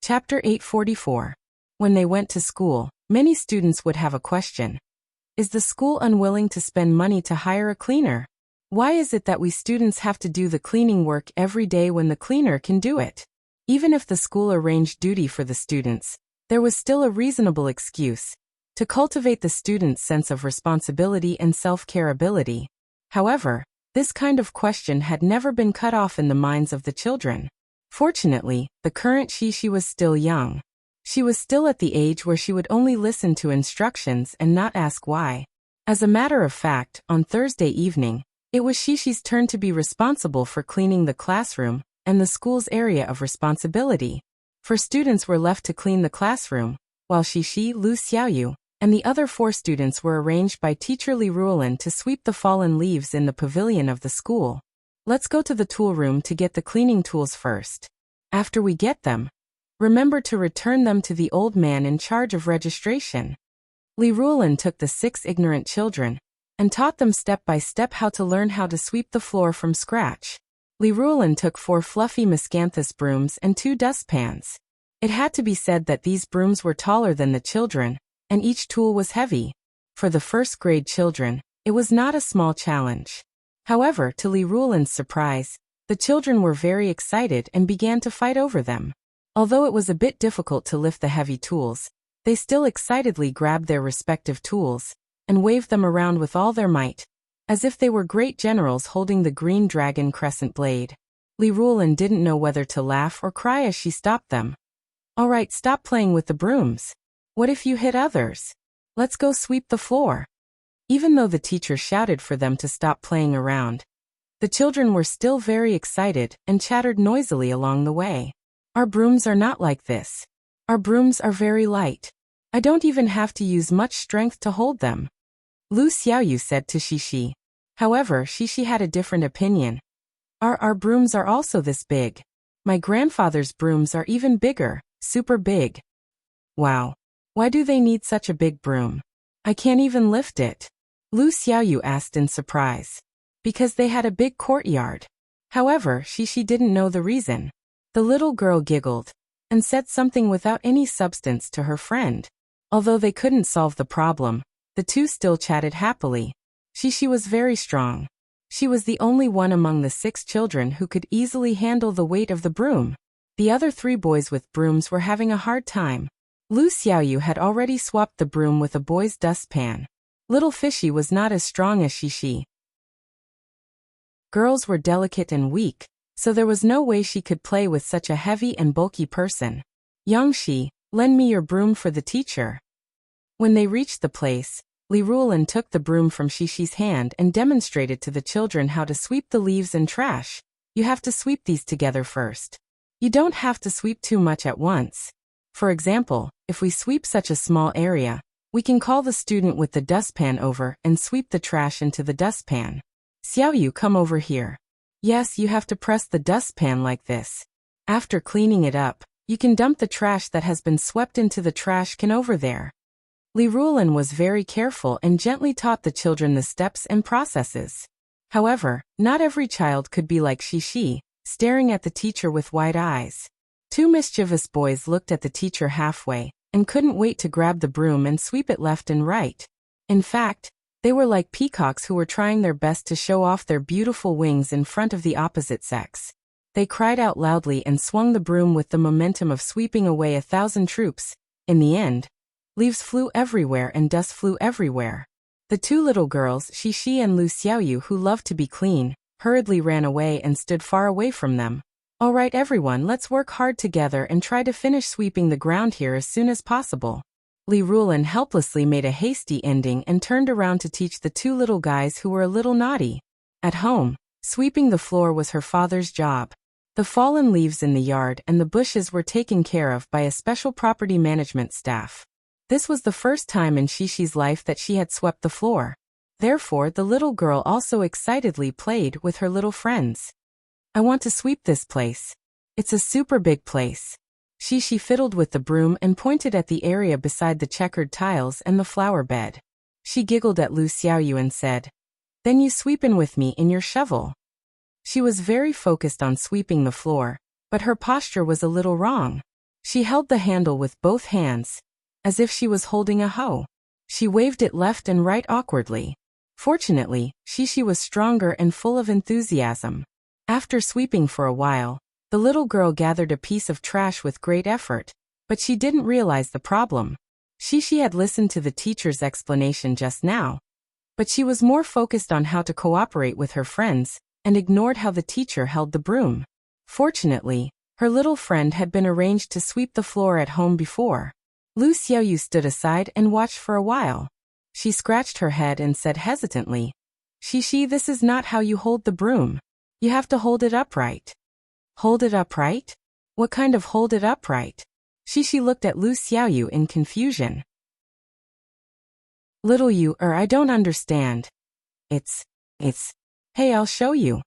Chapter 844. When they went to school, many students would have a question. Is the school unwilling to spend money to hire a cleaner? Why is it that we students have to do the cleaning work every day when the cleaner can do it? Even if the school arranged duty for the students, there was still a reasonable excuse to cultivate the students' sense of responsibility and self-care ability. However, this kind of question had never been cut off in the minds of the children. Fortunately, the current Shishi was still young. She was still at the age where she would only listen to instructions and not ask why. As a matter of fact, on Thursday evening, it was Shishi's turn to be responsible for cleaning the classroom and the school's area of responsibility. For students were left to clean the classroom, while Shishi, Lu Xiaoyu, and the other 4 students were arranged by teacher Li Ruolin to sweep the fallen leaves in the pavilion of the school. Let's go to the tool room to get the cleaning tools first. After we get them, remember to return them to the old man in charge of registration. Li Ruolin took the 6 ignorant children and taught them step by step how to sweep the floor from scratch. Li Ruolin took 4 fluffy miscanthus brooms and 2 dustpans. It had to be said that these brooms were taller than the children, and each tool was heavy. For the first grade children, it was not a small challenge. However, to Li Ruolin's surprise, the children were very excited and began to fight over them. Although it was a bit difficult to lift the heavy tools, they still excitedly grabbed their respective tools and waved them around with all their might, as if they were great generals holding the green dragon crescent blade. Li Ruolin didn't know whether to laugh or cry as she stopped them. All right, stop playing with the brooms. What if you hit others? Let's go sweep the floor. Even though the teacher shouted for them to stop playing around, the children were still very excited and chattered noisily along the way. Our brooms are not like this. Our brooms are very light. I don't even have to use much strength to hold them. Lu Xiaoyu said to Shishi. However, Shishi had a different opinion. Our brooms are also this big. My grandfather's brooms are even bigger, super big. Wow. Why do they need such a big broom? I can't even lift it. Lu Xiaoyu asked in surprise. Because they had a big courtyard. However, Shishi didn't know the reason. The little girl giggled and said something without any substance to her friend. Although they couldn't solve the problem, the two still chatted happily. Shishi was very strong. She was the only one among the 6 children who could easily handle the weight of the broom. The other 3 boys with brooms were having a hard time. Lu Xiaoyu had already swapped the broom with a boy's dustpan. Little Fishy was not as strong as Shishi. Girls were delicate and weak, so there was no way she could play with such a heavy and bulky person. Yangshi, lend me your broom for the teacher. When they reached the place, Li Ruolin took the broom from Shishi's hand and demonstrated to the children how to sweep the leaves and trash. You have to sweep these together first. You don't have to sweep too much at once. For example, if we sweep such a small area, we can call the student with the dustpan over and sweep the trash into the dustpan. Xiaoyu, come over here. Yes, you have to press the dustpan like this. After cleaning it up, you can dump the trash that has been swept into the trash can over there. Li Ruolin was very careful and gently taught the children the steps and processes. However, not every child could be like Shishi, staring at the teacher with wide eyes. 2 mischievous boys looked at the teacher halfway and couldn't wait to grab the broom and sweep it left and right. In fact, they were like peacocks who were trying their best to show off their beautiful wings in front of the opposite sex. They cried out loudly and swung the broom with the momentum of sweeping away 1,000 troops. In the end, leaves flew everywhere and dust flew everywhere. The 2 little girls, Shishi and Lu Xiaoyu, who loved to be clean, hurriedly ran away and stood far away from them. All right, everyone, let's work hard together and try to finish sweeping the ground here as soon as possible. Li Ruolin helplessly made a hasty ending and turned around to teach the 2 little guys who were a little naughty. At home, sweeping the floor was her father's job. The fallen leaves in the yard and the bushes were taken care of by a special property management staff. This was the first time in Shishi's life that she had swept the floor. Therefore, the little girl also excitedly played with her little friends. I want to sweep this place. It's a super big place. Shishi fiddled with the broom and pointed at the area beside the checkered tiles and the flower bed. She giggled at Lu Xiaoyu and said, Then you sweep in with me in your shovel. She was very focused on sweeping the floor, but her posture was a little wrong. She held the handle with both hands, as if she was holding a hoe. She waved it left and right awkwardly. Fortunately, Shishi was stronger and full of enthusiasm. After sweeping for a while, the little girl gathered a piece of trash with great effort, but she didn't realize the problem. Shishi had listened to the teacher's explanation just now, but she was more focused on how to cooperate with her friends and ignored how the teacher held the broom. Fortunately, her little friend had been arranged to sweep the floor at home before. Lu Xiaoyu stood aside and watched for a while. She scratched her head and said hesitantly, Shishi, this is not how you hold the broom. You have to hold it upright. Hold it upright? What kind of hold it upright? Shishi looked at Lu Xiaoyu in confusion. Little you, I don't understand. It's. Hey, I'll show you.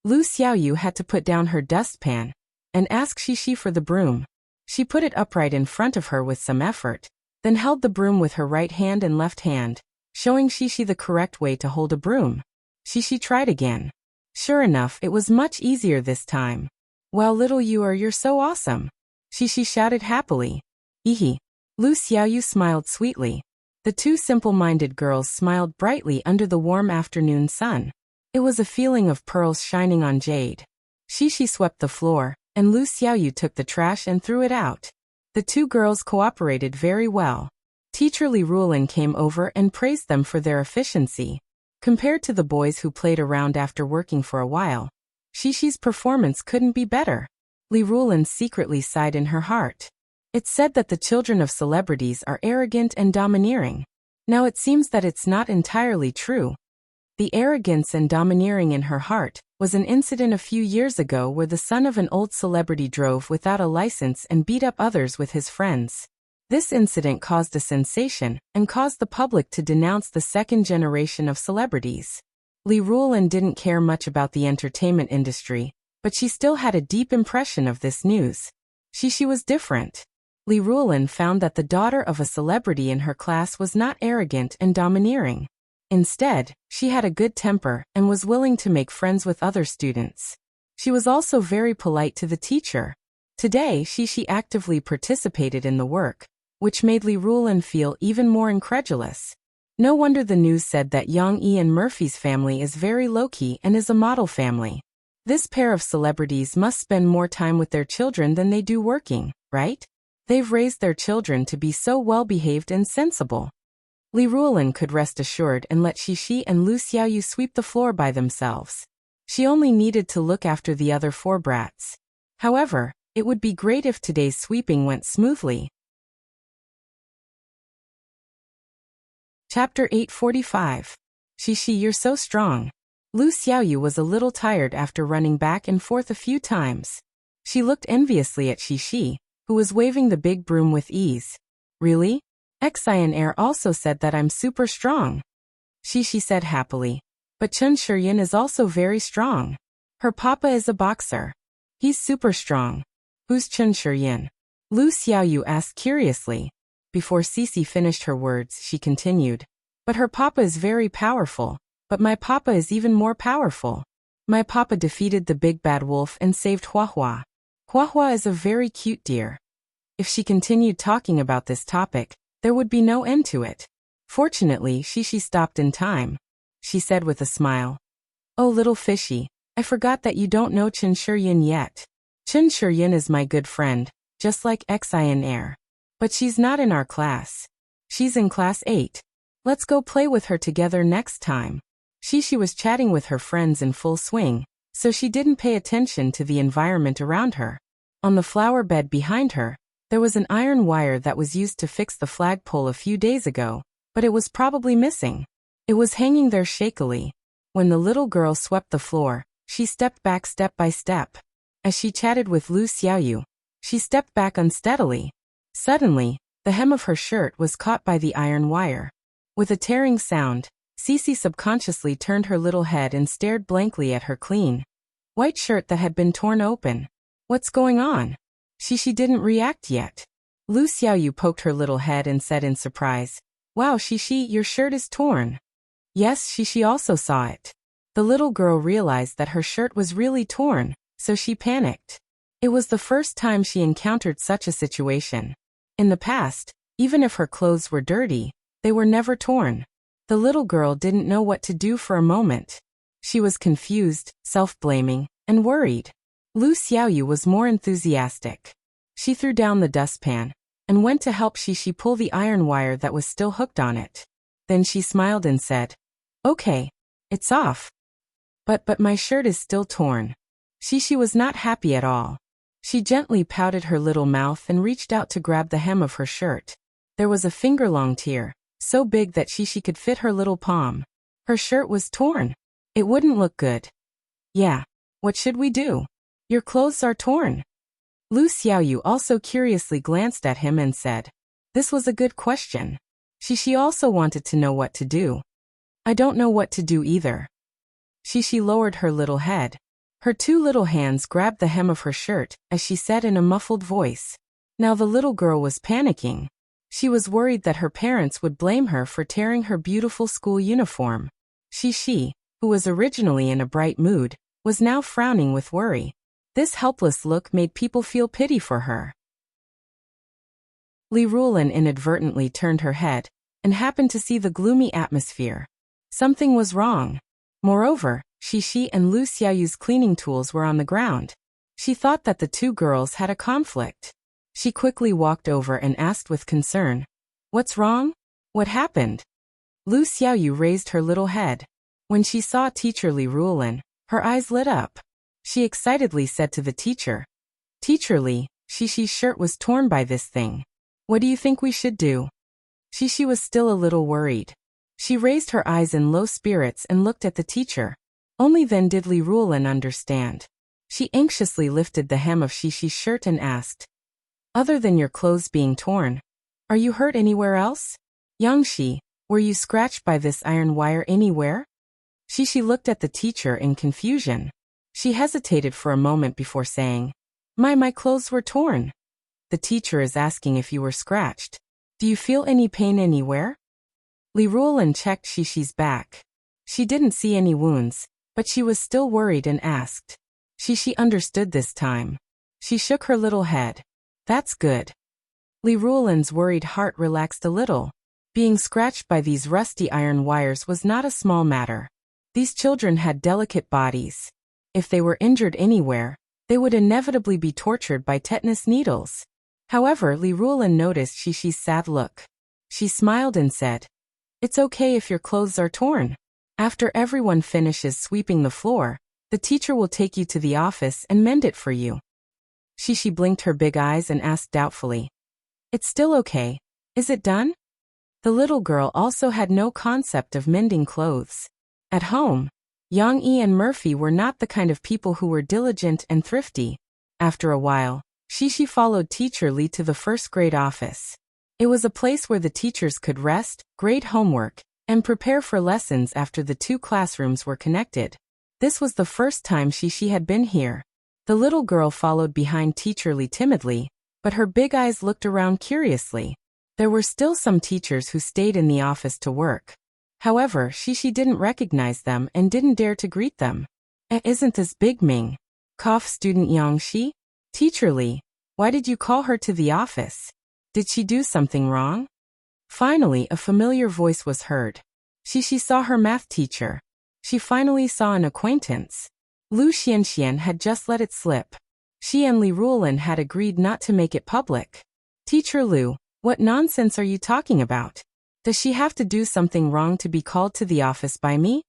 Lu Xiaoyu had to put down her dustpan and ask Shishi for the broom. She put it upright in front of her with some effort, then held the broom with her right hand and left hand, showing Shishi the correct way to hold a broom. Shishi tried again. Sure enough, it was much easier this time. Wow, little you, you're so awesome. Shishi shouted happily. Ehe. Lu Xiaoyu smiled sweetly. The two simple-minded girls smiled brightly under the warm afternoon sun. It was a feeling of pearls shining on jade. Shishi swept the floor, and Lu Xiaoyu took the trash and threw it out. The two girls cooperated very well. Teacher Li Rulin came over and praised them for their efficiency. Compared to the boys who played around after working for a while, Shishi's performance couldn't be better. Li Rulin secretly sighed in her heart. It's said that the children of celebrities are arrogant and domineering. Now it seems that it's not entirely true. The arrogance and domineering in her heart was an incident a few years ago where the son of an old celebrity drove without a license and beat up others with his friends. This incident caused a sensation and caused the public to denounce the second generation of celebrities. Li Rulin didn't care much about the entertainment industry, but she still had a deep impression of this news. Shishi was different. Li Rulin found that the daughter of a celebrity in her class was not arrogant and domineering. Instead, she had a good temper and was willing to make friends with other students. She was also very polite to the teacher. Today, Shishi actively participated in the work, which made Li Rulin feel even more incredulous. No wonder the news said that Yang Yi and Murphy's family is very low-key and is a model family. This pair of celebrities must spend more time with their children than they do working, right? They've raised their children to be so well-behaved and sensible. Li Rulin could rest assured and let Shishi and Lu Xiaoyu sweep the floor by themselves. She only needed to look after the other four brats. However, it would be great if today's sweeping went smoothly. Chapter 845. Shishi, you're so strong. Lu Xiaoyu was a little tired after running back and forth a few times. She looked enviously at Shishi, who was waving the big broom with ease. Really? Xian also said that I'm super strong. Shishi said happily. But Chen Shiyin is also very strong. Her papa is a boxer. He's super strong. Who's Chen Shiyin? Lu Xiaoyu asked curiously. Before Sisi finished her words, she continued. But her papa is very powerful. But my papa is even more powerful. My papa defeated the big bad wolf and saved Huahua. Huahua is a very cute deer. If she continued talking about this topic, there would be no end to it. Fortunately, Shishi stopped in time. She said with a smile. Oh, little fishy, I forgot that you don't know Chen Shiyin yet. Chen Shiyin is my good friend, just like Xian. But she's not in our class. She's in class 8. Let's go play with her together next time. Shishi was chatting with her friends in full swing, so she didn't pay attention to the environment around her. On the flower bed behind her, there was an iron wire that was used to fix the flagpole a few days ago, but it was probably missing. It was hanging there shakily. When the little girl swept the floor, she stepped back step by step. As she chatted with Lu Xiaoyu, she stepped back unsteadily. Suddenly, the hem of her shirt was caught by the iron wire. With a tearing sound, Sisi subconsciously turned her little head and stared blankly at her clean white shirt that had been torn open. What's going on? Shishi didn't react yet. Lu Xiaoyu poked her little head and said in surprise, Wow, Shishi, your shirt is torn. Yes, Shishi also saw it. The little girl realized that her shirt was really torn, so she panicked. It was the first time she encountered such a situation. In the past, even if her clothes were dirty, they were never torn. The little girl didn't know what to do for a moment. She was confused, self-blaming, and worried. Lu Xiaoyu was more enthusiastic. She threw down the dustpan and went to help Shishi pull the iron wire that was still hooked on it. Then she smiled and said, "Okay, it's off. But my shirt is still torn." Shishi was not happy at all. She gently pouted her little mouth and reached out to grab the hem of her shirt. There was a finger-long tear, so big that Shishi could fit her little palm. Her shirt was torn. It wouldn't look good. "Yeah, what should we do? Your clothes are torn." Lu Xiaoyu also curiously glanced at him and said, "This was a good question." Shishi also wanted to know what to do. "I don't know what to do either." Shishi lowered her little head. Her two little hands grabbed the hem of her shirt as she said in a muffled voice. Now the little girl was panicking. She was worried that her parents would blame her for tearing her beautiful school uniform. Shishi, who was originally in a bright mood, was now frowning with worry. This helpless look made people feel pity for her. Li Rulin inadvertently turned her head and happened to see the gloomy atmosphere. Something was wrong. Moreover, Shishi and Lu Xiaoyu's cleaning tools were on the ground. She thought that the two girls had a conflict. She quickly walked over and asked with concern, "What's wrong? What happened?" Lu Xiaoyu raised her little head. When she saw Teacher Li Rulin, her eyes lit up. She excitedly said to the teacher, "Teacher Li, Shishi's shirt was torn by this thing. What do you think we should do?" Shishi was still a little worried. She raised her eyes in low spirits and looked at the teacher. Only then did Li Rulin understand. She anxiously lifted the hem of Shishi's shirt and asked, "Other than your clothes being torn, are you hurt anywhere else? Yangshi, were you scratched by this iron wire anywhere?" Shishi looked at the teacher in confusion. She hesitated for a moment before saying, My clothes were torn." "The teacher is asking if you were scratched. Do you feel any pain anywhere?" Li Rulin checked Shishi's back. She didn't see any wounds, but she was still worried and asked. Shishi understood this time. She shook her little head. "That's good." Li Rulin's worried heart relaxed a little. Being scratched by these rusty iron wires was not a small matter. These children had delicate bodies. If they were injured anywhere, they would inevitably be tortured by tetanus needles. However, Li Rulin noticed Shishi's sad look. She smiled and said, "It's okay if your clothes are torn. After everyone finishes sweeping the floor, the teacher will take you to the office and mend it for you." Shishi blinked her big eyes and asked doubtfully, "It's still okay. Is it done?" The little girl also had no concept of mending clothes. At home, Yang Yi and Murphy were not the kind of people who were diligent and thrifty. After a while, Shishi followed Teacher Li to the first grade office. It was a place where the teachers could rest, grade homework, and prepare for lessons after the two classrooms were connected. This was the first time Shishi had been here. The little girl followed behind Teacher Li timidly, but her big eyes looked around curiously. There were still some teachers who stayed in the office to work. However, Shishi didn't recognize them and didn't dare to greet them. "Isn't this Big Ming?" coughed student Yangshi. "Teacher Li, why did you call her to the office? Did she do something wrong?" Finally, a familiar voice was heard. Shishi saw her math teacher. She finally saw an acquaintance. Lu Xianxian had just let it slip. She and Li Rulin had agreed not to make it public. "Teacher Lu, what nonsense are you talking about? Does she have to do something wrong to be called to the office by me?"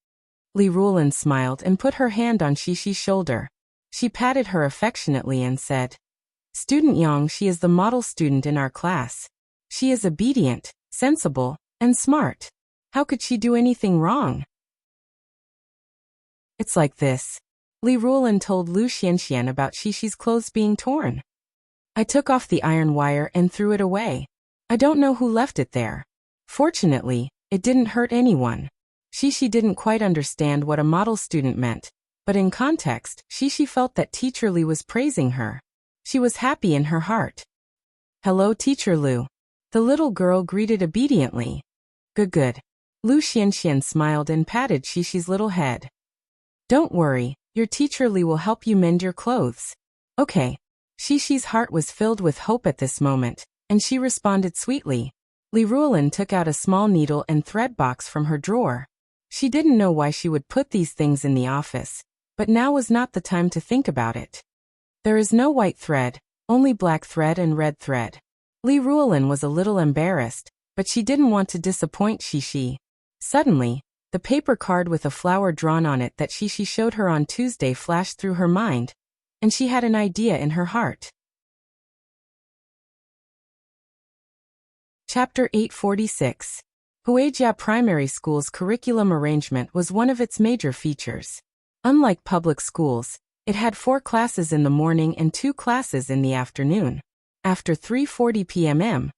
Li Rulin smiled and put her hand on Shishi's shoulder. She patted her affectionately and said, "Student Yang, she is the model student in our class. She is obedient, sensible, and smart. How could she do anything wrong?" "It's like this." Li Rulin told Lu Xianxian about Shishi's clothes being torn. "I took off the iron wire and threw it away. I don't know who left it there. Fortunately, it didn't hurt anyone." Shishi didn't quite understand what a model student meant, but in context, Shishi felt that Teacher Li was praising her. She was happy in her heart. "Hello, Teacher Lu." The little girl greeted obediently. Good. Lu Xianxian smiled and patted Shishi's little head. "Don't worry, your Teacher Li will help you mend your clothes." "Okay." Shishi's heart was filled with hope at this moment, and she responded sweetly. Li Ruolin took out a small needle and thread box from her drawer. She didn't know why she would put these things in the office, but now was not the time to think about it. There is no white thread, only black thread and red thread. Li Ruolin was a little embarrassed, but she didn't want to disappoint Shishi. Suddenly, the paper card with a flower drawn on it that Shishi showed her on Tuesday flashed through her mind, and she had an idea in her heart. Chapter 846. Huijia Primary School's curriculum arrangement was one of its major features. Unlike public schools, it had 4 classes in the morning and 2 classes in the afternoon. After 3:40 p.m.,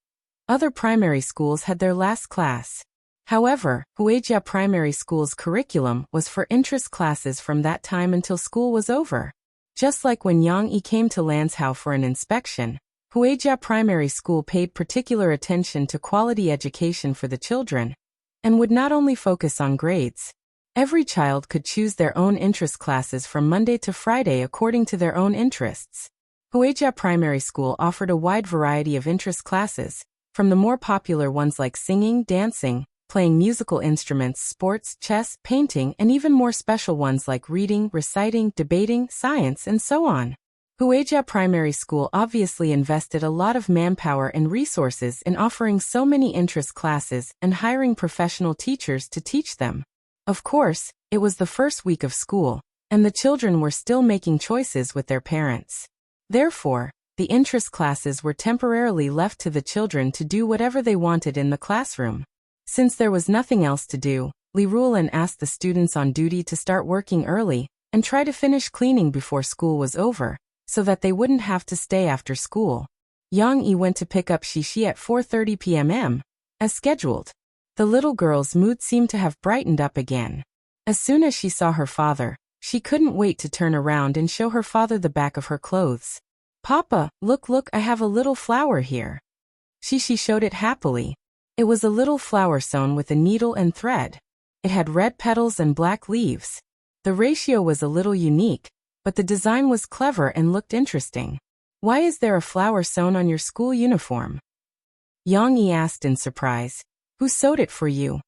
other primary schools had their last class. However, Huijia Primary School's curriculum was for interest classes from that time until school was over. Just like when Yang Yi came to Lanzhou for an inspection, Huijia Primary School paid particular attention to quality education for the children, and would not only focus on grades. Every child could choose their own interest classes from Monday to Friday according to their own interests. Huijia Primary School offered a wide variety of interest classes, from the more popular ones like singing, dancing, playing musical instruments, sports, chess, painting, and even more special ones like reading, reciting, debating, science, and so on. Huijia Primary School obviously invested a lot of manpower and resources in offering so many interest classes and hiring professional teachers to teach them. Of course, it was the first week of school, and the children were still making choices with their parents. Therefore, the interest classes were temporarily left to the children to do whatever they wanted in the classroom. Since there was nothing else to do, Li Ruolin asked the students on duty to start working early and try to finish cleaning before school was over, so that they wouldn't have to stay after school. Yang Yi went to pick up Shishi at 4:30 p.m., as scheduled. The little girl's mood seemed to have brightened up again. As soon as she saw her father, she couldn't wait to turn around and show her father the back of her clothes. "Papa, look, I have a little flower here." Shishi showed it happily. It was a little flower sewn with a needle and thread. It had red petals and black leaves. The ratio was a little unique, but the design was clever and looked interesting. "Why is there a flower sewn on your school uniform?" Yang Yi asked in surprise. "Who sewed it for you?"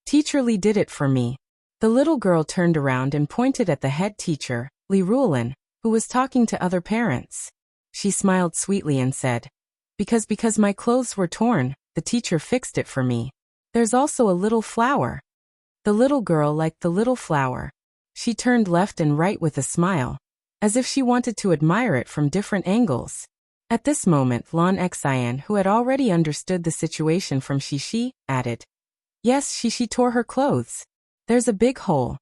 "Teacher Li did it for me." The little girl turned around and pointed at the head teacher, Li Ruolin, who was talking to other parents. She smiled sweetly and said, Because my clothes were torn, the teacher fixed it for me. There's also a little flower." The little girl liked the little flower. She turned left and right with a smile, as if she wanted to admire it from different angles. At this moment Lan Xian, who had already understood the situation from Shishi, added, "Yes, Shishi tore her clothes. There's a big hole."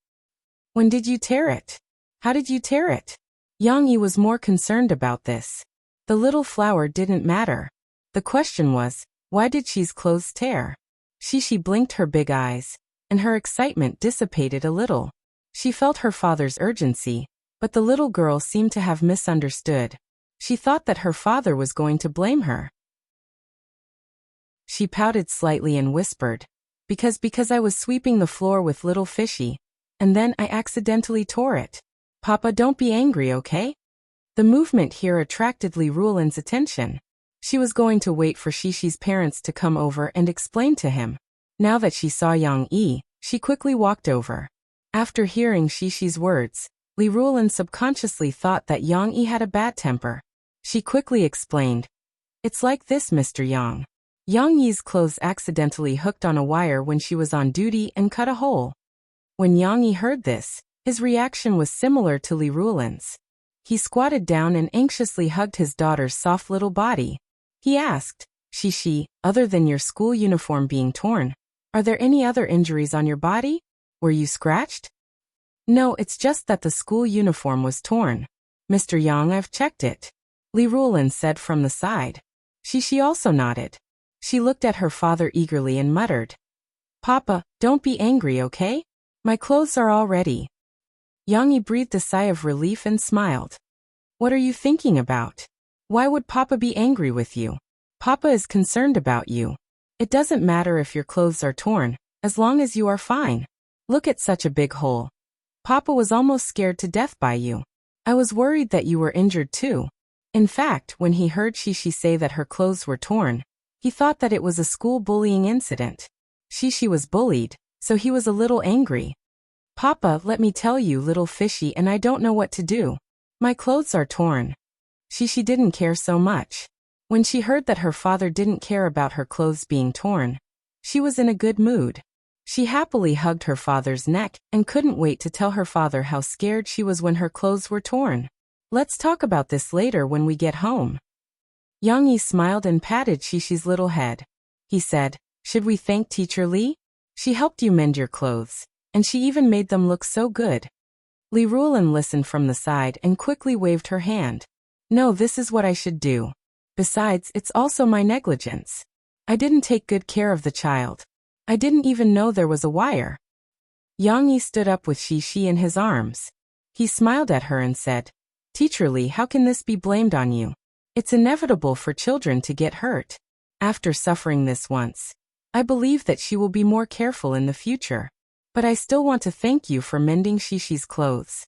"When did you tear it? How did you tear it?" Yang Yi was more concerned about this. The little flower didn't matter. The question was, why did Shi's clothes tear? Shishi blinked her big eyes, and her excitement dissipated a little. She felt her father's urgency, but the little girl seemed to have misunderstood. She thought that her father was going to blame her. She pouted slightly and whispered, Because I was sweeping the floor with little fishy, and then I accidentally tore it. Papa, don't be angry, okay?" The movement here attracted Li Ruolin's attention. She was going to wait for Shishi's parents to come over and explain to him. Now that she saw Yang Yi, she quickly walked over. After hearing Shishi's words, Li Ruolin subconsciously thought that Yang Yi had a bad temper. She quickly explained, "It's like this, Mr. Yang. Yang Yi's clothes accidentally hooked on a wire when she was on duty and cut a hole." When Yang Yi heard this, his reaction was similar to Li Ruolin's. He squatted down and anxiously hugged his daughter's soft little body. He asked, "Shishi, other than your school uniform being torn, are there any other injuries on your body? Were you scratched?" "No, it's just that the school uniform was torn. Mr. Yang, I've checked it," Li Ruolin said from the side. Shishi also nodded. She looked at her father eagerly and muttered, "Papa, don't be angry, okay? My clothes are all ready." Yang Yi breathed a sigh of relief and smiled. "What are you thinking about? Why would Papa be angry with you? Papa is concerned about you. It doesn't matter if your clothes are torn, as long as you are fine. Look at such a big hole. Papa was almost scared to death by you. I was worried that you were injured too." In fact, when he heard Shishi say that her clothes were torn, he thought that it was a school bullying incident. Shishi was bullied, so he was a little angry. Papa, let me tell you, little fishy, and I don't know what to do. My clothes are torn. Shishi didn't care so much. When she heard that her father didn't care about her clothes being torn, she was in a good mood. She happily hugged her father's neck and couldn't wait to tell her father how scared she was when her clothes were torn. Let's talk about this later when we get home. Yang Yi smiled and patted Shishi's little head. He said, should we thank Teacher Li? She helped you mend your clothes, and she even made them look so good. Li Ruolin listened from the side and quickly waved her hand. No, this is what I should do. Besides, it's also my negligence. I didn't take good care of the child. I didn't even know there was a wire. Yang Yi stood up with Shishi in his arms. He smiled at her and said, Teacher Li, how can this be blamed on you? It's inevitable for children to get hurt. After suffering this once, I believe that she will be more careful in the future. But I still want to thank you for mending Shishi's clothes.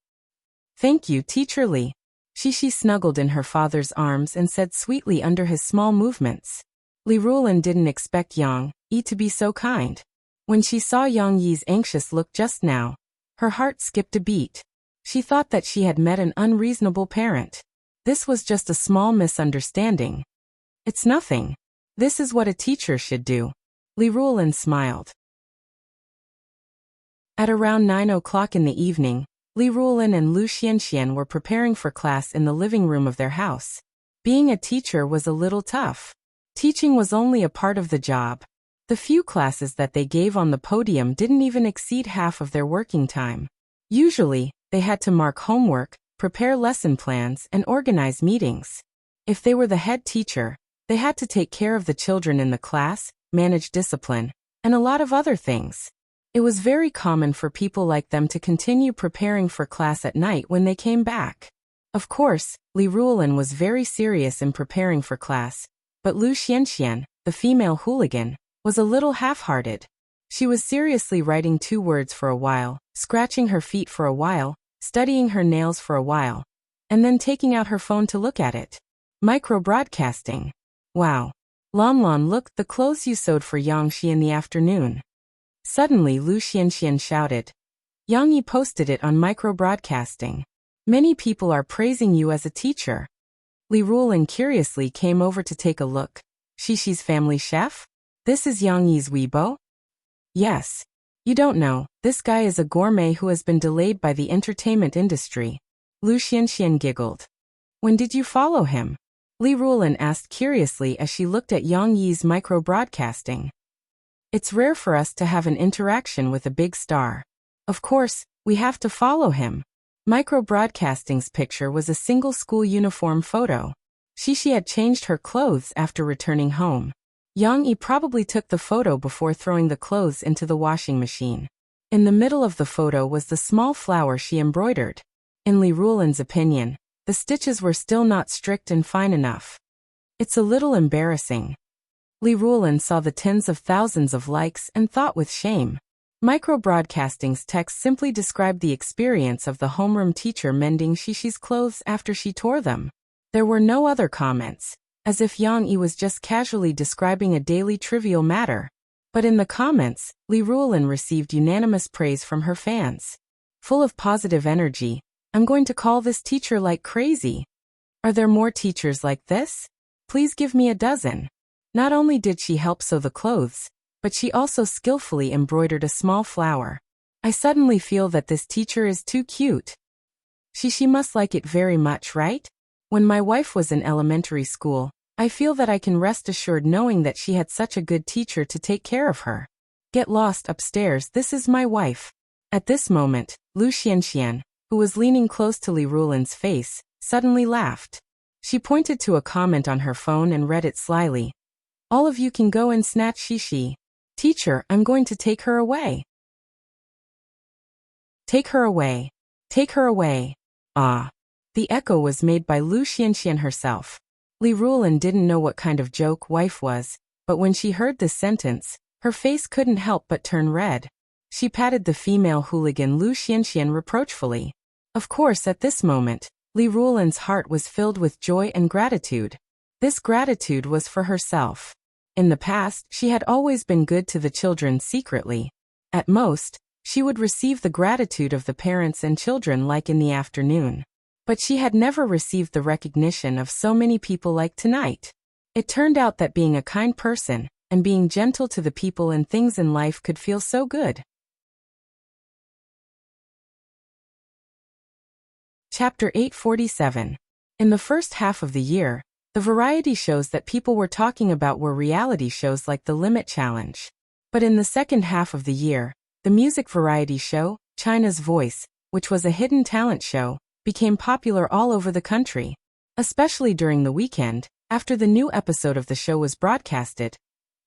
Thank you, Teacher Li. Shishi snuggled in her father's arms and said sweetly under his small movements. Li Ruolin didn't expect Yang Yi to be so kind. When she saw Yang Yi's anxious look just now, her heart skipped a beat. She thought that she had met an unreasonable parent. This was just a small misunderstanding. It's nothing. This is what a teacher should do. Li Ruolin smiled. At around 9 o'clock in the evening, Li Ruolin and Lu Xianxian were preparing for class in the living room of their house. Being a teacher was a little tough. Teaching was only a part of the job. The few classes that they gave on the podium didn't even exceed half of their working time. Usually, they had to mark homework, prepare lesson plans, and organize meetings. If they were the head teacher, they had to take care of the children in the class, manage discipline, and a lot of other things. It was very common for people like them to continue preparing for class at night when they came back. Of course, Li Ruolin was very serious in preparing for class, but Lu Xianxian, the female hooligan, was a little half-hearted. She was seriously writing 2 words for a while, scratching her feet for a while, studying her nails for a while, and then taking out her phone to look at it. Micro-broadcasting. Wow. Lan, look, the clothes you sewed for Yang Shi in the afternoon. Suddenly Lu Xianxian shouted. Yang Yi posted it on micro-broadcasting. Many people are praising you as a teacher. Li Ruolin curiously came over to take a look. Shishi's family chef? This is Yang Yi's Weibo? Yes. You don't know, this guy is a gourmet who has been delayed by the entertainment industry. Lu Xianxian giggled. When did you follow him? Li Ruolin asked curiously as she looked at Yang Yi's micro-broadcasting. It's rare for us to have an interaction with a big star. Of course, we have to follow him. Micro-broadcasting's picture was a single school uniform photo. Shishi had changed her clothes after returning home. Yang Yi probably took the photo before throwing the clothes into the washing machine. In the middle of the photo was the small flower she embroidered. In Li Ruolin's opinion, the stitches were still not strict and fine enough. It's a little embarrassing. Li Ruolin saw the tens of thousands of likes and thought with shame. Micro-broadcasting's text simply described the experience of the homeroom teacher mending Shishi's clothes after she tore them. There were no other comments, as if Yang Yi was just casually describing a daily trivial matter. But in the comments, Li Ruolin received unanimous praise from her fans. Full of positive energy, I'm going to call this teacher like crazy. Are there more teachers like this? Please give me a dozen. Not only did she help sew the clothes, but she also skillfully embroidered a small flower. I suddenly feel that this teacher is too cute. She must like it very much, right? When my wife was in elementary school, I feel that I can rest assured knowing that she had such a good teacher to take care of her. Get lost upstairs, this is my wife. At this moment, Lu Xianxian, who was leaning close to Li Ruolin's face, suddenly laughed. She pointed to a comment on her phone and read it slyly. All of you can go and snatch Shishi. Teacher, I'm going to take her away. Take her away. Take her away. Ah. The echo was made by Lu Xianxian herself. Li Ruolin didn't know what kind of joke wife was, but when she heard this sentence, her face couldn't help but turn red. She patted the female hooligan Lu Xianxian reproachfully. Of course, at this moment, Li Ruolan's heart was filled with joy and gratitude. This gratitude was for herself. In the past, she had always been good to the children secretly. At most, she would receive the gratitude of the parents and children like in the afternoon. But she had never received the recognition of so many people like tonight. It turned out that being a kind person and being gentle to the people and things in life could feel so good. Chapter 847. In the first half of the year, the variety shows that people were talking about were reality shows like The Limit Challenge. But in the second half of the year, the music variety show, China's Voice, which was a hidden talent show, became popular all over the country. Especially during the weekend, after the new episode of the show was broadcasted,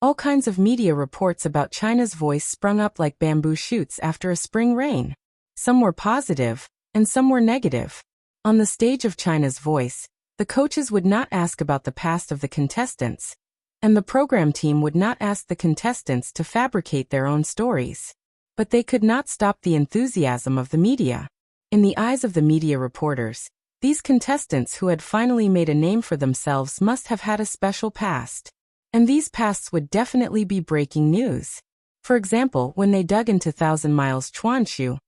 all kinds of media reports about China's Voice sprung up like bamboo shoots after a spring rain. Some were positive, and some were negative. On the stage of China's Voice, the coaches would not ask about the past of the contestants, and the program team would not ask the contestants to fabricate their own stories. But they could not stop the enthusiasm of the media. In the eyes of the media reporters, these contestants who had finally made a name for themselves must have had a special past. And these pasts would definitely be breaking news. For example, when they dug into Thousand Miles Chuanshu,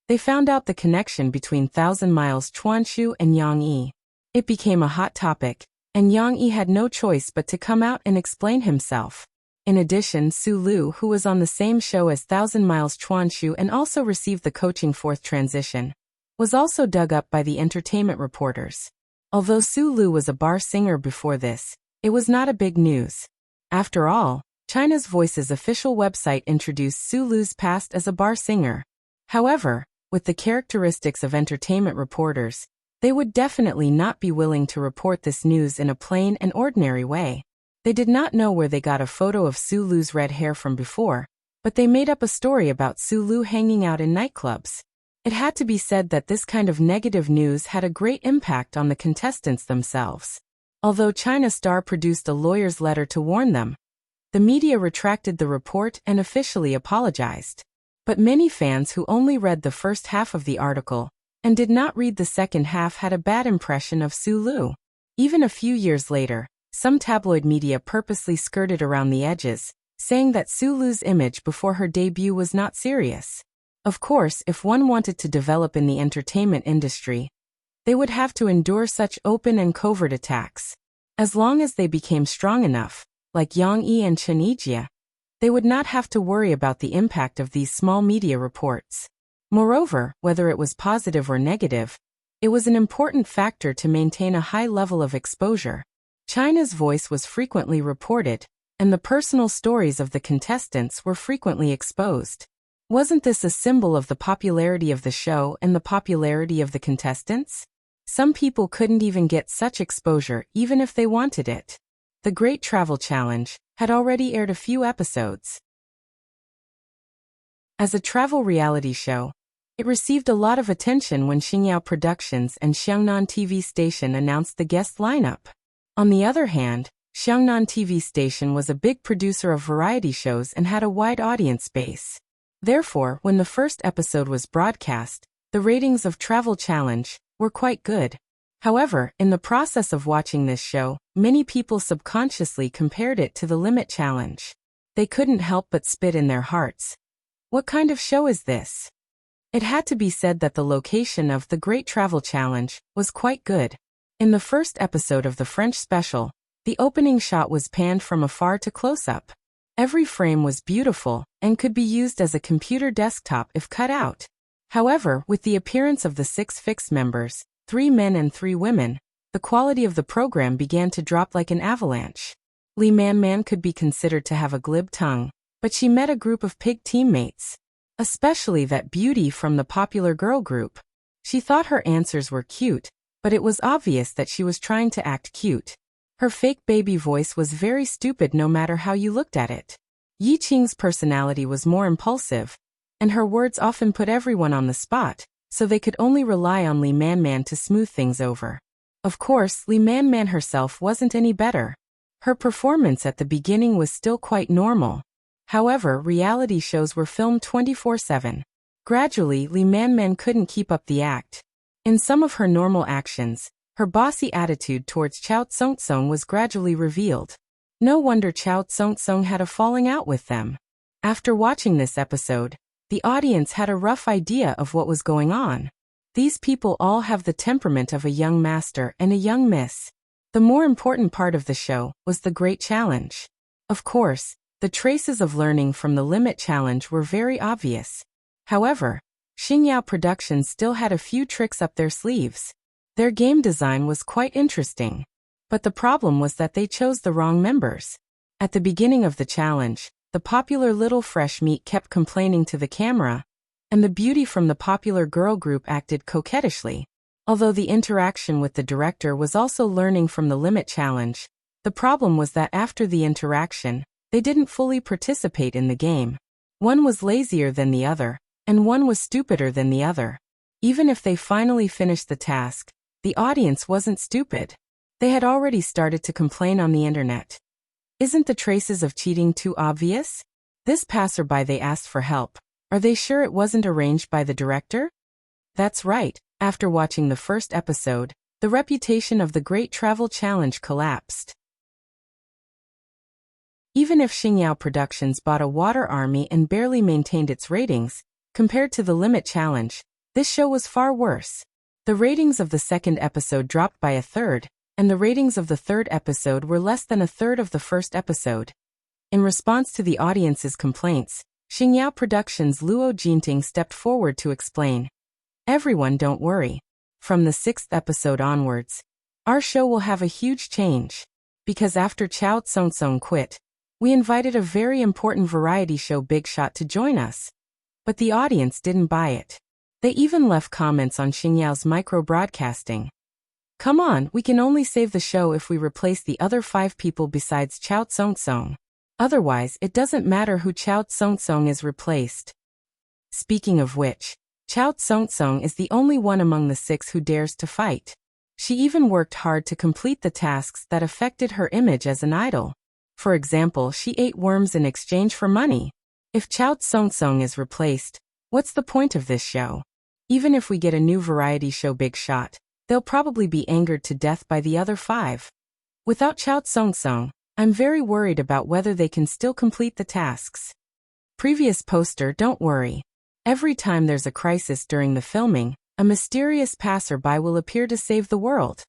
they found out the connection between Thousand Miles Chuanshu and Yang Yi. It became a hot topic, and Yang Yi had no choice but to come out and explain himself. In addition, Su Lu, who was on the same show as Thousand Miles Chuanshu and also received the coaching fourth transition, was also dug up by the entertainment reporters. Although Su Lu was a bar singer before this, it was not a big news. After all, China's Voice's official website introduced Su Lu's past as a bar singer. However, with the characteristics of entertainment reporters, they would definitely not be willing to report this news in a plain and ordinary way. They did not know where they got a photo of Su Lu's red hair from before, but they made up a story about Su Lu hanging out in nightclubs. It had to be said that this kind of negative news had a great impact on the contestants themselves. Although China Star produced a lawyer's letter to warn them, the media retracted the report and officially apologized. But many fans who only read the first half of the article and did not read the second half had a bad impression of Su Lu. Even a few years later, some tabloid media purposely skirted around the edges, saying that Su Lu's image before her debut was not serious. Of course, if one wanted to develop in the entertainment industry, they would have to endure such open and covert attacks. As long as they became strong enough, like Yang Yi and Chen Yijie, they would not have to worry about the impact of these small media reports. Moreover, whether it was positive or negative, it was an important factor to maintain a high level of exposure. China's Voice was frequently reported, and the personal stories of the contestants were frequently exposed. Wasn't this a symbol of the popularity of the show and the popularity of the contestants? Some people couldn't even get such exposure even if they wanted it. The Great Travel Challenge had already aired a few episodes. As a travel reality show, it received a lot of attention when Xingyao Productions and Xiangnan TV Station announced the guest lineup. On the other hand, Xiangnan TV Station was a big producer of variety shows and had a wide audience base. Therefore, when the first episode was broadcast, the ratings of Travel Challenge were quite good. However, in the process of watching this show, many people subconsciously compared it to The Limit Challenge. They couldn't help but spit in their hearts. What kind of show is this? It had to be said that the location of the Great Travel Challenge was quite good. In the first episode of the French special, the opening shot was panned from afar to close-up. Every frame was beautiful and could be used as a computer desktop if cut out. However, with the appearance of the 6 fixed members, 3 men and 3 women, the quality of the program began to drop like an avalanche. Li Man could be considered to have a glib tongue, but she met a group of pig teammates, especially that beauty from the popular girl group. She thought her answers were cute, but it was obvious that she was trying to act cute. Her fake baby voice was very stupid no matter how you looked at it. Yi Qing's personality was more impulsive, and her words often put everyone on the spot, so they could only rely on Li Man to smooth things over. Of course, Li Man herself wasn't any better. Her performance at the beginning was still quite normal. However, reality shows were filmed 24/7. Gradually, Li Man couldn't keep up the act. In some of her normal actions, her bossy attitude towards Chao Tsung was gradually revealed. No wonder Chao Tsung had a falling out with them. After watching this episode, the audience had a rough idea of what was going on. These people all have the temperament of a young master and a young miss. The more important part of the show was the Great Challenge. Of course, the traces of learning from the Limit Challenge were very obvious. However, Xingyao Productions still had a few tricks up their sleeves. Their game design was quite interesting. But the problem was that they chose the wrong members. At the beginning of the challenge, the popular Little Fresh Meat kept complaining to the camera, and the beauty from the popular girl group acted coquettishly. Although the interaction with the director was also learning from the Limit Challenge, the problem was that after the interaction, they didn't fully participate in the game. One was lazier than the other, and one was stupider than the other. Even if they finally finished the task, the audience wasn't stupid. They had already started to complain on the internet. Isn't the traces of cheating too obvious? This passerby they asked for help. Are they sure it wasn't arranged by the director? That's right. After watching the first episode, the reputation of the Great Travel Challenge collapsed. Even if Xingyao Productions bought a water army and barely maintained its ratings, compared to the Limit Challenge, this show was far worse. The ratings of the second episode dropped by a third, and the ratings of the third episode were less than a third of the first episode. In response to the audience's complaints, Xingyao Productions' Luo Jinting stepped forward to explain. Everyone, don't worry. From the sixth episode onwards, our show will have a huge change. Because after Chao Tsung quit, we invited a very important variety show Big Shot to join us. But the audience didn't buy it. They even left comments on Xingyao's micro-broadcasting. Come on, we can only save the show if we replace the other 5 people besides Chao Tsung. Otherwise, it doesn't matter who Chao Tsung is replaced. Speaking of which, Chao Tsung is the only one among the 6 who dares to fight. She even worked hard to complete the tasks that affected her image as an idol. For example, she ate worms in exchange for money. If Chao Tsung is replaced, what's the point of this show? Even if we get a new variety show Big Shot, they'll probably be angered to death by the other 5. Without Chao Tsung, I'm very worried about whether they can still complete the tasks. Previous poster, don't worry. Every time there's a crisis during the filming, a mysterious passerby will appear to save the world.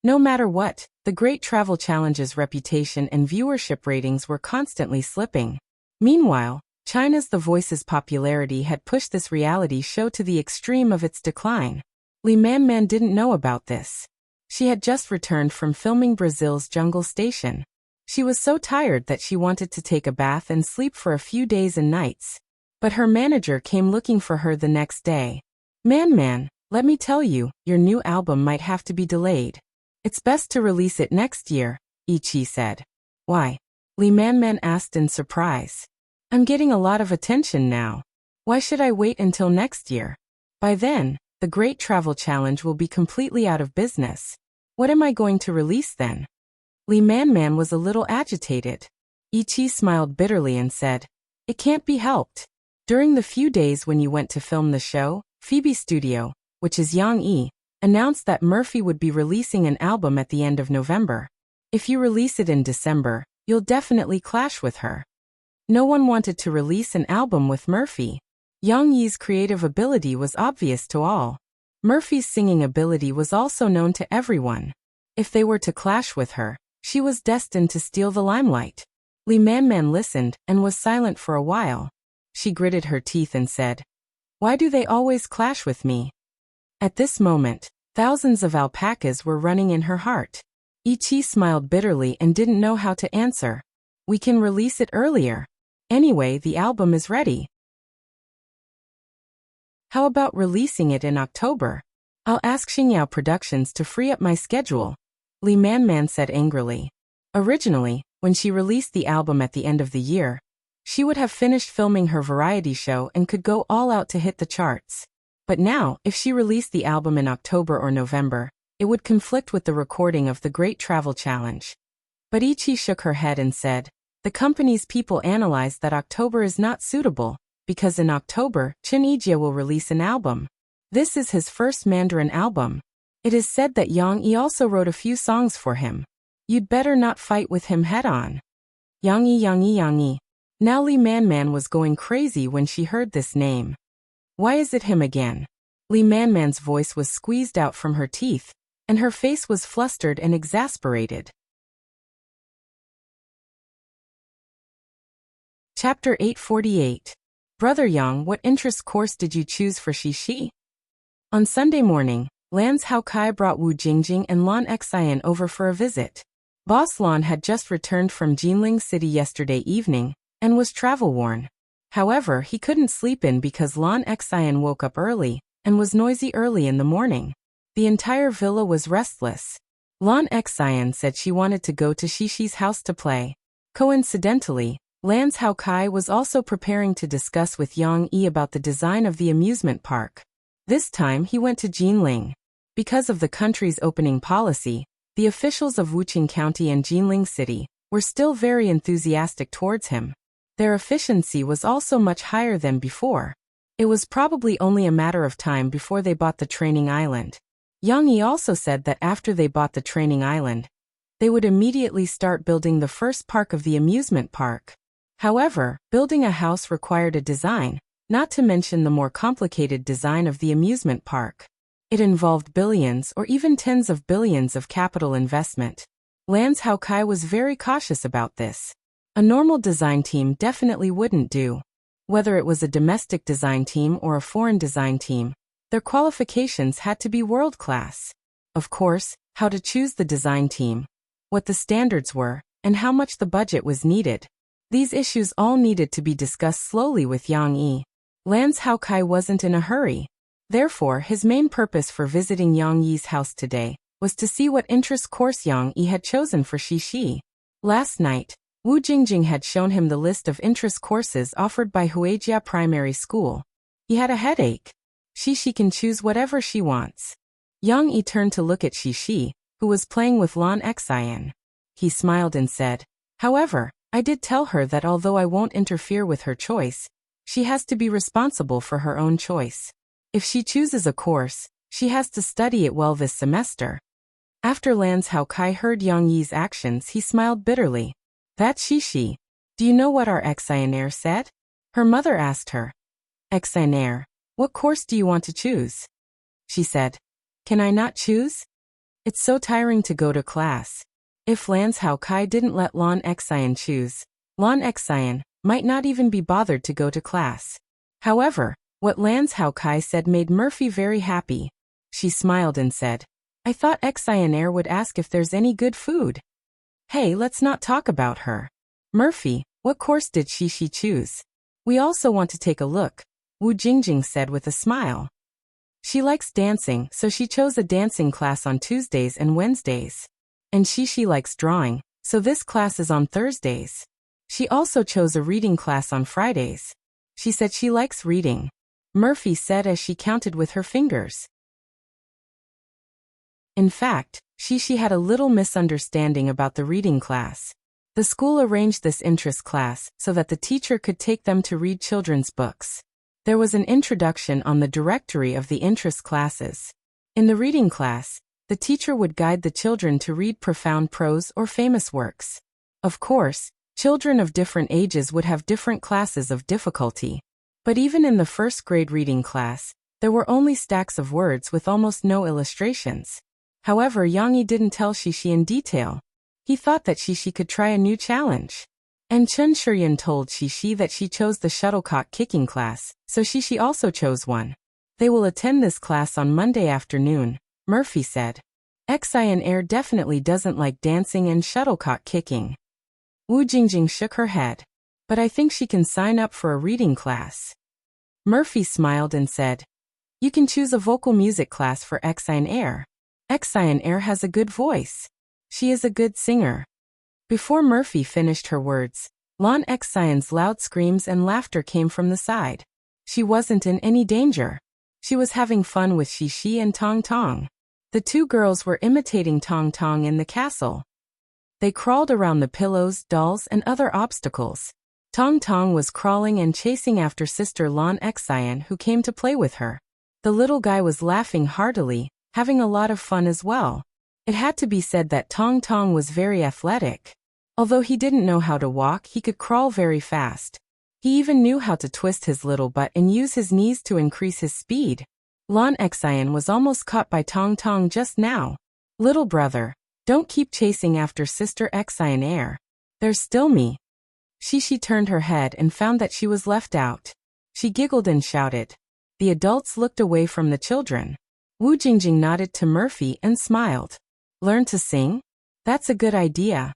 No matter what, the Great Travel Challenge's reputation and viewership ratings were constantly slipping. Meanwhile, China's The Voice's popularity had pushed this reality show to the extreme of its decline. Li Man didn't know about this. She had just returned from filming Brazil's Jungle Station. She was so tired that she wanted to take a bath and sleep for a few days and nights. But her manager came looking for her the next day. Man, let me tell you, your new album might have to be delayed. It's best to release it next year, Ichi said. Why? Li Man asked in surprise. I'm getting a lot of attention now. Why should I wait until next year? By then, the Great Travel Challenge will be completely out of business. What am I going to release then? Li Man was a little agitated. Ichi smiled bitterly and said, It can't be helped. During the few days when you went to film the show, Phoebe Studio, which is Yang Yi, announced that Murphy would be releasing an album at the end of November. If you release it in December, you'll definitely clash with her. No one wanted to release an album with Murphy. Yang Yi's creative ability was obvious to all. Murphy's singing ability was also known to everyone. If they were to clash with her, she was destined to steal the limelight. Li Man listened and was silent for a while. She gritted her teeth and said, Why do they always clash with me? At this moment, thousands of alpacas were running in her heart. Ichi smiled bitterly and didn't know how to answer. We can release it earlier. Anyway, the album is ready. How about releasing it in October? I'll ask Xingyao Productions to free up my schedule, Li Man said angrily. Originally, when she released the album at the end of the year, she would have finished filming her variety show and could go all out to hit the charts. But now, if she released the album in October or November, it would conflict with the recording of the Great Travel Challenge. But Ichi shook her head and said, The company's people analyzed that October is not suitable, because in October, Chun Ijia will release an album. This is his first Mandarin album. It is said that Yang Yi also wrote a few songs for him. You'd better not fight with him head-on. Yang Yi, Yang Yi, Yang Yi. Now Li Man was going crazy when she heard this name. Why is it him again? Li Man's voice was squeezed out from her teeth, and her face was flustered and exasperated. Chapter 848. Brother Yang, what interest course did you choose for Shishi? On Sunday morning, Lan's Hao Kai brought Wu Jingjing and Lan Xian over for a visit. Boss Lan had just returned from Jinling City yesterday evening, and was travel-worn. However, he couldn't sleep in because Lan Xian woke up early, and was noisy early in the morning. The entire villa was restless. Lan Xian said she wanted to go to Shishi's house to play. Coincidentally, Lan's Hao Kai was also preparing to discuss with Yang Yi about the design of the amusement park. This time he went to Jinling. Because of the country's opening policy, the officials of Wuqing County and Jinling City were still very enthusiastic towards him. Their efficiency was also much higher than before. It was probably only a matter of time before they bought the training island. Yang Yi also said that after they bought the training island, they would immediately start building the first park of the amusement park. However, building a house required a design, not to mention the more complicated design of the amusement park. It involved billions or even tens of billions of capital investment. Lan's Hao Kai was very cautious about this. A normal design team definitely wouldn't do. Whether it was a domestic design team or a foreign design team, their qualifications had to be world-class. Of course, how to choose the design team, what the standards were, and how much the budget was needed. These issues all needed to be discussed slowly with Yang Yi. Lan's Hao Kai wasn't in a hurry. Therefore, his main purpose for visiting Yang Yi's house today was to see what interest course Yang Yi had chosen for Shishi. Last night, Wu Jingjing had shown him the list of interest courses offered by Huijia Primary School. He had a headache. Shishi can choose whatever she wants. Yang Yi turned to look at Shishi, who was playing with Lan Xian. He smiled and said, "However, I did tell her that although I won't interfere with her choice, she has to be responsible for her own choice. If she chooses a course, she has to study it well this semester." After Lan's Hao Kai heard Yang Yi's actions, he smiled bitterly. "That's Shishi. Do you know what our Xianer said?" Her mother asked her. "Xianer, what course do you want to choose?" She said, "Can I not choose? It's so tiring to go to class." If Lan's Hao Kai didn't let Lan Xian choose, Lan Xian might not even be bothered to go to class. However, what Lan's Hao Kai said made Murphy very happy. She smiled and said, "I thought Xianer would ask if there's any good food." "Hey, let's not talk about her. Murphy, what course did Shishi choose? We also want to take a look," Wu Jingjing said with a smile. "She likes dancing, so she chose a dancing class on Tuesdays and Wednesdays. And Shishi likes drawing, so this class is on Thursdays. She also chose a reading class on Fridays. She said she likes reading," Murphy said as she counted with her fingers. In fact, Shishi had a little misunderstanding about the reading class. The school arranged this interest class so that the teacher could take them to read children's books. There was an introduction on the directory of the interest classes. In the reading class, the teacher would guide the children to read profound prose or famous works. Of course, children of different ages would have different classes of difficulty. But even in the first grade reading class, there were only stacks of words with almost no illustrations. However, Yang Yi didn't tell Shishi in detail. He thought that Shishi could try a new challenge. And Chen Shiyun told Shishi that she chose the shuttlecock kicking class, so Shishi also chose one. They will attend this class on Monday afternoon, Murphy said. Xianer definitely doesn't like dancing and shuttlecock kicking. Wu Jingjing shook her head. But I think she can sign up for a reading class. Murphy smiled and said, "You can choose a vocal music class for Xianer. Xianer has a good voice. She is a good singer." Before Murphy finished her words, Lan Xian's loud screams and laughter came from the side. She wasn't in any danger. She was having fun with Shishi and Tong Tong. The two girls were imitating Tong Tong in the castle. They crawled around the pillows, dolls, and other obstacles. Tong Tong was crawling and chasing after sister Lan Xian, who came to play with her. The little guy was laughing heartily, having a lot of fun as well. It had to be said that Tong Tong was very athletic. Although he didn't know how to walk, he could crawl very fast. He even knew how to twist his little butt and use his knees to increase his speed. Lan Xian was almost caught by Tong Tong just now. Little brother, don't keep chasing after Sister Xian Air. There's still me. She turned her head and found that she was left out. She giggled and shouted. The adults looked away from the children. Wu Jingjing nodded to Murphy and smiled. Learn to sing? That's a good idea.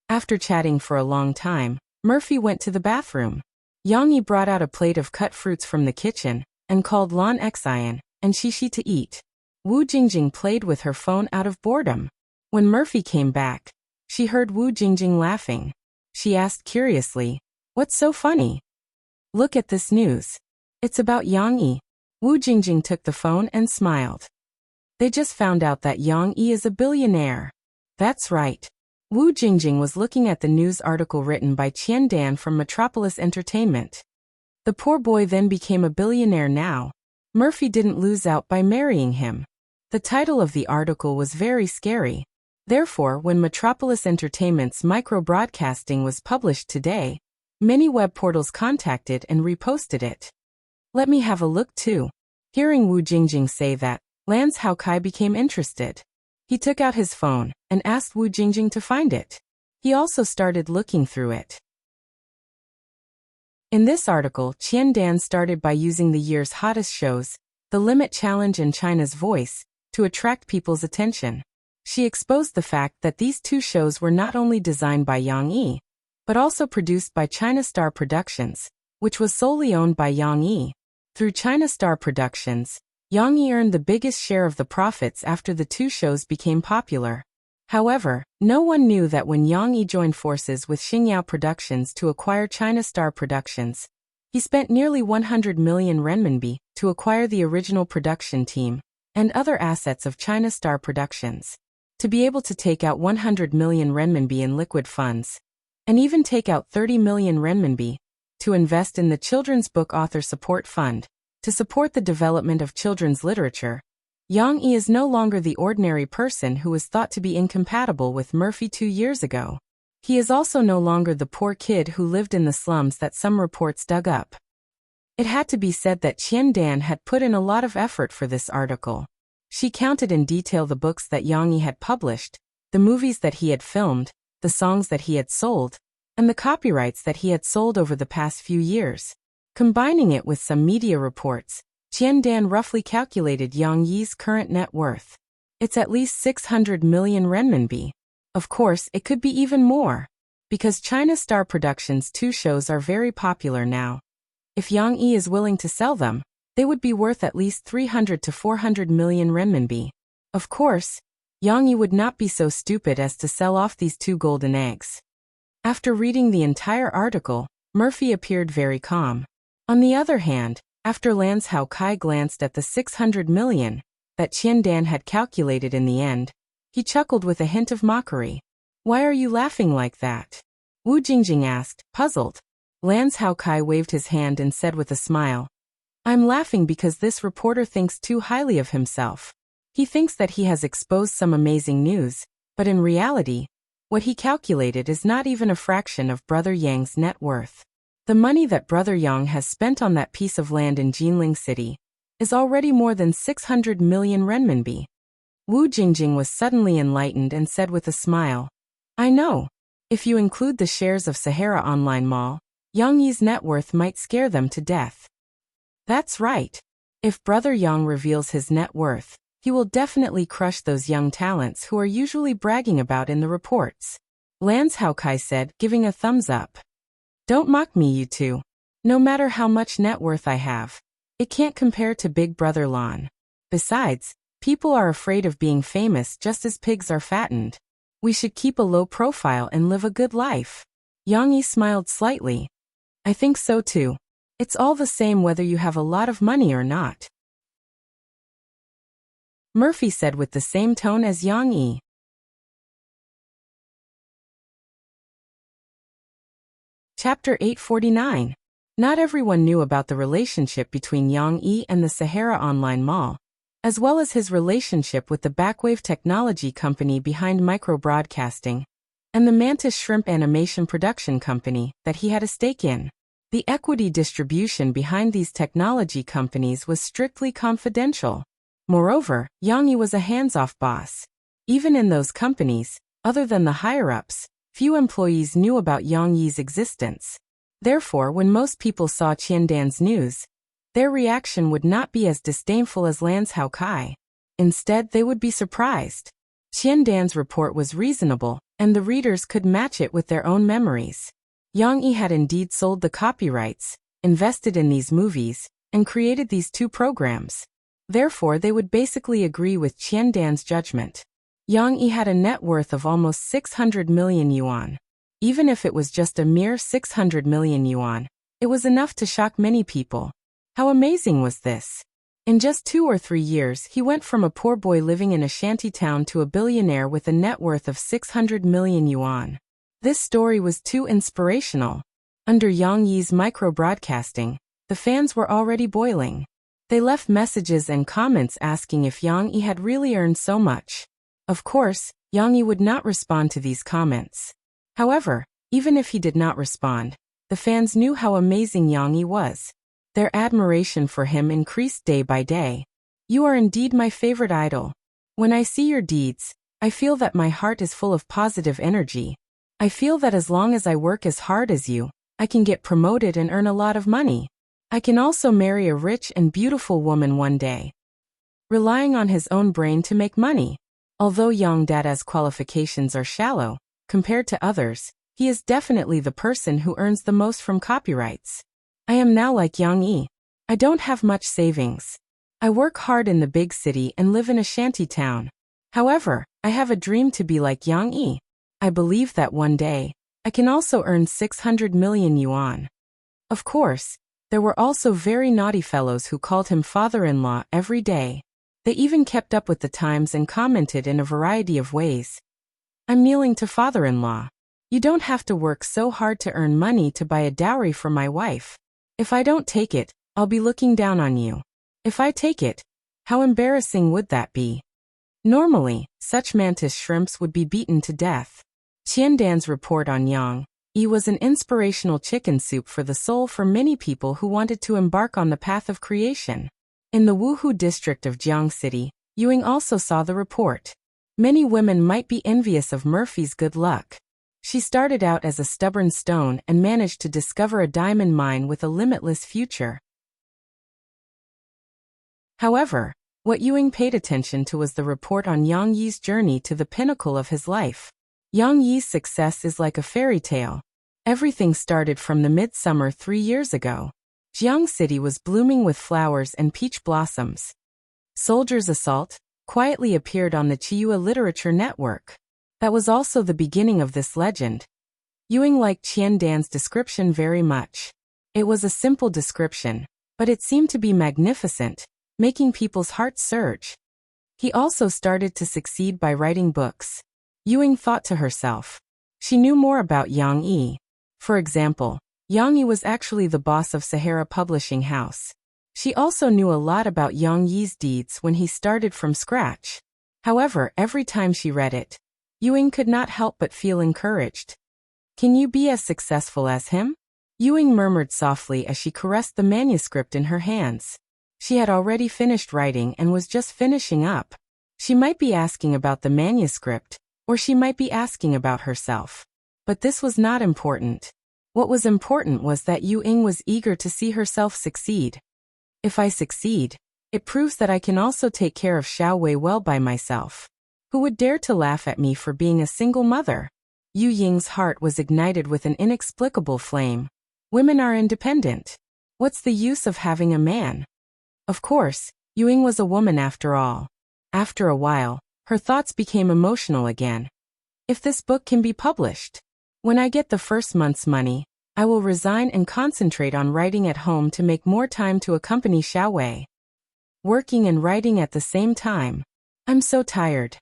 After chatting for a long time, Murphy went to the bathroom. Yang Yi brought out a plate of cut fruits from the kitchen and called Lan Xian and Shi to eat. Wu Jingjing played with her phone out of boredom. When Murphy came back, she heard Wu Jingjing laughing. She asked curiously, "What's so funny?" "Look at this news. It's about Yang Yi." Wu Jingjing took the phone and smiled. They just found out that Yang Yi is a billionaire. That's right. Wu Jingjing was looking at the news article written by Qian Dan from Metropolis Entertainment. The poor boy then became a billionaire now. Murphy didn't lose out by marrying him. The title of the article was very scary. Therefore, when Metropolis Entertainment's micro-broadcasting was published today, many web portals contacted and reposted it. Let me have a look too. Hearing Wu Jingjing say that, Lan Xiaokai became interested. He took out his phone and asked Wu Jingjing to find it. He also started looking through it. In this article, Qian Dan started by using the year's hottest shows, The Limit Challenge and China's Voice, to attract people's attention. She exposed the fact that these two shows were not only designed by Yang Yi, but also produced by China Star Productions, which was solely owned by Yang Yi. Through China Star Productions, Yang Yi earned the biggest share of the profits after the two shows became popular. However, no one knew that when Yang Yi joined forces with Xingyao Productions to acquire China Star Productions, he spent nearly 100 million renminbi to acquire the original production team and other assets of China Star Productions. To be able to take out 100 million renminbi in liquid funds, and even take out 30 million renminbi to invest in the Children's Book Author Support Fund, to support the development of children's literature, Yang Yi is no longer the ordinary person who was thought to be incompatible with Murphy 2 years ago. He is also no longer the poor kid who lived in the slums that some reports dug up. It had to be said that Qian Dan had put in a lot of effort for this article. She counted in detail the books that Yang Yi had published, the movies that he had filmed, the songs that he had sold, and the copyrights that he had sold over the past few years. Combining it with some media reports, Qian Dan roughly calculated Yang Yi's current net worth. It's at least 600 million renminbi. Of course, it could be even more, because China Star Productions' two shows are very popular now. If Yang Yi is willing to sell them, they would be worth at least 300 to 400 million renminbi. Of course, Yang Yi would not be so stupid as to sell off these two golden eggs. After reading the entire article, Murphy appeared very calm. On the other hand, after Lan Xiaokai glanced at the 600 million that Qian Dan had calculated in the end, he chuckled with a hint of mockery. "Why are you laughing like that?" Wu Jingjing asked, puzzled. Lan Xiaokai waved his hand and said with a smile, "I'm laughing because this reporter thinks too highly of himself. He thinks that he has exposed some amazing news, but in reality, what he calculated is not even a fraction of Brother Yang's net worth. The money that Brother Yang has spent on that piece of land in Jinling City is already more than 600 million renminbi." Wu Jingjing was suddenly enlightened and said with a smile, "I know. If you include the shares of Sahara Online Mall, Yang Yi's net worth might scare them to death." That's right. If Brother Yang reveals his net worth, he will definitely crush those young talents who are usually bragging about in the reports. Lan Xiaokai said, giving a thumbs up. "Don't mock me, you two. No matter how much net worth I have, it can't compare to Big Brother Lan. Besides, people are afraid of being famous just as pigs are fattened. We should keep a low profile and live a good life." Yang Yi smiled slightly. "I think so too. It's all the same whether you have a lot of money or not," Murphy said with the same tone as Yang Yi. Chapter 849. Not everyone knew about the relationship between Yang Yi and the Sahara Online Mall, as well as his relationship with the Backwave technology company behind micro-broadcasting, and the Mantis Shrimp Animation Production Company that he had a stake in. The equity distribution behind these technology companies was strictly confidential. Moreover, Yang Yi was a hands-off boss. Even in those companies, other than the higher-ups, few employees knew about Yang Yi's existence. Therefore, when most people saw Qiandan's news, their reaction would not be as disdainful as Lan's Hao Kai. Instead, they would be surprised. Qiandan's report was reasonable, and the readers could match it with their own memories. Yang Yi had indeed sold the copyrights, invested in these movies, and created these two programs. Therefore, they would basically agree with Qiandan's judgment. Yang Yi had a net worth of almost 600 million yuan. Even if it was just a mere 600 million yuan, it was enough to shock many people. How amazing was this? In just 2 or 3 years, he went from a poor boy living in a shanty town to a billionaire with a net worth of 600 million yuan. This story was too inspirational. Under Yang Yi's micro-broadcasting, the fans were already boiling. They left messages and comments asking if Yang Yi had really earned so much. Of course, Yang Yi would not respond to these comments. However, even if he did not respond, the fans knew how amazing Yang Yi was. Their admiration for him increased day by day. You are indeed my favorite idol. When I see your deeds, I feel that my heart is full of positive energy. I feel that as long as I work as hard as you, I can get promoted and earn a lot of money. I can also marry a rich and beautiful woman one day. Relying on his own brain to make money. Although Yang Dada's qualifications are shallow, compared to others, he is definitely the person who earns the most from copyrights. I am now like Yang Yi. I don't have much savings. I work hard in the big city and live in a shanty town. However, I have a dream to be like Yang Yi. I believe that one day, I can also earn 600 million yuan. Of course, there were also very naughty fellows who called him father-in-law every day. They even kept up with the times and commented in a variety of ways. I'm kneeling to father-in-law. You don't have to work so hard to earn money to buy a dowry for my wife. If I don't take it, I'll be looking down on you. If I take it, how embarrassing would that be? Normally, such mantis shrimps would be beaten to death. Qiandan's report on Yang Yi was an inspirational chicken soup for the soul for many people who wanted to embark on the path of creation. In the Wuhu district of Jiang City, Ewing also saw the report. Many women might be envious of Murphy's good luck. She started out as a stubborn stone and managed to discover a diamond mine with a limitless future. However, what Ewing paid attention to was the report on Yang Yi's journey to the pinnacle of his life. Yang Yi's success is like a fairy tale. Everything started from the midsummer 3 years ago. Jiang City was blooming with flowers and peach blossoms. Soldiers Assault quietly appeared on the Chiyua Literature Network. That was also the beginning of this legend. Ewing liked Qiandan's description very much. It was a simple description, but it seemed to be magnificent, making people's hearts surge. He also started to succeed by writing books. Ewing thought to herself. She knew more about Yang Yi. For example, Yang Yi was actually the boss of Sahara Publishing House. She also knew a lot about Yang Yi's deeds when he started from scratch. However, every time she read it, Ewing could not help but feel encouraged. Can you be as successful as him? Ewing murmured softly as she caressed the manuscript in her hands. She had already finished writing and was just finishing up. She might be asking about the manuscript, or she might be asking about herself. But this was not important. What was important was that Ewing was eager to see herself succeed. If I succeed, it proves that I can also take care of Xiao Wei well by myself. Who would dare to laugh at me for being a single mother? Yu Ying's heart was ignited with an inexplicable flame. Women are independent. What's the use of having a man? Of course, Ewing was a woman after all. After a while, her thoughts became emotional again. If this book can be published, when I get the first month's money, I will resign and concentrate on writing at home to make more time to accompany Xiao Wei. Working and writing at the same time. I'm so tired.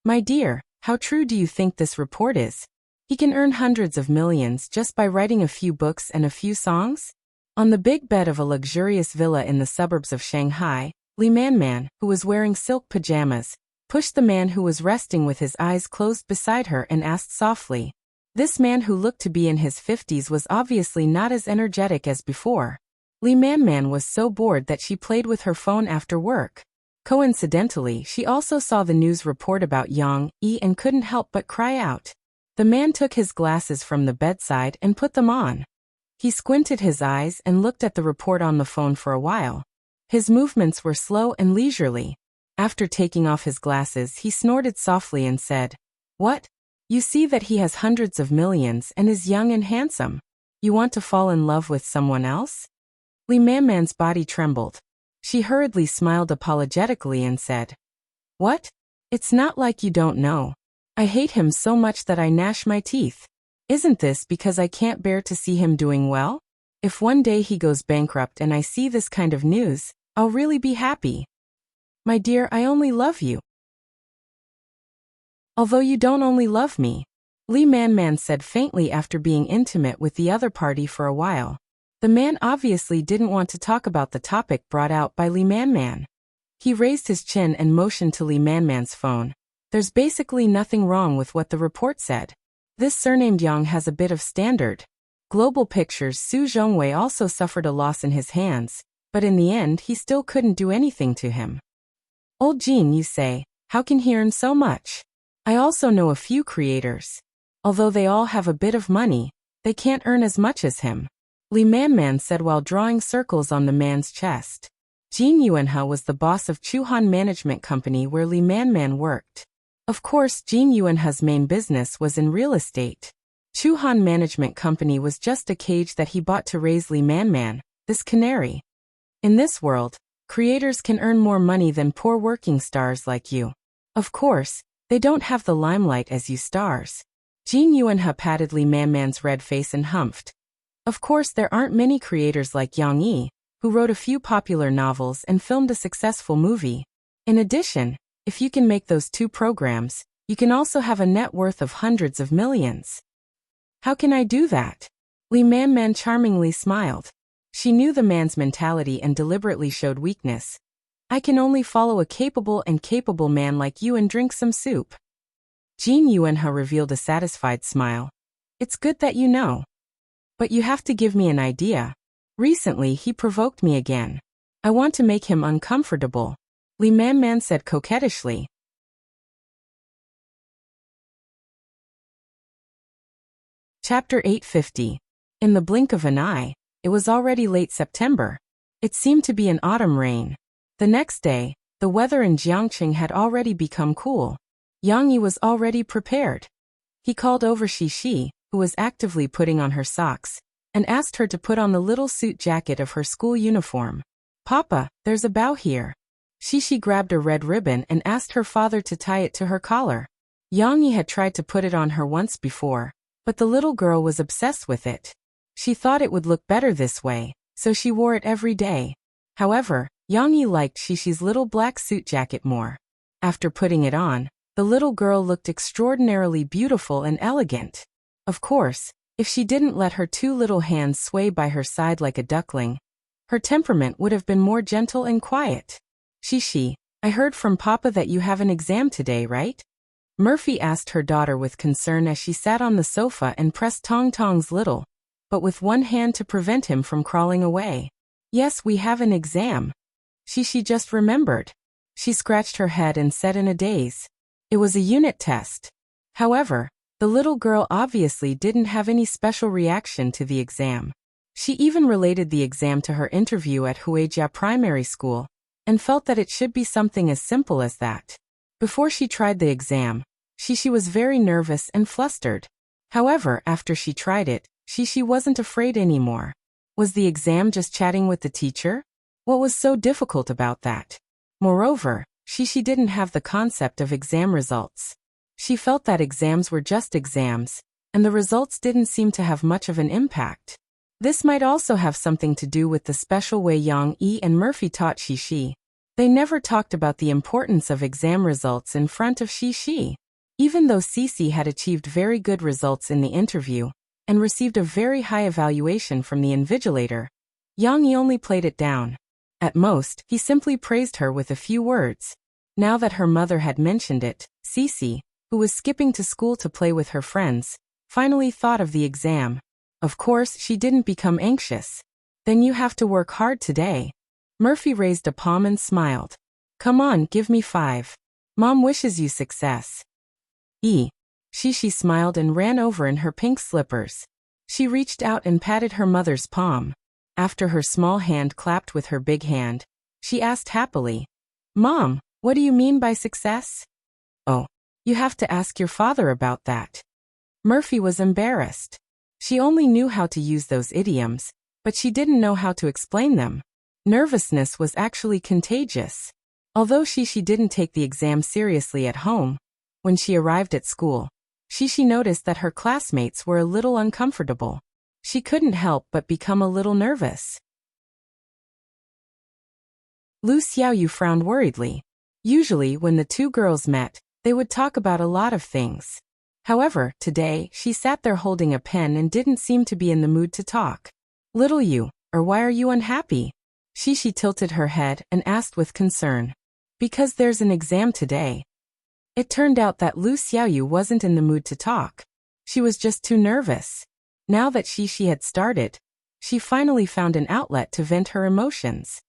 My dear, how true do you think this report is? He can earn hundreds of millions just by writing a few books and a few songs? On the big bed of a luxurious villa in the suburbs of Shanghai, Li Man, who was wearing silk pajamas, pushed the man who was resting with his eyes closed beside her and asked softly. This man, who looked to be in his 50s, was obviously not as energetic as before. Li Man was so bored that she played with her phone after work. Coincidentally, she also saw the news report about Yang Yi and couldn't help but cry out. The man took his glasses from the bedside and put them on. He squinted his eyes and looked at the report on the phone for a while. His movements were slow and leisurely. After taking off his glasses, he snorted softly and said, "What? You see that he has hundreds of millions and is young and handsome. You want to fall in love with someone else?" Li Man's body trembled. She hurriedly smiled apologetically and said, "What? It's not like you don't know. I hate him so much that I gnash my teeth. Isn't this because I can't bear to see him doing well? If one day he goes bankrupt and I see this kind of news, I'll really be happy. My dear, I only love you. Although you don't only love me," Li Man said faintly after being intimate with the other party for a while. The man obviously didn't want to talk about the topic brought out by Li Man. He raised his chin and motioned to Li Man's phone. "There's basically nothing wrong with what the report said. This surnamed Yang has a bit of standard." Global Pictures' Su Zhongwei also suffered a loss in his hands, but in the end he still couldn't do anything to him. "Old Jean, you say, how can he earn so much? I also know a few creators. Although they all have a bit of money, they can't earn as much as him," Li Man said while drawing circles on the man's chest. Jin Yuanhe was the boss of Chuhan Management Company where Li Man worked. Of course, Jin Yuanhe's main business was in real estate. Chuhan Management Company was just a cage that he bought to raise Li Man, this canary. In this world, creators can earn more money than poor working stars like you. Of course, they don't have the limelight as you stars. Jin Yuanhe patted Li Man's red face and humphed. Of course, there aren't many creators like Yang Yi, who wrote a few popular novels and filmed a successful movie. In addition, if you can make those 2 programs, you can also have a net worth of hundreds of millions. How can I do that? Li Man charmingly smiled. She knew the man's mentality and deliberately showed weakness. I can only follow a capable man like you and drink some soup. Jin Yuanhe revealed a satisfied smile. It's good that you know. But you have to give me an idea. Recently he provoked me again. I want to make him uncomfortable, Li Man said coquettishly. Chapter 850. In the blink of an eye, it was already late September. It seemed to be an autumn rain. The next day, the weather in Jiangqing had already become cool. Yang Yi was already prepared. He called over Shi, who was actively putting on her socks, and asked her to put on the little suit jacket of her school uniform. Papa, there's a bow here. Shi grabbed a red ribbon and asked her father to tie it to her collar. Yang Yi had tried to put it on her once before, but the little girl was obsessed with it. She thought it would look better this way, so she wore it every day. However, Yang Yi liked Shishi's little black suit jacket more. After putting it on, the little girl looked extraordinarily beautiful and elegant. Of course, if she didn't let her 2 little hands sway by her side like a duckling, her temperament would have been more gentle and quiet. Shishi, I heard from Papa that you have an exam today, right? Murphy asked her daughter with concern as she sat on the sofa and pressed Tong's little, but with one hand to prevent him from crawling away. Yes, we have an exam. Shishi just remembered. She scratched her head and said in a daze. It was a unit test. However, the little girl obviously didn't have any special reaction to the exam. She even related the exam to her interview at Huijia Primary School, and felt that it should be something as simple as that. Before she tried the exam, Shishi was very nervous and flustered. However, after she tried it, Shishi wasn't afraid anymore. Was the exam just chatting with the teacher? What was so difficult about that? Moreover, Shishi didn't have the concept of exam results. She felt that exams were just exams, and the results didn't seem to have much of an impact. This might also have something to do with the special way Yang Yi and Murphy taught Shishi. They never talked about the importance of exam results in front of Shishi. Even though Cici had achieved very good results in the interview, and received a very high evaluation from the invigilator, Yang Yi only played it down. At most, he simply praised her with a few words. Now that her mother had mentioned it, Cece, who was skipping to school to play with her friends, finally thought of the exam. Of course, she didn't become anxious. Then you have to work hard today. Murphy raised a palm and smiled. Come on, give me 5. Mom wishes you success. She smiled and ran over in her pink slippers. She reached out and patted her mother's palm. After her small hand clapped with her big hand, she asked happily, Mom, what do you mean by success? Oh, you have to ask your father about that. Murphy was embarrassed. She only knew how to use those idioms, but she didn't know how to explain them. Nervousness was actually contagious. Although she didn't take the exam seriously at home, when she arrived at school, she noticed that her classmates were a little uncomfortable. She couldn't help but become a little nervous. Lu Xiaoyu frowned worriedly. Usually, when the two girls met, they would talk about a lot of things. However, today, she sat there holding a pen and didn't seem to be in the mood to talk. Little you, or why are you unhappy? She tilted her head and asked with concern. Because there's an exam today. It turned out that Lu Xiaoyu wasn't in the mood to talk. She was just too nervous. Now that she had started, she finally found an outlet to vent her emotions.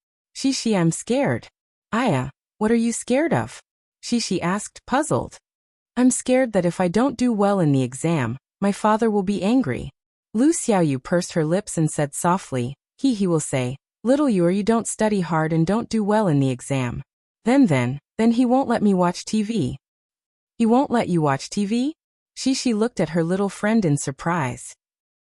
I'm scared. Aya, what are you scared of? She asked, puzzled. I'm scared that if I don't do well in the exam, my father will be angry. Lu Xiaoyu pursed her lips and said softly, he will say, little you, or you don't study hard and don't do well in the exam. Then he won't let me watch TV. He won't let you watch TV? She looked at her little friend in surprise.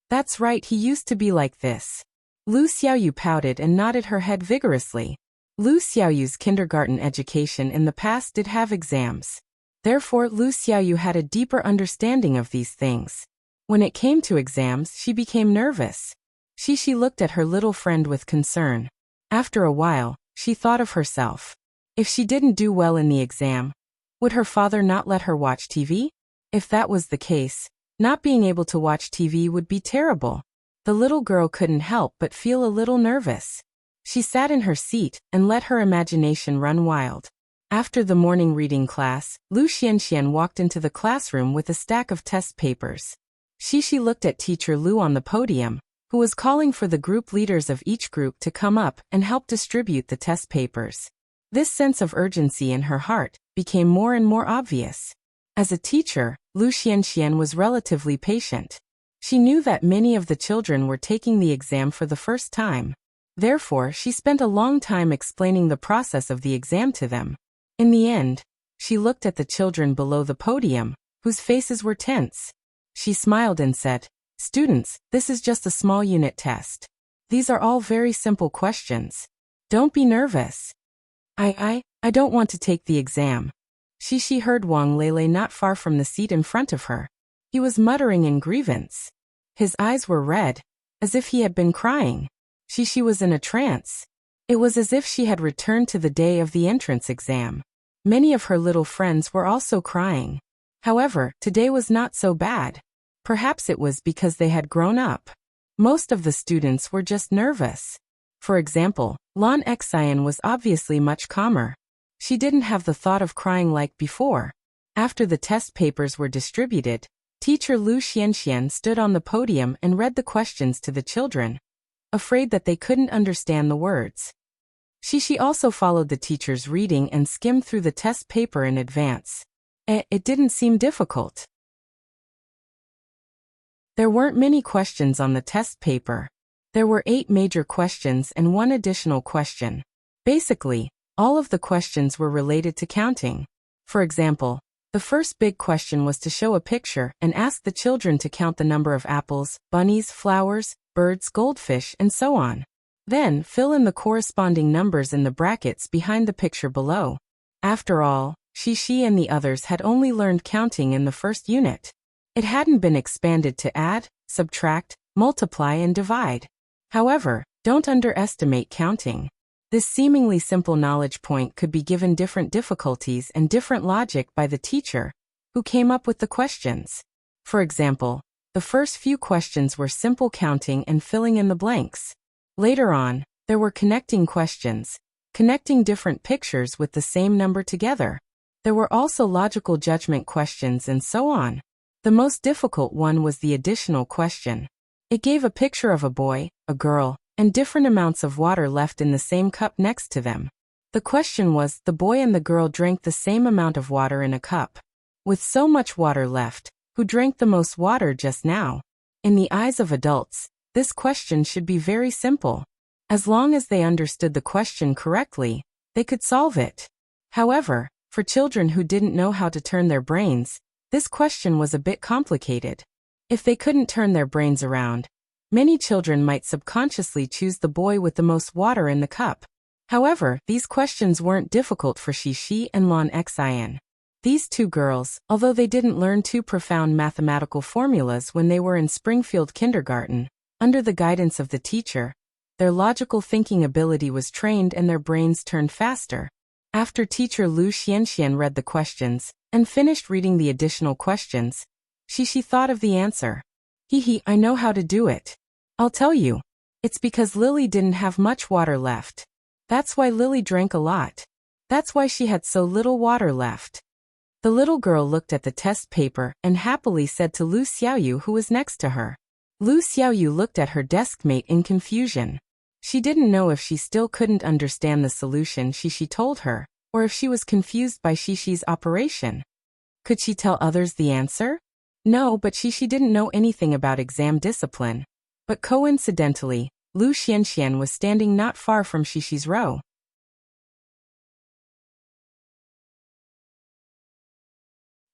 That's right, he used to be like this. Lu Xiaoyu pouted and nodded her head vigorously. Lu Xiaoyu's kindergarten education in the past did have exams. Therefore, Lu Xiaoyu had a deeper understanding of these things. When it came to exams, she became nervous. She looked at her little friend with concern. After a while, she thought of herself. If she didn't do well in the exam, would her father not let her watch TV? If that was the case, not being able to watch TV would be terrible. The little girl couldn't help but feel a little nervous. She sat in her seat and let her imagination run wild. After the morning reading class, Lu Xianxian walked into the classroom with a stack of test papers. She looked at Teacher Lu on the podium, who was calling for the group leaders of each group to come up and help distribute the test papers. This sense of urgency in her heart became more and more obvious. As a teacher, Lu Xianxian was relatively patient. She knew that many of the children were taking the exam for the first time. Therefore, she spent a long time explaining the process of the exam to them. In the end, she looked at the children below the podium, whose faces were tense. She smiled and said, Students, this is just a small unit test. These are all very simple questions. Don't be nervous. I don't want to take the exam. She heard Wang Lele not far from the seat in front of her. He was muttering in grievance. His eyes were red, as if he had been crying. She was in a trance. It was as if she had returned to the day of the entrance exam. Many of her little friends were also crying. However, today was not so bad. Perhaps it was because they had grown up. Most of the students were just nervous. For example, Lan Xian was obviously much calmer. She didn't have the thought of crying like before. After the test papers were distributed, Teacher Lu Xianxian stood on the podium and read the questions to the children, afraid that they couldn't understand the words. She also followed the teacher's reading and skimmed through the test paper in advance. It didn't seem difficult. There weren't many questions on the test paper. There were 8 major questions and 1 additional question. Basically, all of the questions were related to counting. For example, the first big question was to show a picture and ask the children to count the number of apples, bunnies, flowers, birds, goldfish, and so on. Then, fill in the corresponding numbers in the brackets behind the picture below. After all, she and the others had only learned counting in the first unit. It hadn't been expanded to add, subtract, multiply, and divide. However, don't underestimate counting. This seemingly simple knowledge point could be given different difficulties and different logic by the teacher, who came up with the questions. For example, the first few questions were simple counting and filling in the blanks. Later on, there were connecting questions, connecting different pictures with the same number together. There were also logical judgment questions and so on. The most difficult one was the additional question. It gave a picture of a boy, a girl, and different amounts of water left in the same cup next to them. The question was, the boy and the girl drank the same amount of water in a cup. With so much water left, who drank the most water just now? In the eyes of adults, this question should be very simple. As long as they understood the question correctly, they could solve it. However, for children who didn't know how to turn their brains, this question was a bit complicated. If they couldn't turn their brains around, many children might subconsciously choose the boy with the most water in the cup. However, these questions weren't difficult for Shishi and Lon Xin. These two girls, although they didn't learn too profound mathematical formulas when they were in Springfield kindergarten, under the guidance of the teacher, their logical thinking ability was trained and their brains turned faster. After teacher Lu Xianxian read the questions and finished reading the additional questions, Shishi thought of the answer. I know how to do it. I'll tell you. It's because Lily didn't have much water left. That's why Lily drank a lot. That's why she had so little water left. The little girl looked at the test paper and happily said to Lu Xiaoyu, who was next to her. Lu Xiaoyu looked at her deskmate in confusion. She didn't know if she still couldn't understand the solution Shishi told her, or if she was confused by Shishi's operation. Could she tell others the answer? No, but Shishi didn't know anything about exam discipline. But coincidentally, Lu Xianxian was standing not far from Shishi's row.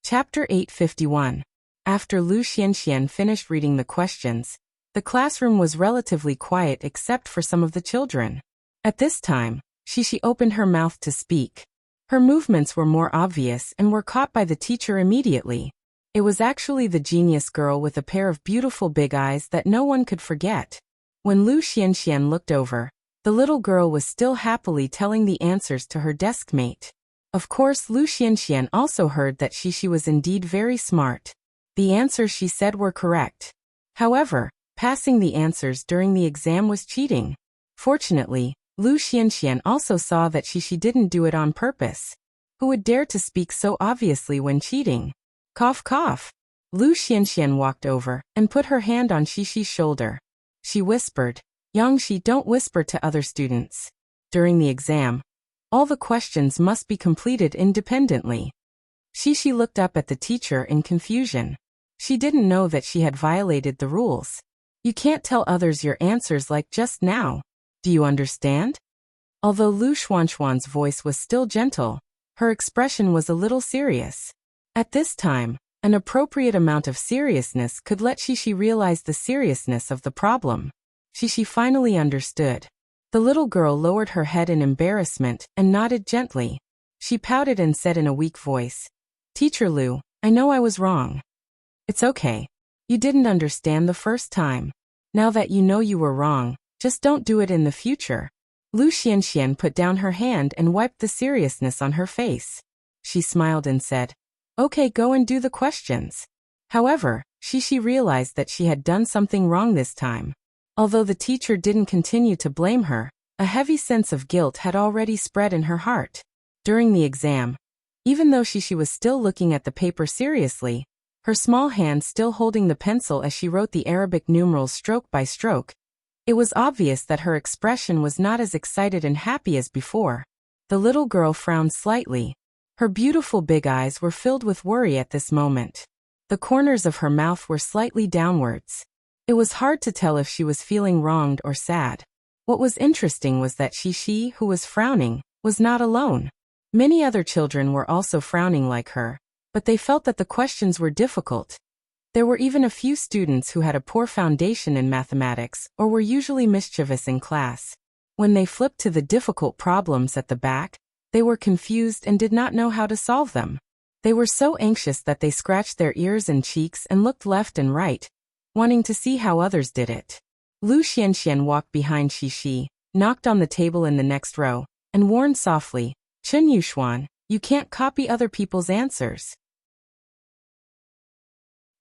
Chapter 851. After Lu Xianxian finished reading the questions, the classroom was relatively quiet except for some of the children. At this time, Shishi opened her mouth to speak. Her movements were more obvious and were caught by the teacher immediately. It was actually the genius girl with a pair of beautiful big eyes that no one could forget. When Lu Xianxian looked over, the little girl was still happily telling the answers to her deskmate. Of course, Lu Xianxian also heard that Shishi was indeed very smart. The answers she said were correct. However, passing the answers during the exam was cheating. Fortunately, Lu Xianxian also saw that Shishi didn't do it on purpose. Who would dare to speak so obviously when cheating? Cough cough. Lu Xianxian walked over and put her hand on Shishi's shoulder. She whispered, "Yangshi, don't whisper to other students. During the exam, all the questions must be completed independently." Shishi looked up at the teacher in confusion. She didn't know that she had violated the rules. You can't tell others your answers like just now. Do you understand? Although Lu Xuanxuan's voice was still gentle, her expression was a little serious. At this time, an appropriate amount of seriousness could let Shishi realize the seriousness of the problem. Shishi finally understood. The little girl lowered her head in embarrassment and nodded gently. She pouted and said in a weak voice, "Teacher Lu, I know I was wrong." "It's okay. You didn't understand the first time. Now that you know you were wrong, just don't do it in the future." Lu Xianxian put down her hand and wiped the seriousness on her face. She smiled and said, "Okay, go and do the questions." However, Shishi realized that she had done something wrong this time. Although the teacher didn't continue to blame her, a heavy sense of guilt had already spread in her heart. During the exam, even though Shishi was still looking at the paper seriously, her small hand still holding the pencil as she wrote the Arabic numerals stroke by stroke, it was obvious that her expression was not as excited and happy as before. The little girl frowned slightly. Her beautiful big eyes were filled with worry at this moment. The corners of her mouth were slightly downwards. It was hard to tell if she was feeling wronged or sad. What was interesting was that Shishi, who was frowning, was not alone. Many other children were also frowning like her, but they felt that the questions were difficult. There were even a few students who had a poor foundation in mathematics or were usually mischievous in class. When they flipped to the difficult problems at the back, they were confused and did not know how to solve them. They were so anxious that they scratched their ears and cheeks and looked left and right, wanting to see how others did it. Lu Xianxian walked behind Shishi, knocked on the table in the next row, and warned softly, "Chen Yuxuan, you can't copy other people's answers."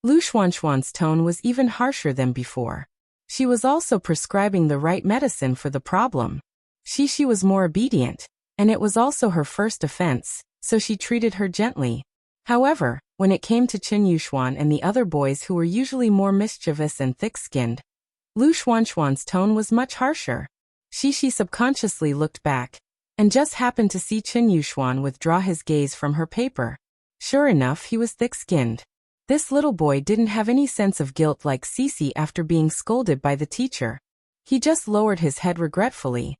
Lu Xuanxuan's tone was even harsher than before. She was also prescribing the right medicine for the problem. She was more obedient, and it was also her first offense, so she treated her gently. However, when it came to Chen Yuxuan and the other boys who were usually more mischievous and thick-skinned, Lu Xuanxuan's tone was much harsher. She subconsciously looked back, and just happened to see Chen Yuxuan withdraw his gaze from her paper. Sure enough, he was thick-skinned. This little boy didn't have any sense of guilt like Cici after being scolded by the teacher. He just lowered his head regretfully.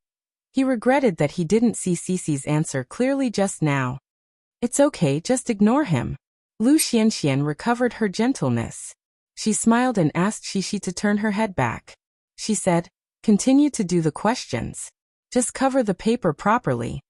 He regretted that he didn't see Cici's answer clearly just now. It's okay, just ignore him. Lu Xianxian recovered her gentleness. She smiled and asked Xixi to turn her head back. She said, continue to do the questions. Just cover the paper properly.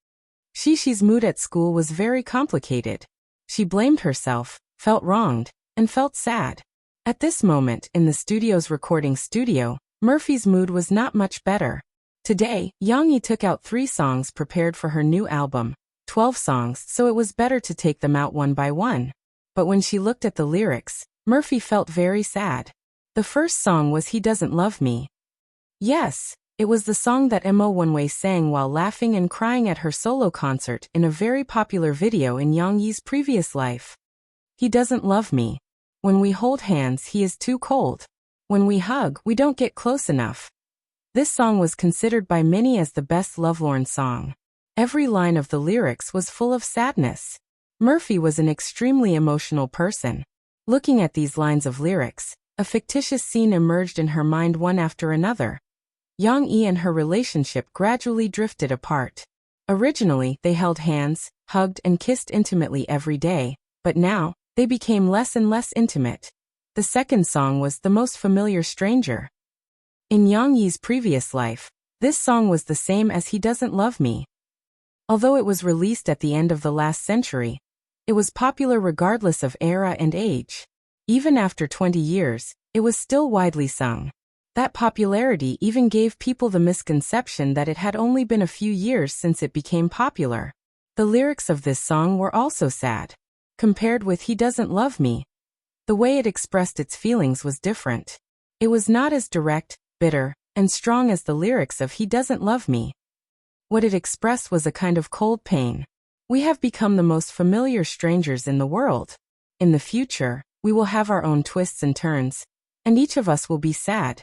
Xixi's mood at school was very complicated. She blamed herself, felt wronged, and felt sad. At this moment in the studio's recording studio, Murphy's mood was not much better. Today, Yang Yi took out 3 songs prepared for her new album, 12 songs, so it was better to take them out one by one. But when she looked at the lyrics, Murphy felt very sad. The first song was He Doesn't Love Me. Yes, it was the song that Mo Wenwei sang while laughing and crying at her solo concert in a very popular video in Yang Yi's previous life. He doesn't love me. When we hold hands, he is too cold. When we hug, we don't get close enough. This song was considered by many as the best lovelorn song. Every line of the lyrics was full of sadness. Murphy was an extremely emotional person. Looking at these lines of lyrics, a fictitious scene emerged in her mind one after another. Yang Yi and her relationship gradually drifted apart. Originally, they held hands, hugged and kissed intimately every day, but now, they became less and less intimate. The second song was The Most Familiar Stranger. In Yang Yi's previous life, this song was the same as He Doesn't Love Me. Although it was released at the end of the last century, it was popular regardless of era and age. Even after 20 years, it was still widely sung. That popularity even gave people the misconception that it had only been a few years since it became popular. The lyrics of this song were also sad. Compared with He Doesn't Love Me, the way it expressed its feelings was different. It was not as direct, bitter, and strong as the lyrics of He Doesn't Love Me. What it expressed was a kind of cold pain. We have become the most familiar strangers in the world. In the future, we will have our own twists and turns, and each of us will be sad.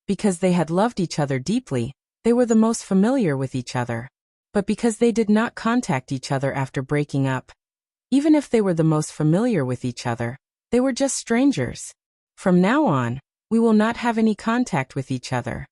Because they had loved each other deeply, they were the most familiar with each other. But because they did not contact each other after breaking up, even if they were the most familiar with each other, they were just strangers. From now on, we will not have any contact with each other.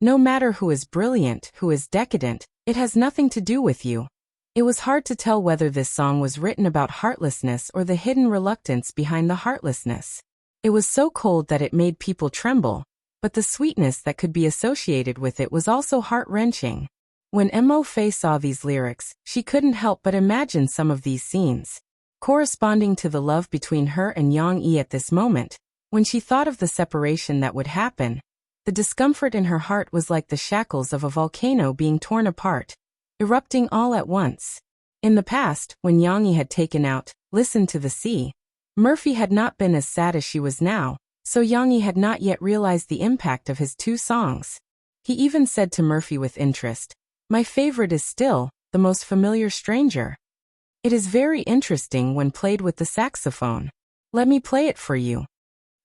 No matter who is brilliant, who is decadent, it has nothing to do with you. It was hard to tell whether this song was written about heartlessness or the hidden reluctance behind the heartlessness. It was so cold that it made people tremble, but the sweetness that could be associated with it was also heart-wrenching. When Mo Fei saw these lyrics, she couldn't help but imagine some of these scenes, corresponding to the love between her and Yang Yi at this moment. When she thought of the separation that would happen, the discomfort in her heart was like the shackles of a volcano being torn apart, erupting all at once. In the past, when Yang Yi had taken out Listen to the Sea, Murphy had not been as sad as she was now, so Yang Yi had not yet realized the impact of his 2 songs. He even said to Murphy with interest, "My favorite is still The Most Familiar Stranger. It is very interesting when played with the saxophone. Let me play it for you."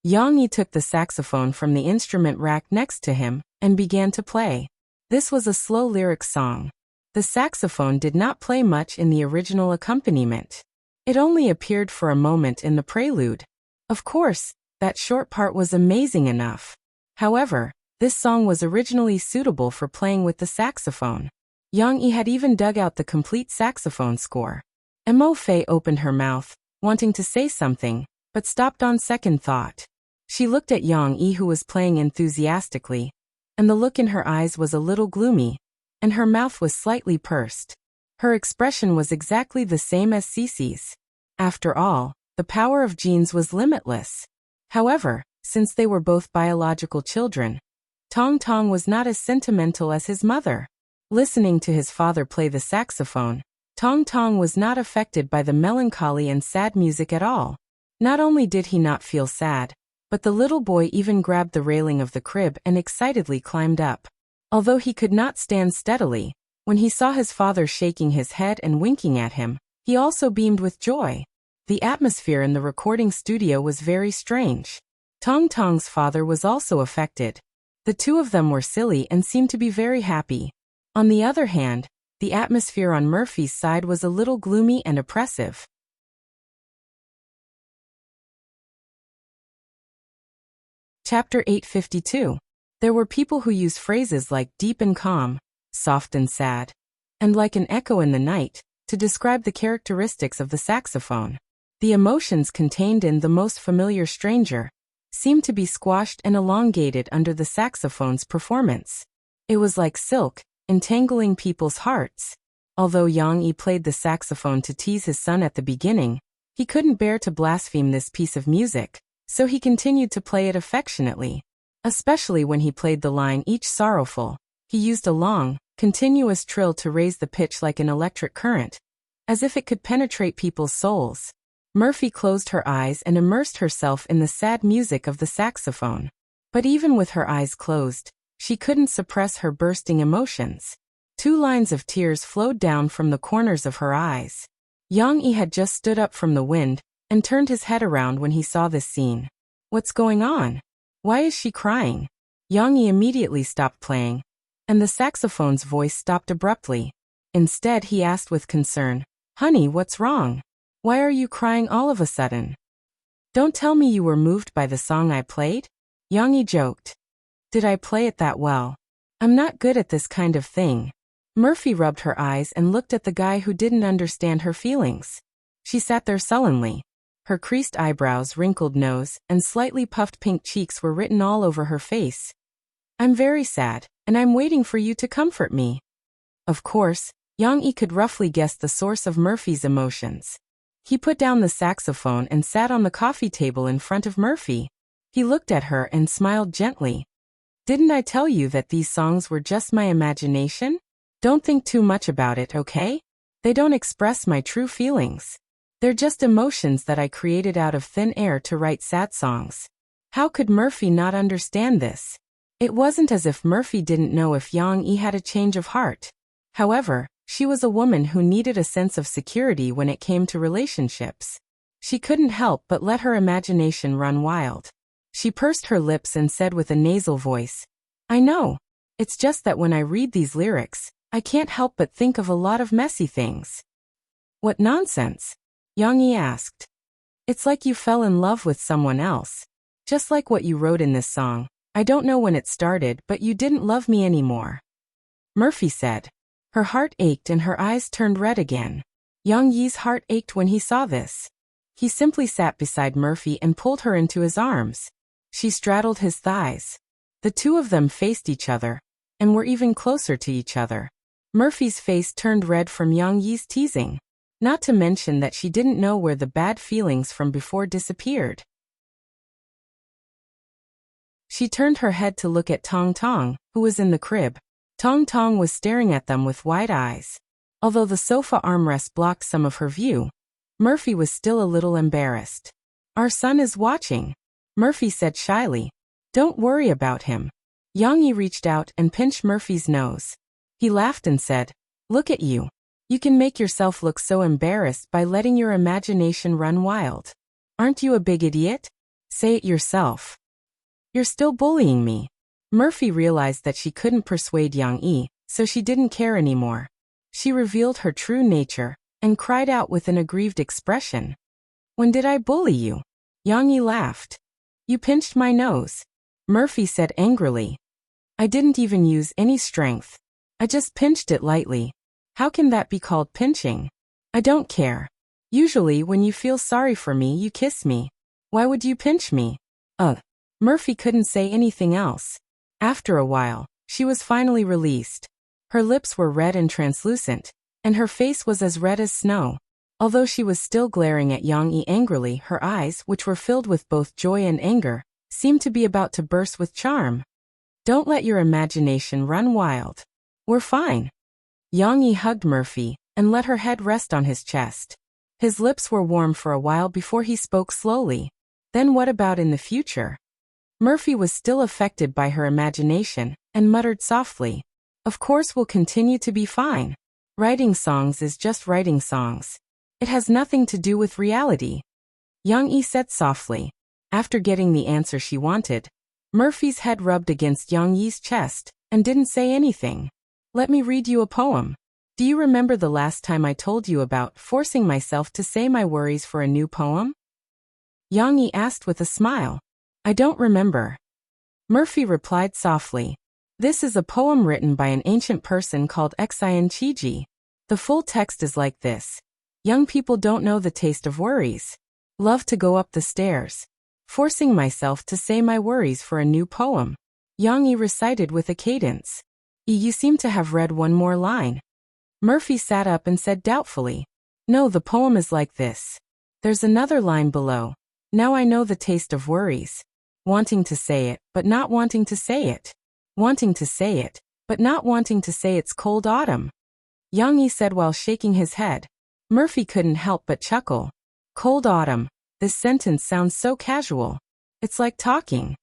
Yang Yi took the saxophone from the instrument rack next to him and began to play. This was a slow lyric song. The saxophone did not play much in the original accompaniment. It only appeared for a moment in the prelude. Of course, that short part was amazing enough. However, this song was originally suitable for playing with the saxophone. Yang Yi had even dug out the complete saxophone score. Mo Fei opened her mouth, wanting to say something, but stopped on second thought. She looked at Yang Yi, who was playing enthusiastically, and the look in her eyes was a little gloomy, and her mouth was slightly pursed. Her expression was exactly the same as Cici's. After all, the power of genes was limitless. However, since they were both biological children, Tong Tong was not as sentimental as his mother. Listening to his father play the saxophone, Tong Tong was not affected by the melancholy and sad music at all. Not only did he not feel sad, But the little boy even grabbed the railing of the crib and excitedly climbed up. Although he could not stand steadily, when he saw his father shaking his head and winking at him, he also beamed with joy. The atmosphere in the recording studio was very strange. Tong Tong's father was also affected. The two of them were silly and seemed to be very happy. On the other hand, the atmosphere on Murphy's side was a little gloomy and oppressive. Chapter 852. There were people who used phrases like deep and calm, soft and sad, and like an echo in the night, to describe the characteristics of the saxophone. The emotions contained in The Most Familiar Stranger seemed to be squashed and elongated under the saxophone's performance. It was like silk, entangling people's hearts. Although Yang Yi played the saxophone to tease his son at the beginning, he couldn't bear to blaspheme this piece of music, so he continued to play it affectionately. Especially when he played the line each sorrowful, he used a long, continuous trill to raise the pitch like an electric current, as if it could penetrate people's souls. Murphy closed her eyes and immersed herself in the sad music of the saxophone. But even with her eyes closed, she couldn't suppress her bursting emotions. 2 lines of tears flowed down from the corners of her eyes. Yang Yi had just stood up from the wind and turned his head around when he saw this scene. What's going on? Why is she crying? Yang Yi immediately stopped playing, and the saxophone's voice stopped abruptly. Instead, he asked with concern, "Honey, what's wrong? Why are you crying all of a sudden? Don't tell me you were moved by the song I played?" Yang Yi joked. "Did I play it that well? I'm not good at this kind of thing." Murphy rubbed her eyes and looked at the guy who didn't understand her feelings. She sat there sullenly. Her creased eyebrows, wrinkled nose, and slightly puffed pink cheeks were written all over her face. "I'm very sad, and I'm waiting for you to comfort me." Of course, Yang Yi could roughly guess the source of Murphy's emotions. He put down the saxophone and sat on the coffee table in front of Murphy. He looked at her and smiled gently. "Didn't I tell you that these songs were just my imagination? Don't think too much about it, okay? They don't express my true feelings. They're just emotions that I created out of thin air to write sad songs." How could Murphy not understand this? It wasn't as if Murphy didn't know if Yang Yi had a change of heart. However, she was a woman who needed a sense of security when it came to relationships. She couldn't help but let her imagination run wild. She pursed her lips and said with a nasal voice, "I know. It's just that when I read these lyrics, I can't help but think of a lot of messy things." "What nonsense?" Yang Yi asked. "It's like you fell in love with someone else. Just like what you wrote in this song. I don't know when it started, but you didn't love me anymore," Murphy said. Her heart ached and her eyes turned red again. Yang Yi's heart ached when he saw this. He simply sat beside Murphy and pulled her into his arms. She straddled his thighs. The two of them faced each other, and were even closer to each other. Murphy's face turned red from Yang Yi's teasing. Not to mention that she didn't know where the bad feelings from before disappeared. She turned her head to look at Tong Tong, who was in the crib. Tong Tong was staring at them with wide eyes. Although the sofa armrest blocked some of her view, Murphy was still a little embarrassed. "Our son is watching," Murphy said shyly. "Don't worry about him." Yang Yi reached out and pinched Murphy's nose. He laughed and said, "Look at you. You can make yourself look so embarrassed by letting your imagination run wild. Aren't you a big idiot? Say it yourself. You're still bullying me." Murphy realized that she couldn't persuade Yang Yi, so she didn't care anymore. She revealed her true nature and cried out with an aggrieved expression. "When did I bully you?" Yang Yi laughed. "You pinched my nose," Murphy said angrily. "I didn't even use any strength. I just pinched it lightly. How can that be called pinching?" "I don't care. Usually when you feel sorry for me, you kiss me. Why would you pinch me?" Murphy couldn't say anything else. After a while, she was finally released. Her lips were red and translucent, and her face was as red as snow. Although she was still glaring at Yang Yi angrily, her eyes, which were filled with both joy and anger, seemed to be about to burst with charm. "Don't let your imagination run wild. We're fine." Yang Yi hugged Murphy and let her head rest on his chest. His lips were warm for a while before he spoke slowly. Then what about in the future? Murphy was still affected by her imagination, and muttered softly, "Of course we'll continue to be fine. Writing songs is just writing songs. It has nothing to do with reality." Young Yi said softly. After getting the answer she wanted, Murphy's head rubbed against Young Yi's chest, and didn't say anything. "Let me read you a poem. Do you remember the last time I told you about forcing myself to say my worries for a new poem?" Young Yi asked with a smile. "I don't remember." Murphy replied softly. "This is a poem written by an ancient person called Xian Chiji. The full text is like this. Young people don't know the taste of worries. Love to go up the stairs. Forcing myself to say my worries for a new poem." Young Yi recited with a cadence. "You seem to have read one more line." Murphy sat up and said doubtfully, "No, the poem is like this. There's another line below. Now I know the taste of worries. Wanting to say it, but not wanting to say it. Wanting to say it, but not wanting to say it's cold autumn." Young Yi said while shaking his head. Murphy couldn't help but chuckle. "Cold autumn. This sentence sounds so casual. It's like talking."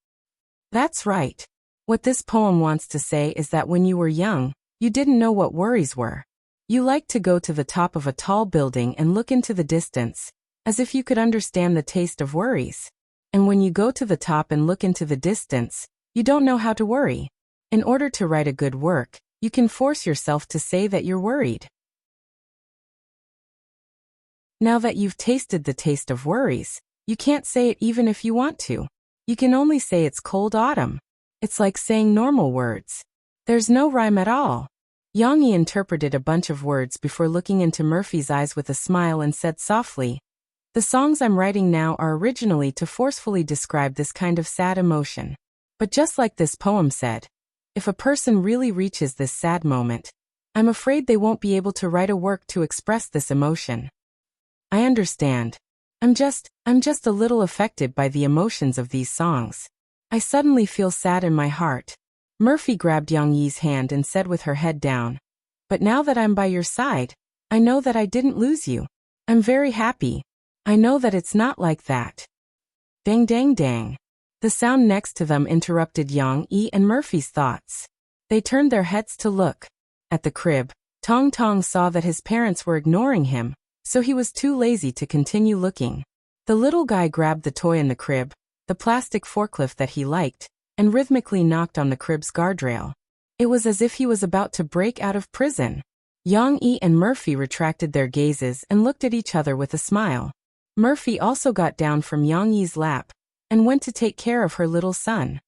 That's right. What this poem wants to say is that when you were young, you didn't know what worries were. You liked to go to the top of a tall building and look into the distance, as if you could understand the taste of worries. And when you go to the top and look into the distance, you don't know how to worry. In order to write a good work, you can force yourself to say that you're worried. Now that you've tasted the taste of worries, you can't say it even if you want to. You can only say it's cold autumn. It's like saying normal words. There's no rhyme at all. Yang Yi interpreted a bunch of words before looking into Murphy's eyes with a smile and said softly, "The songs I'm writing now are originally to forcefully describe this kind of sad emotion. But just like this poem said, if a person really reaches this sad moment, I'm afraid they won't be able to write a work to express this emotion." "I understand. I'm just a little affected by the emotions of these songs. I suddenly feel sad in my heart." Murphy grabbed Yang Yi's hand and said with her head down, "But now that I'm by your side, I know that I didn't lose you. I'm very happy. I know that it's not like that." Dang dang dang. The sound next to them interrupted Yang Yi and Murphy's thoughts. They turned their heads to look. At the crib, Tong Tong saw that his parents were ignoring him, so he was too lazy to continue looking. The little guy grabbed the toy in the crib, the plastic forklift that he liked, and rhythmically knocked on the crib's guardrail. It was as if he was about to break out of prison. Yang Yi and Murphy retracted their gazes and looked at each other with a smile. Murphy also got down from Yang Yi's lap and went to take care of her little son.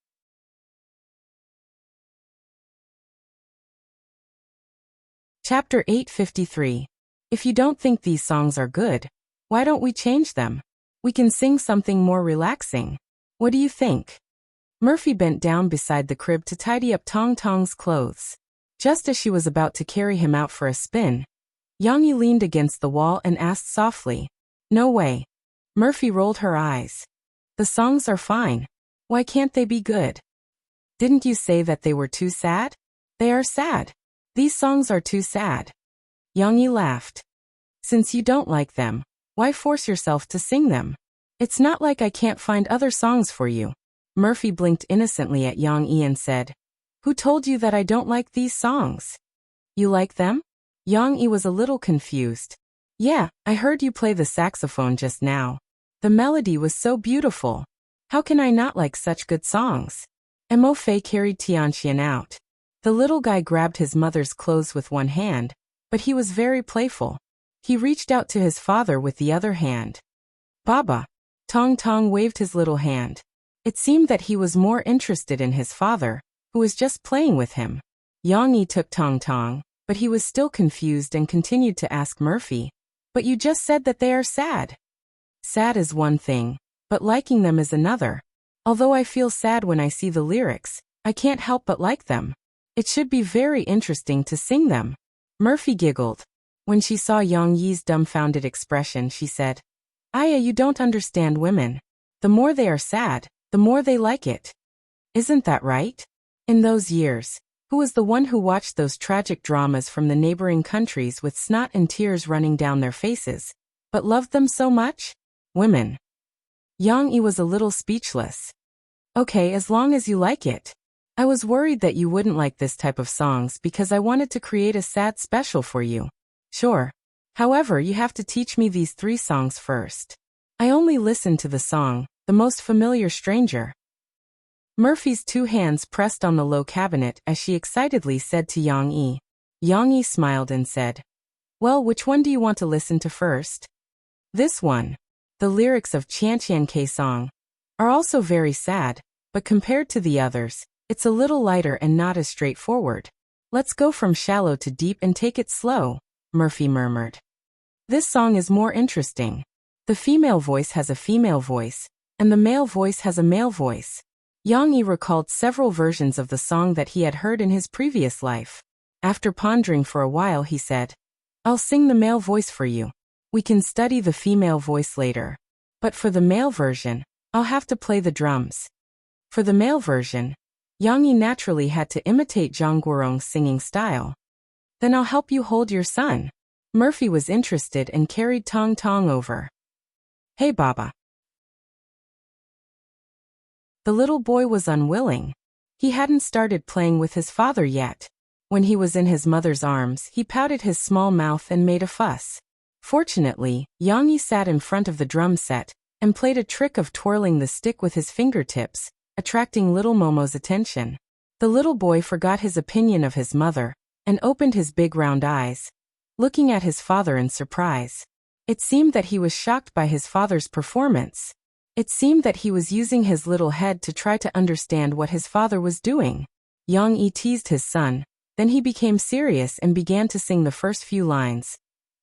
Chapter 853. If you don't think these songs are good, why don't we change them? We can sing something more relaxing. What do you think? Murphy bent down beside the crib to tidy up Tong Tong's clothes. Just as she was about to carry him out for a spin, Yang Yi leaned against the wall and asked softly, "No way." Murphy rolled her eyes. "The songs are fine. Why can't they be good?" "Didn't you say that they were too sad?" "They are sad. These songs are too sad." Yang Yi laughed. "Since you don't like them, why force yourself to sing them? It's not like I can't find other songs for you." Murphy blinked innocently at Yang Yi and said, "Who told you that I don't like these songs?" "You like them?" Yang Yi was a little confused. "Yeah, I heard you play the saxophone just now. The melody was so beautiful. How can I not like such good songs?" Mo Fei carried Tianxian out. The little guy grabbed his mother's clothes with one hand, but he was very playful. He reached out to his father with the other hand. "Baba." Tong Tong waved his little hand. It seemed that he was more interested in his father, who was just playing with him. Yang Yi took Tong Tong, but he was still confused and continued to ask Murphy, "But you just said that they are sad." "Sad is one thing, but liking them is another. Although I feel sad when I see the lyrics, I can't help but like them. It should be very interesting to sing them." Murphy giggled. When she saw Yang Yi's dumbfounded expression, she said, "Aya, you don't understand women. The more they are sad, the more they like it. Isn't that right?" In those years, who was the one who watched those tragic dramas from the neighboring countries with snot and tears running down their faces, but loved them so much? Women. Yang Yi was a little speechless. Okay, as long as you like it. I was worried that you wouldn't like this type of songs because I wanted to create a sad special for you. Sure. However, you have to teach me these 3 songs first. I only listened to the song, The Most Familiar Stranger. Murphy's 2 hands pressed on the low cabinet as she excitedly said to Yang Yi. Yang Yi smiled and said, well, which one do you want to listen to first? This one. The lyrics of Qianqianke song are also very sad, but compared to the others, it's a little lighter and not as straightforward. Let's go from shallow to deep and take it slow, Murphy murmured. This song is more interesting. The female voice has a female voice, and the male voice has a male voice. Yang Yi recalled several versions of the song that he had heard in his previous life. After pondering for a while, he said, I'll sing the male voice for you. We can study the female voice later. But for the male version, I'll have to play the drums. For the male version, Yang Yi naturally had to imitate Zhang Guorong's singing style. Then I'll help you hold your son. Murphy was interested and carried Tong Tong over. Hey Baba. The little boy was unwilling. He hadn't started playing with his father yet. When he was in his mother's arms, he pouted his small mouth and made a fuss. Fortunately, Yang Yi sat in front of the drum set and played a trick of twirling the stick with his fingertips, attracting little Momo's attention. The little boy forgot his opinion of his mother and opened his big round eyes, looking at his father in surprise. It seemed that he was shocked by his father's performance. It seemed that he was using his little head to try to understand what his father was doing. Yang Yi teased his son, then he became serious and began to sing the first few lines.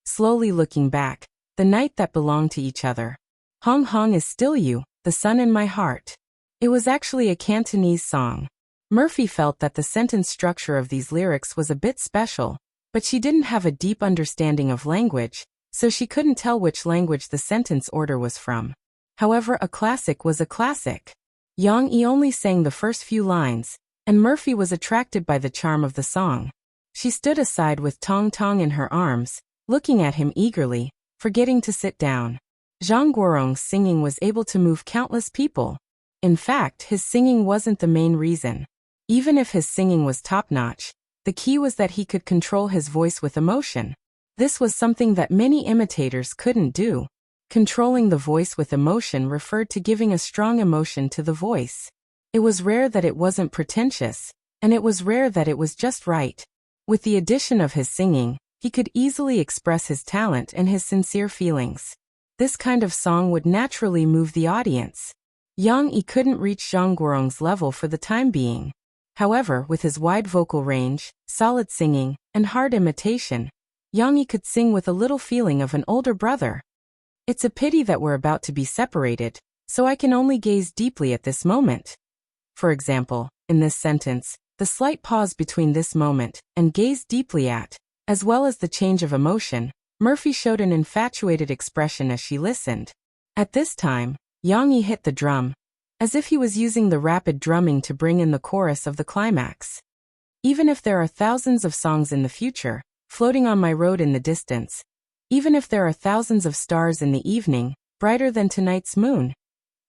Slowly looking back, the night that belonged to each other. Hong Hong is still you, the sun in my heart. It was actually a Cantonese song. Murphy felt that the sentence structure of these lyrics was a bit special, but she didn't have a deep understanding of language, so she couldn't tell which language the sentence order was from. However, a classic was a classic. Yang Yi only sang the first few lines, and Murphy was attracted by the charm of the song. She stood aside with Tong Tong in her arms, looking at him eagerly, forgetting to sit down. Zhang Guorong's singing was able to move countless people. In fact, his singing wasn't the main reason. Even if his singing was top-notch, the key was that he could control his voice with emotion. This was something that many imitators couldn't do. Controlling the voice with emotion referred to giving a strong emotion to the voice. It was rare that it wasn't pretentious, and it was rare that it was just right. With the addition of his singing, he could easily express his talent and his sincere feelings. This kind of song would naturally move the audience. Yang Yi couldn't reach Zhang Guorong's level for the time being. However, with his wide vocal range, solid singing, and hard imitation, Yang Yi could sing with a little feeling of an older brother. It's a pity that we're about to be separated, so I can only gaze deeply at this moment. For example, in this sentence, the slight pause between this moment and gaze deeply at, as well as the change of emotion, Murphy showed an infatuated expression as she listened. At this time, Yang Yi hit the drum, as if he was using the rapid drumming to bring in the chorus of the climax. Even if there are thousands of songs in the future, floating on my road in the distance, even if there are thousands of stars in the evening, brighter than tonight's moon,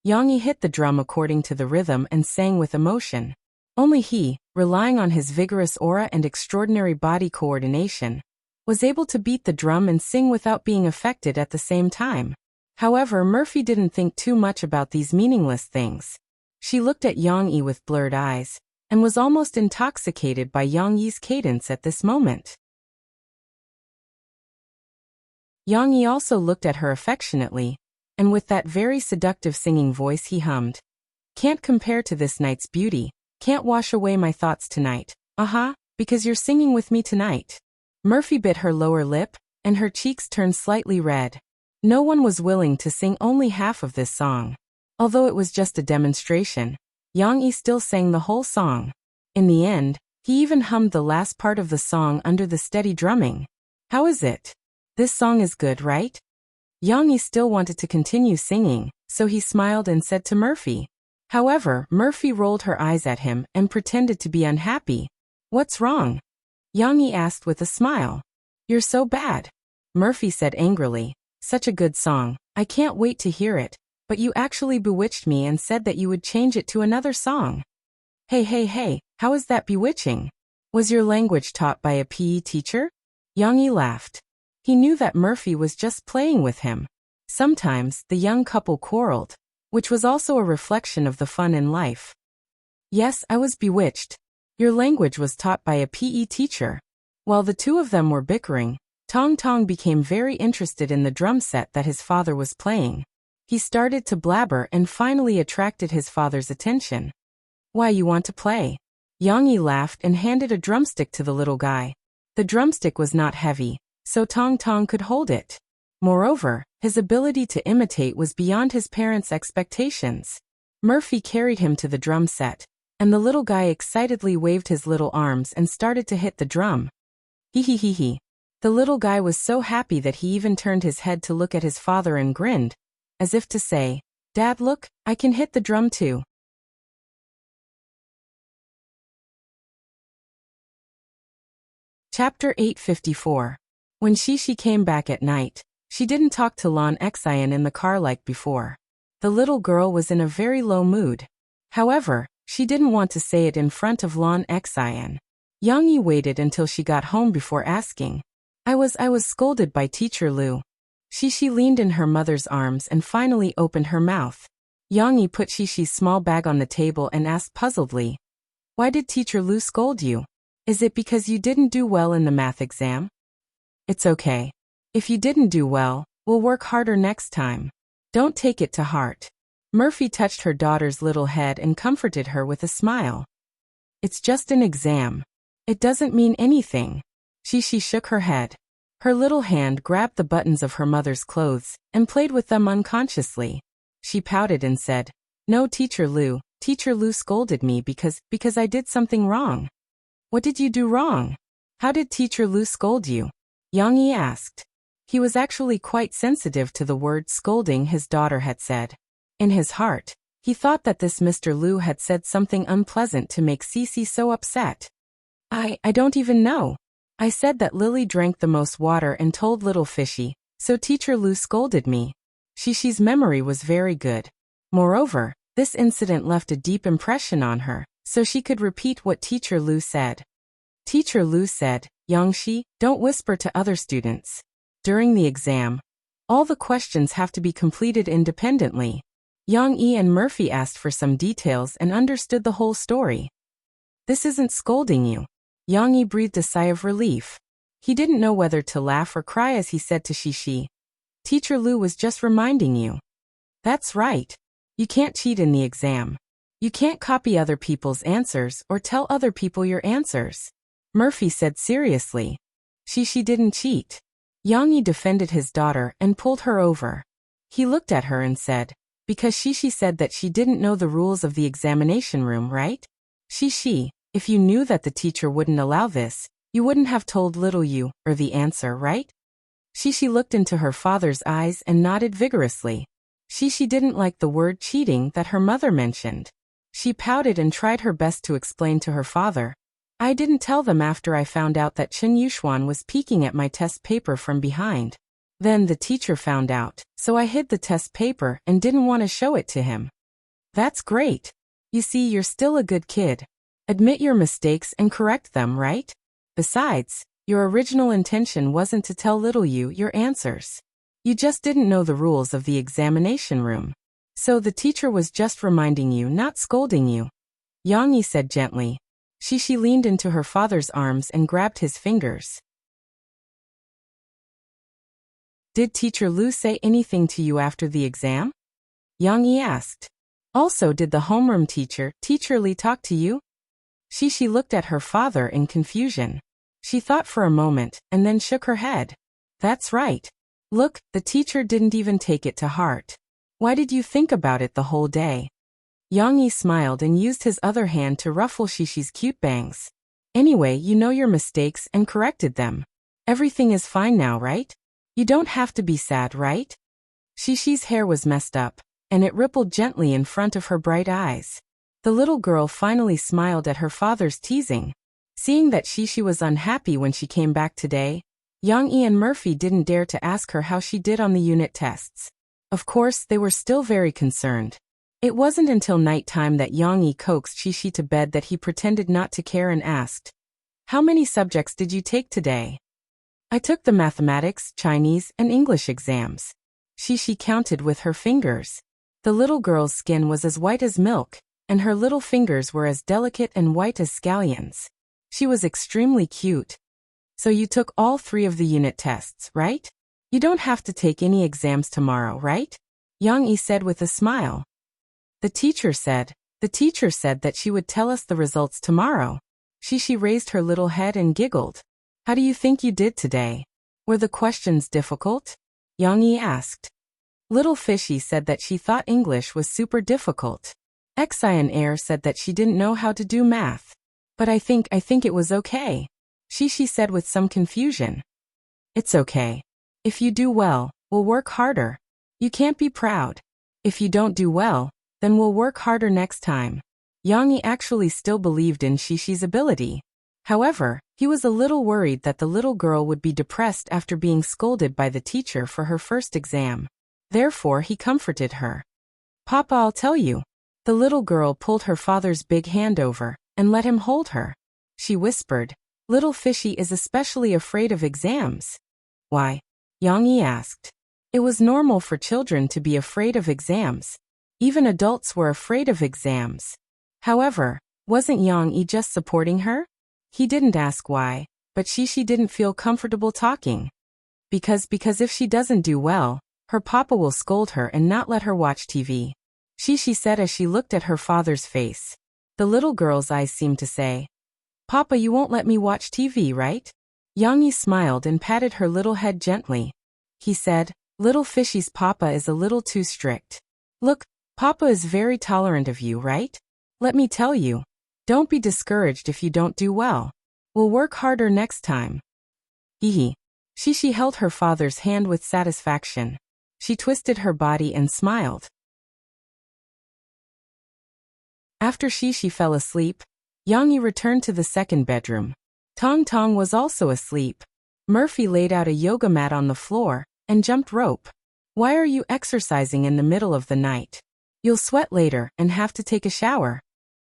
Yang Yi hit the drum according to the rhythm and sang with emotion. Only he, relying on his vigorous aura and extraordinary body coordination, was able to beat the drum and sing without being affected at the same time. However, Murphy didn't think too much about these meaningless things. She looked at Yang Yi with blurred eyes, and was almost intoxicated by Yang Yi's cadence at this moment. Yang Yi also looked at her affectionately, and with that very seductive singing voice he hummed. Can't compare to this night's beauty, can't wash away my thoughts tonight, because you're singing with me tonight. Murphy bit her lower lip, and her cheeks turned slightly red. No one was willing to sing only half of this song. Although it was just a demonstration, Yang Yi still sang the whole song. In the end, he even hummed the last part of the song under the steady drumming. How is it? This song is good, right? Yang Yi still wanted to continue singing, so he smiled and said to Murphy. However, Murphy rolled her eyes at him and pretended to be unhappy. What's wrong? Yang Yi asked with a smile. You're so bad. Murphy said angrily. Such a good song, I can't wait to hear it. But you actually bewitched me and said that you would change it to another song. Hey, how is that bewitching? Was your language taught by a PE teacher? Young-yi laughed. He knew that Murphy was just playing with him. Sometimes, the young couple quarreled, which was also a reflection of the fun in life. Yes, I was bewitched. Your language was taught by a PE teacher. While the two of them were bickering, Tong Tong became very interested in the drum set that his father was playing. He started to blabber and finally attracted his father's attention. Why, you want to play? Yang-yi laughed and handed a drumstick to the little guy. The drumstick was not heavy, so Tong Tong could hold it. Moreover, his ability to imitate was beyond his parents' expectations. Murphy carried him to the drum set, and the little guy excitedly waved his little arms and started to hit the drum. Hee. The little guy was so happy that he even turned his head to look at his father and grinned, as if to say, "Dad, look, I can hit the drum too." Chapter 854. When Shishi came back at night, she didn't talk to Lan Xian in the car like before. The little girl was in a very low mood. However, she didn't want to say it in front of Lan Xian. Yang-yi waited until she got home before asking. I was scolded by Teacher Lu. Shishi leaned in her mother's arms and finally opened her mouth. Yang-yi put Shishi's small bag on the table and asked puzzledly, "Why did Teacher Lu scold you? Is it because you didn't do well in the math exam?" "It's okay. If you didn't do well, we'll work harder next time. Don't take it to heart." Murphy touched her daughter's little head and comforted her with a smile. "It's just an exam. It doesn't mean anything." Shishi shook her head. Her little hand grabbed the buttons of her mother's clothes and played with them unconsciously. She pouted and said, "No, Teacher Lu scolded me because I did something wrong." "What did you do wrong? How did Teacher Lu scold you?" Yang-yi asked. He was actually quite sensitive to the word scolding his daughter had said. In his heart, he thought that this Mr. Lu had said something unpleasant to make Cece so upset. I don't even know. I said that Lily drank the most water and told little Fishy, so Teacher Lu scolded me." Shishi's memory was very good. Moreover, this incident left a deep impression on her, so she could repeat what Teacher Lu said. Teacher Lu said, "Yangshi, don't whisper to other students. During the exam, all the questions have to be completed independently." Yang-yi and Murphy asked for some details and understood the whole story. "This isn't scolding you." Yang-yi breathed a sigh of relief. He didn't know whether to laugh or cry as he said to Shishi, "Teacher Lu was just reminding you." "That's right. You can't cheat in the exam. You can't copy other people's answers or tell other people your answers," Murphy said seriously. Shishi didn't cheat. Yang-yi defended his daughter and pulled her over. He looked at her and said, "Because Shishi said that she didn't know the rules of the examination room, right? Shishi, if you knew that the teacher wouldn't allow this, you wouldn't have told little you, or the answer, right?" Shishi looked into her father's eyes and nodded vigorously. Shishi didn't like the word cheating that her mother mentioned. She pouted and tried her best to explain to her father, "I didn't tell them after I found out that Chen Yuxuan was peeking at my test paper from behind. Then the teacher found out, so I hid the test paper and didn't want to show it to him." "That's great. You see, you're still a good kid. Admit your mistakes and correct them, right? Besides, your original intention wasn't to tell little you your answers. You just didn't know the rules of the examination room. So the teacher was just reminding you, not scolding you," Yang-yi said gently. Shishi leaned into her father's arms and grabbed his fingers. "Did Teacher Lu say anything to you after the exam?" Yang-yi asked. "Also, did the homeroom teacher, Teacher Li, talk to you?" Shishi looked at her father in confusion. She thought for a moment, and then shook her head. "That's right. Look, the teacher didn't even take it to heart. Why did you think about it the whole day?" Yang-yi smiled and used his other hand to ruffle Shishi's cute bangs. "Anyway, you know your mistakes and corrected them. Everything is fine now, right? You don't have to be sad, right?" Shishi's hair was messed up, and it rippled gently in front of her bright eyes. The little girl finally smiled at her father's teasing. Seeing that Shishi was unhappy when she came back today, Yang-yi and Murphy didn't dare to ask her how she did on the unit tests. Of course, they were still very concerned. It wasn't until nighttime that Yang Yi coaxed Shishi to bed that he pretended not to care and asked, "How many subjects did you take today?" "I took the mathematics, Chinese, and English exams." Shishi counted with her fingers. The little girl's skin was as white as milk, and her little fingers were as delicate and white as scallions. She was extremely cute. "So you took all 3 of the unit tests, right? You don't have to take any exams tomorrow, right?" Yang Yi said with a smile. The teacher said that she would tell us the results tomorrow." Shishi raised her little head and giggled. "How do you think you did today? Were the questions difficult?" Yang Yi asked. Little Fishy said that she thought English was super difficult. Xian Air said that she didn't know how to do math. "But I think it was okay," Shishi said with some confusion. "It's okay. If you do well, we'll work harder. You can't be proud. If you don't do well, then we'll work harder next time." Yang Yi actually still believed in Shishi's ability. However, he was a little worried that the little girl would be depressed after being scolded by the teacher for her first exam. Therefore, he comforted her. "Papa, I'll tell you." The little girl pulled her father's big hand over and let him hold her. She whispered, "Little Fishy is especially afraid of exams." "Why?" Yang Yi asked. It was normal for children to be afraid of exams. Even adults were afraid of exams. However, wasn't Yang Yi just supporting her? He didn't ask why, but Shishi didn't feel comfortable talking. Because if she doesn't do well, her papa will scold her and not let her watch TV. Shishi said as she looked at her father's face. The little girl's eyes seemed to say, "Papa, you won't let me watch TV, right?" Yang Yi smiled and patted her little head gently. He said, "Little Fishy's papa is a little too strict. Look, Papa is very tolerant of you, right? Let me tell you, don't be discouraged if you don't do well. We'll work harder next time." Hee. Shishi held her father's hand with satisfaction. She twisted her body and smiled. After Shishi fell asleep, Yang Yi returned to the second bedroom. Tong Tong was also asleep. Murphy laid out a yoga mat on the floor and jumped rope. "Why are you exercising in the middle of the night? You'll sweat later and have to take a shower,"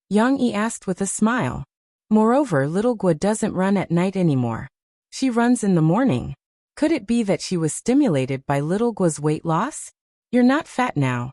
Yang Yi asked with a smile. Moreover, little Gua doesn't run at night anymore. She runs in the morning. Could it be that she was stimulated by little Gua's weight loss? "You're not fat now."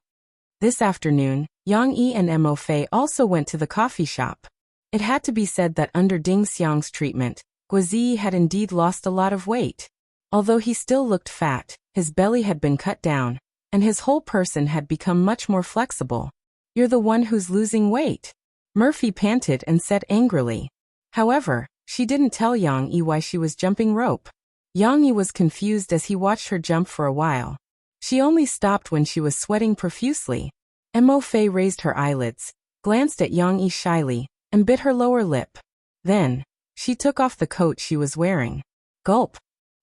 This afternoon, Yang Yi and Mo Fei also went to the coffee shop. It had to be said that under Ding Xiang's treatment, Guazi had indeed lost a lot of weight. Although he still looked fat, his belly had been cut down, and his whole person had become much more flexible. "You're the one who's losing weight," Murphy panted and said angrily. However, she didn't tell Yang Yi why she was jumping rope. Yang Yi was confused as he watched her jump for a while. She only stopped when she was sweating profusely. Mo Fei raised her eyelids, glanced at Yang Yi shyly, and bit her lower lip. Then, she took off the coat she was wearing. Gulp.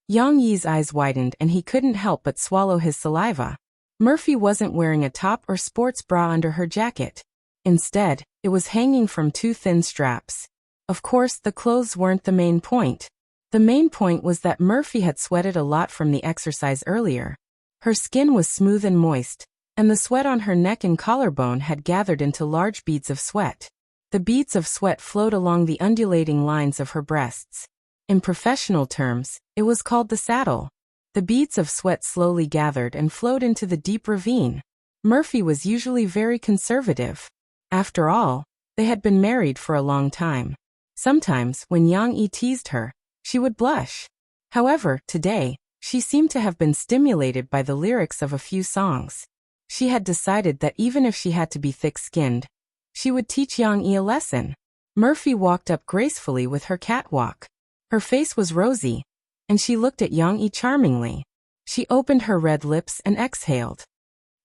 Yang Yi's eyes widened and he couldn't help but swallow his saliva. Murphy wasn't wearing a top or sports bra under her jacket. Instead, it was hanging from 2 thin straps. Of course, the clothes weren't the main point. The main point was that Murphy had sweated a lot from the exercise earlier. Her skin was smooth and moist, and the sweat on her neck and collarbone had gathered into large beads of sweat. The beads of sweat flowed along the undulating lines of her breasts. In professional terms, it was called the saddle. The beads of sweat slowly gathered and flowed into the deep ravine. Murphy was usually very conservative. After all, they had been married for a long time. Sometimes, when Yang Yi teased her, she would blush. However, today, she seemed to have been stimulated by the lyrics of a few songs. She had decided that even if she had to be thick-skinned, she would teach Yang Yi a lesson. Murphy walked up gracefully with her catwalk. Her face was rosy, and she looked at Yang Yi charmingly. She opened her red lips and exhaled.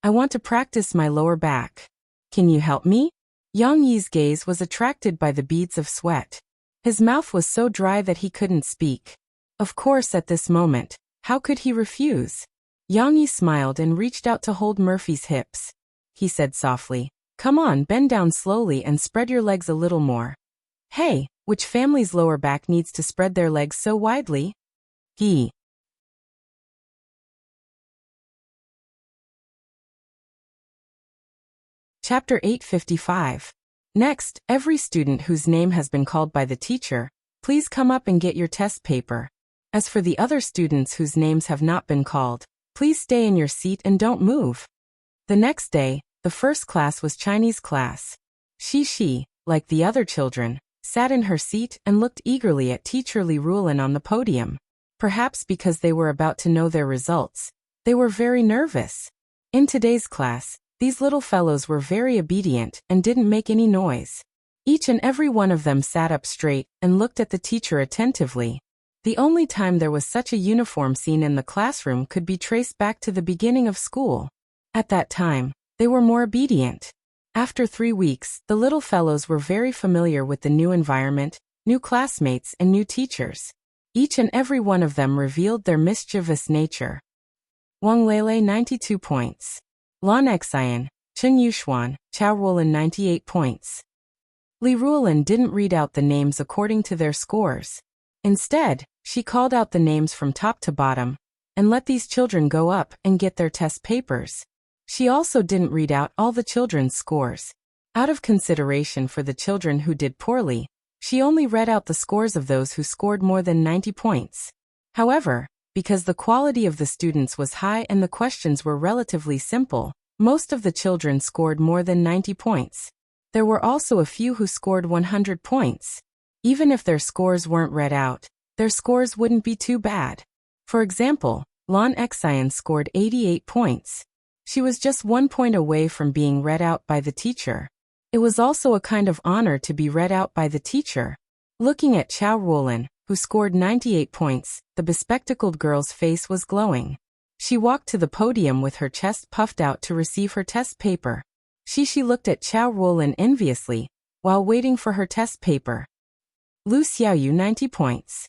"I want to practice my lower back. Can you help me?" Yang Yi's gaze was attracted by the beads of sweat. His mouth was so dry that he couldn't speak. Of course, at this moment, how could he refuse? Yang Yi smiled and reached out to hold Murphy's hips. He said softly, "Come on, bend down slowly and spread your legs a little more." "Hey, which family's lower back needs to spread their legs so widely?" He Chapter 855. Next, every student whose name has been called by the teacher, please come up and get your test paper. As for the other students whose names have not been called, please stay in your seat and don't move. The next day, the first class was Chinese class. She, like the other children, sat in her seat and looked eagerly at teacher Li Rulin on the podium. Perhaps because they were about to know their results, they were very nervous. In today's class, these little fellows were very obedient and didn't make any noise. Each and every one of them sat up straight and looked at the teacher attentively. The only time there was such a uniform scene in the classroom could be traced back to the beginning of school. At that time, they were more obedient. After 3 weeks, the little fellows were very familiar with the new environment, new classmates, and new teachers. Each and every one of them revealed their mischievous nature. Wang Lele 92 points. Lan Xian, Chen Yuxuan, Chao Rulin 98 points. Li Rulin didn't read out the names according to their scores. Instead, she called out the names from top to bottom, and let these children go up and get their test papers. She also didn't read out all the children's scores. Out of consideration for the children who did poorly, she only read out the scores of those who scored more than 90 points. However, because the quality of the students was high and the questions were relatively simple, most of the children scored more than 90 points. There were also a few who scored 100 points. Even if their scores weren't read out, their scores wouldn't be too bad. For example, Lan Xian scored 88 points. She was just 1 point away from being read out by the teacher. It was also a kind of honor to be read out by the teacher. Looking at Chao Rulin, who scored 98 points, the bespectacled girl's face was glowing. She walked to the podium with her chest puffed out to receive her test paper. She looked at Chao Rulin enviously, while waiting for her test paper. Lu Xiaoyu 90 points.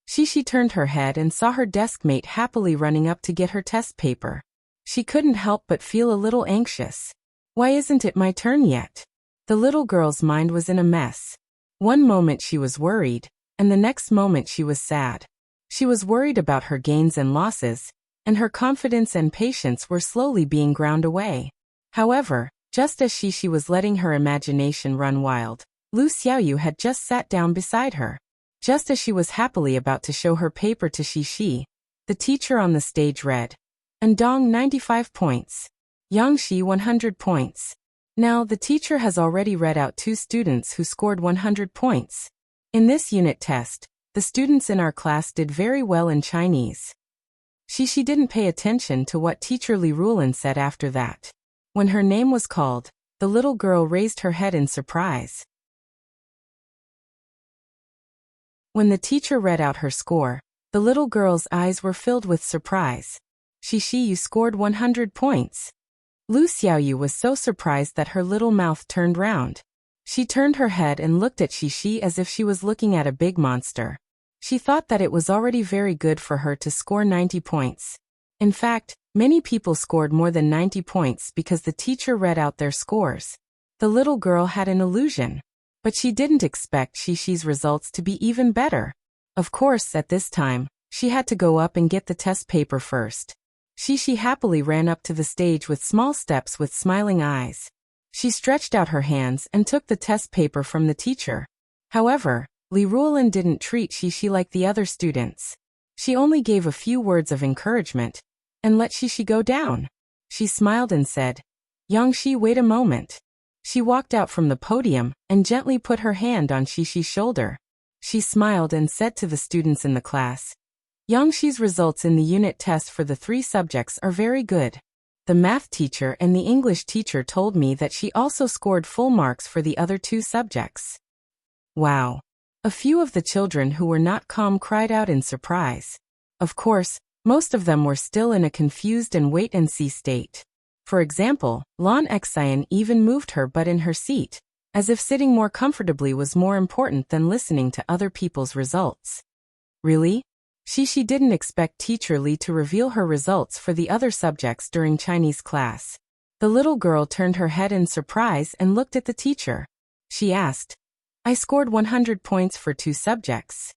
She turned her head and saw her deskmate happily running up to get her test paper. She couldn't help but feel a little anxious. Why isn't it my turn yet? The little girl's mind was in a mess. One moment she was worried, and the next moment she was sad. She was worried about her gains and losses, and her confidence and patience were slowly being ground away. However, just as she was letting her imagination run wild, Lu Xiaoyu had just sat down beside her. Just as she was happily about to show her paper to Shi, the teacher on the stage read, Andong 95 points. Yang Shi 100 points. Now the teacher has already read out 2 students who scored 100 points. In this unit test, the students in our class did very well in Chinese. She didn't pay attention to what teacher Li Rulin said after that. When her name was called, the little girl raised her head in surprise. When the teacher read out her score, the little girl's eyes were filled with surprise. You scored 100 points. Lu Xiaoyu was so surprised that her little mouth turned round. She turned her head and looked at Shi as if she was looking at a big monster. She thought that it was already very good for her to score 90 points. In fact, many people scored more than 90 points because the teacher read out their scores. The little girl had an illusion. But she didn't expect Shi's results to be even better. Of course, at this time, she had to go up and get the test paper first. She happily ran up to the stage with small steps with smiling eyes. She stretched out her hands and took the test paper from the teacher. However, Li Rulin didn't treat Shi like the other students. She only gave a few words of encouragement, and let Shi go down. She smiled and said, Yang Shi, wait a moment. She walked out from the podium and gently put her hand on Shi's shoulder. She smiled and said to the students in the class, Yang Shi's results in the unit test for the 3 subjects are very good. The math teacher and the English teacher told me that she also scored full marks for the other 2 subjects. Wow! A few of the children who were not calm cried out in surprise. Of course, most of them were still in a confused and wait-and-see state. For example, Lan Xian even moved her butt in her seat, as if sitting more comfortably was more important than listening to other people's results. Really? She didn't expect teacher Li to reveal her results for the other subjects during Chinese class. The little girl turned her head in surprise and looked at the teacher. She asked, I scored 100 points for 2 subjects.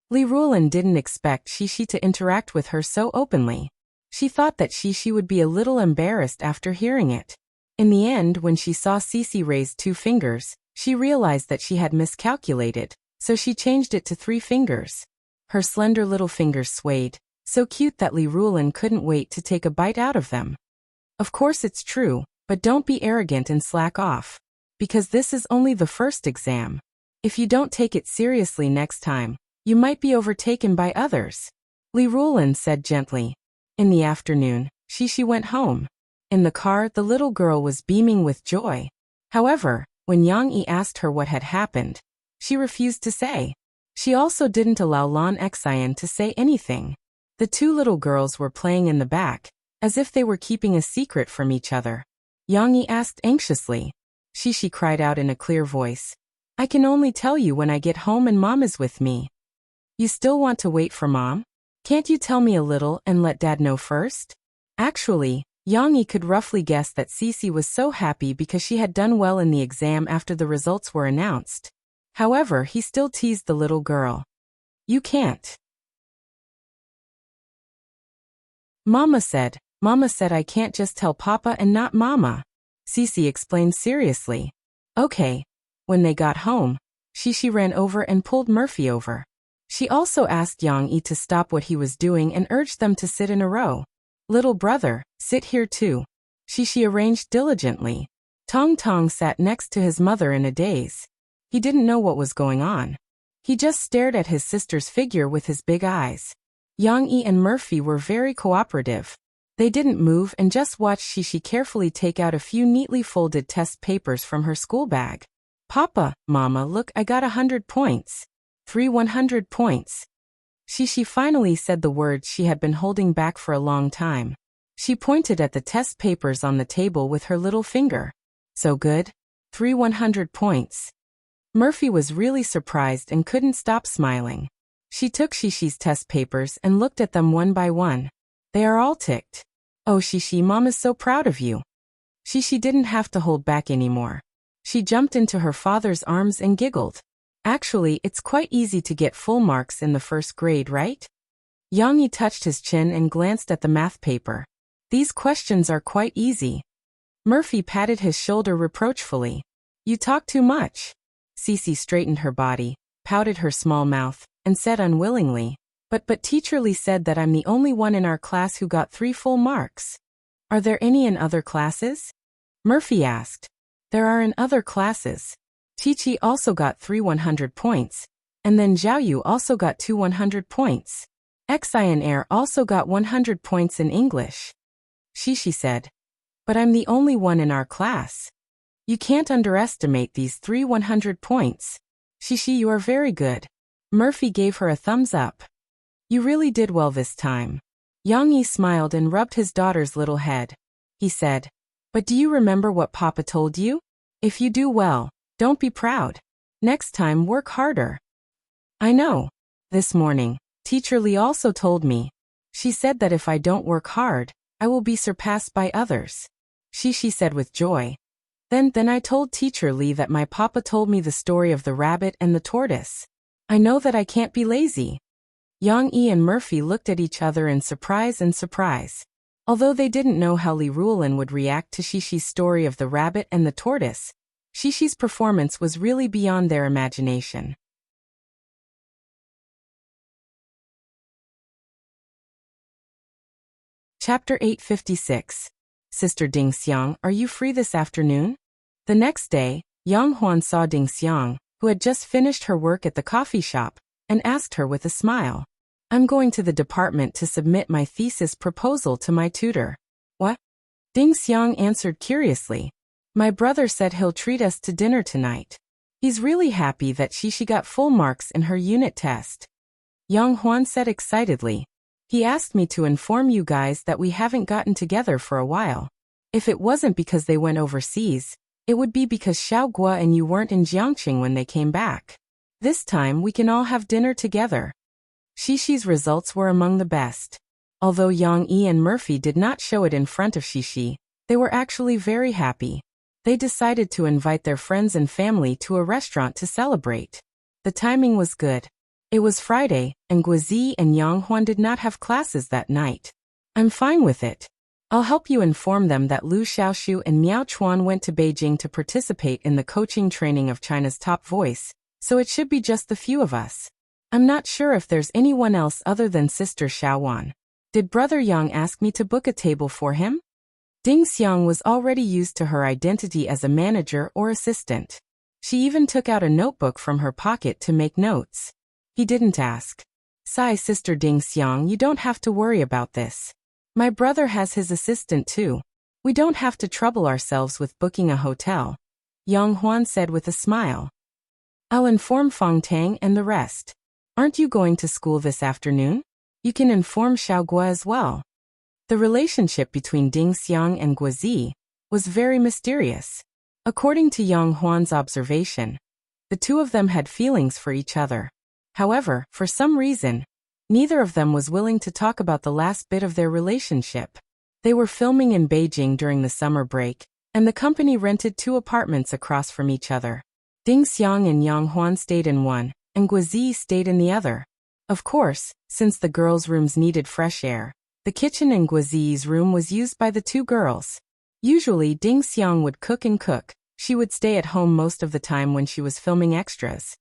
Li Rulin didn't expect Shi to interact with her so openly. She thought that Shi would be a little embarrassed after hearing it. In the end, when she saw Cece raise 2 fingers, she realized that she had miscalculated, so she changed it to 3 fingers. Her slender little fingers swayed, so cute that Li Rulin couldn't wait to take a bite out of them. Of course it's true, but don't be arrogant and slack off. Because this is only the first exam. If you don't take it seriously next time, you might be overtaken by others. Li Rulin said gently. In the afternoon, Shishi went home. In the car, the little girl was beaming with joy. However, when Yang Yi asked her what had happened, she refused to say. She also didn't allow Lan Xian to say anything. The 2 little girls were playing in the back, as if they were keeping a secret from each other. Yang Yi asked anxiously. Shishi cried out in a clear voice. I can only tell you when I get home and Mom is with me. You still want to wait for Mom? Can't you tell me a little and let Dad know first? Actually, Yang Yi could roughly guess that Cece was so happy because she had done well in the exam after the results were announced. However, he still teased the little girl. You can't. Mama said I can't just tell Papa and not Mama. Cece explained seriously. Okay. When they got home, Shishi ran over and pulled Murphy over. She also asked Yang Yi to stop what he was doing and urged them to sit in a row. Little brother, sit here too. Shishi arranged diligently. Tong Tong sat next to his mother in a daze. He didn't know what was going on. He just stared at his sister's figure with his big eyes. Yang Yi and Murphy were very cooperative. They didn't move and just watched Shishi carefully take out a few neatly folded test papers from her school bag. Papa, Mama, look, I got 100 points. 3 100 points. Shishi finally said the words she had been holding back for a long time. She pointed at the test papers on the table with her little finger. So good? 3 100 points. Murphy was really surprised and couldn't stop smiling. She took Shishi's test papers and looked at them one by one. They are all ticked. Oh Shishi, Mom is so proud of you. Shishi didn't have to hold back anymore. She jumped into her father's arms and giggled. Actually, it's quite easy to get full marks in the 1st grade, right? Yang Yi touched his chin and glanced at the math paper. These questions are quite easy. Murphy patted his shoulder reproachfully. You talk too much. Cece straightened her body, pouted her small mouth, and said unwillingly, But Teacher Lee said that I'm the only one in our class who got 3 full marks. Are there any in other classes? Murphy asked. There are in other classes. Chi-Chi also got 3 100 points, and then Zhao Yu also got 2 100 points. Xian Air also got 100 points in English. Shishi said. But I'm the only one in our class. You can't underestimate these 3 100 points. Shishi, you are very good. Murphy gave her a thumbs up. You really did well this time. Yang Yi smiled and rubbed his daughter's little head. He said, But do you remember what Papa told you? If you do well, don't be proud. Next time work harder. I know. This morning, Teacher Lee also told me. She said that if I don't work hard, I will be surpassed by others. Shishi said with joy. Then I told Teacher Lee that my papa told me the story of the rabbit and the tortoise. I know that I can't be lazy. Yang Yi and Murphy looked at each other in surprise. Although they didn't know how Li Rulin would react to Shishi's story of the rabbit and the tortoise, Shishi's performance was really beyond their imagination. Chapter 856. Sister Ding Xiang, are you free this afternoon? The next day, Yang Huan saw Ding Xiang, who had just finished her work at the coffee shop, and asked her with a smile. I'm going to the department to submit my thesis proposal to my tutor. What? Ding Xiang answered curiously. My brother said he'll treat us to dinner tonight. He's really happy that Shishi got full marks in her unit test. Yang Huan said excitedly. He asked me to inform you guys that we haven't gotten together for a while. If it wasn't because they went overseas, it would be because Xiao Guo and you weren't in Jiangqing when they came back. This time we can all have dinner together. Shishi's results were among the best. Although Yang Yi and Murphy did not show it in front of Shishi, they were actually very happy. They decided to invite their friends and family to a restaurant to celebrate. The timing was good. It was Friday, and Guozi and Yang Huan did not have classes that night. I'm fine with it. I'll help you inform them that Lu Xiaoshu and Miao Chuan went to Beijing to participate in the coaching training of China's top voice, so it should be just the few of us. I'm not sure if there's anyone else other than Sister Xiaowan. Did Brother Yang ask me to book a table for him? Ding Xiang was already used to her identity as a manager or assistant. She even took out a notebook from her pocket to make notes. He didn't ask. Sigh, Sister Ding Xiang, you don't have to worry about this. My brother has his assistant too. We don't have to trouble ourselves with booking a hotel, Yang Huan said with a smile. I'll inform Feng Tang and the rest. Aren't you going to school this afternoon? You can inform Xiao Guo as well. The relationship between Ding Xiang and Guozi was very mysterious. According to Yang Huan's observation, the two of them had feelings for each other. However, for some reason, neither of them was willing to talk about the last bit of their relationship. They were filming in Beijing during the summer break, and the company rented 2 apartments across from each other. Ding Xiang and Yang Huan stayed in one, and Guozi stayed in the other. Of course, since the girls' rooms needed fresh air, the kitchen in Guozi's room was used by the 2 girls. Usually Ding Xiang would cook and cook. She would stay at home most of the time when she was filming extras.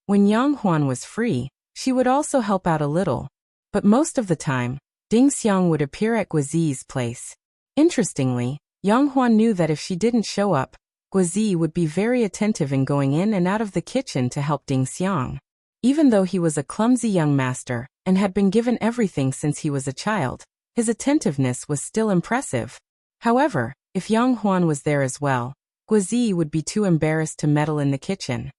When Yang Huan was free, she would also help out a little, but most of the time, Ding Xiang would appear at Guozi's place. Interestingly, Yang Huan knew that if she didn't show up, Guozi would be very attentive in going in and out of the kitchen to help Ding Xiang. Even though he was a clumsy young master and had been given everything since he was a child, his attentiveness was still impressive. However, if Yang Huan was there as well, Guozi would be too embarrassed to meddle in the kitchen.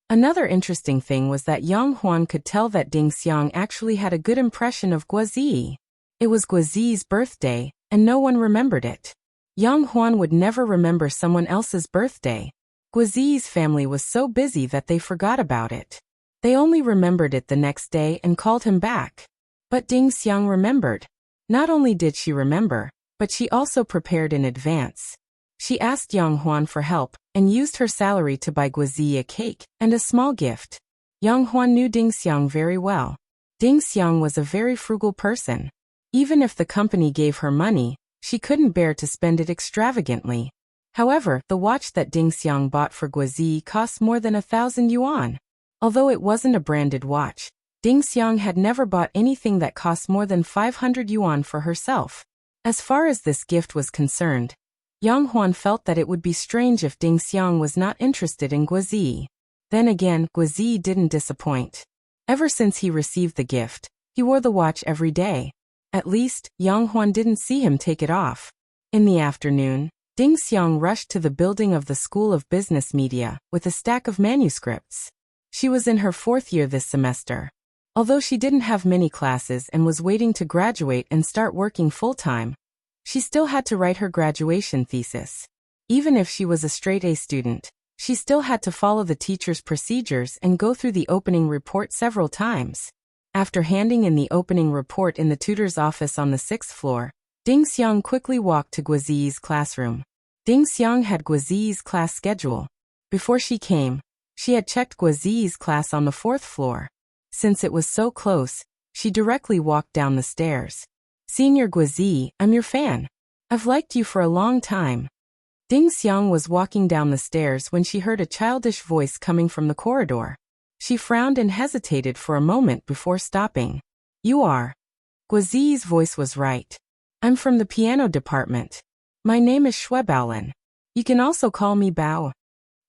Another interesting thing was that Yang Huan could tell that Ding Xiang actually had a good impression of Guozi. It was Guozi's birthday, and no one remembered it. Yang Huan would never remember someone else's birthday. Guozi's family was so busy that they forgot about it. They only remembered it the next day and called him back. But Ding Xiang remembered. Not only did she remember, but she also prepared in advance. She asked Yang Huan for help and used her salary to buy Guozi a cake and a small gift. Yang Huan knew Ding Xiang very well. Ding Xiang was a very frugal person. Even if the company gave her money, she couldn't bear to spend it extravagantly. However, the watch that Ding Xiang bought for Guozi cost more than 1,000 yuan. Although it wasn't a branded watch, Ding Xiang had never bought anything that cost more than 500 yuan for herself. As far as this gift was concerned, Yang Huan felt that it would be strange if Ding Xiang was not interested in Guozi. Then again, Guozi didn't disappoint. Ever since he received the gift, he wore the watch every day. At least, Yang Huan didn't see him take it off. In the afternoon, Ding Xiang rushed to the building of the School of Business Media with a stack of manuscripts. She was in her 4th year this semester. Although she didn't have many classes and was waiting to graduate and start working full-time, she still had to write her graduation thesis. Even if she was a straight-A student, she still had to follow the teacher's procedures and go through the opening report several times. After handing in the opening report in the tutor's office on the 6th floor, Ding Xiang quickly walked to Guozi's classroom. Ding Xiang had Guozi's class schedule. Before she came, she had checked Guozi's class on the 4th floor. Since it was so close, she directly walked down the stairs. Senior Guozi, I'm your fan. I've liked you for a long time. Ding Xiang was walking down the stairs when she heard a childish voice coming from the corridor. She frowned and hesitated for a moment before stopping. You are. Guozi's voice was right. I'm from the piano department. My name is Xue Baolin. You can also call me Bao.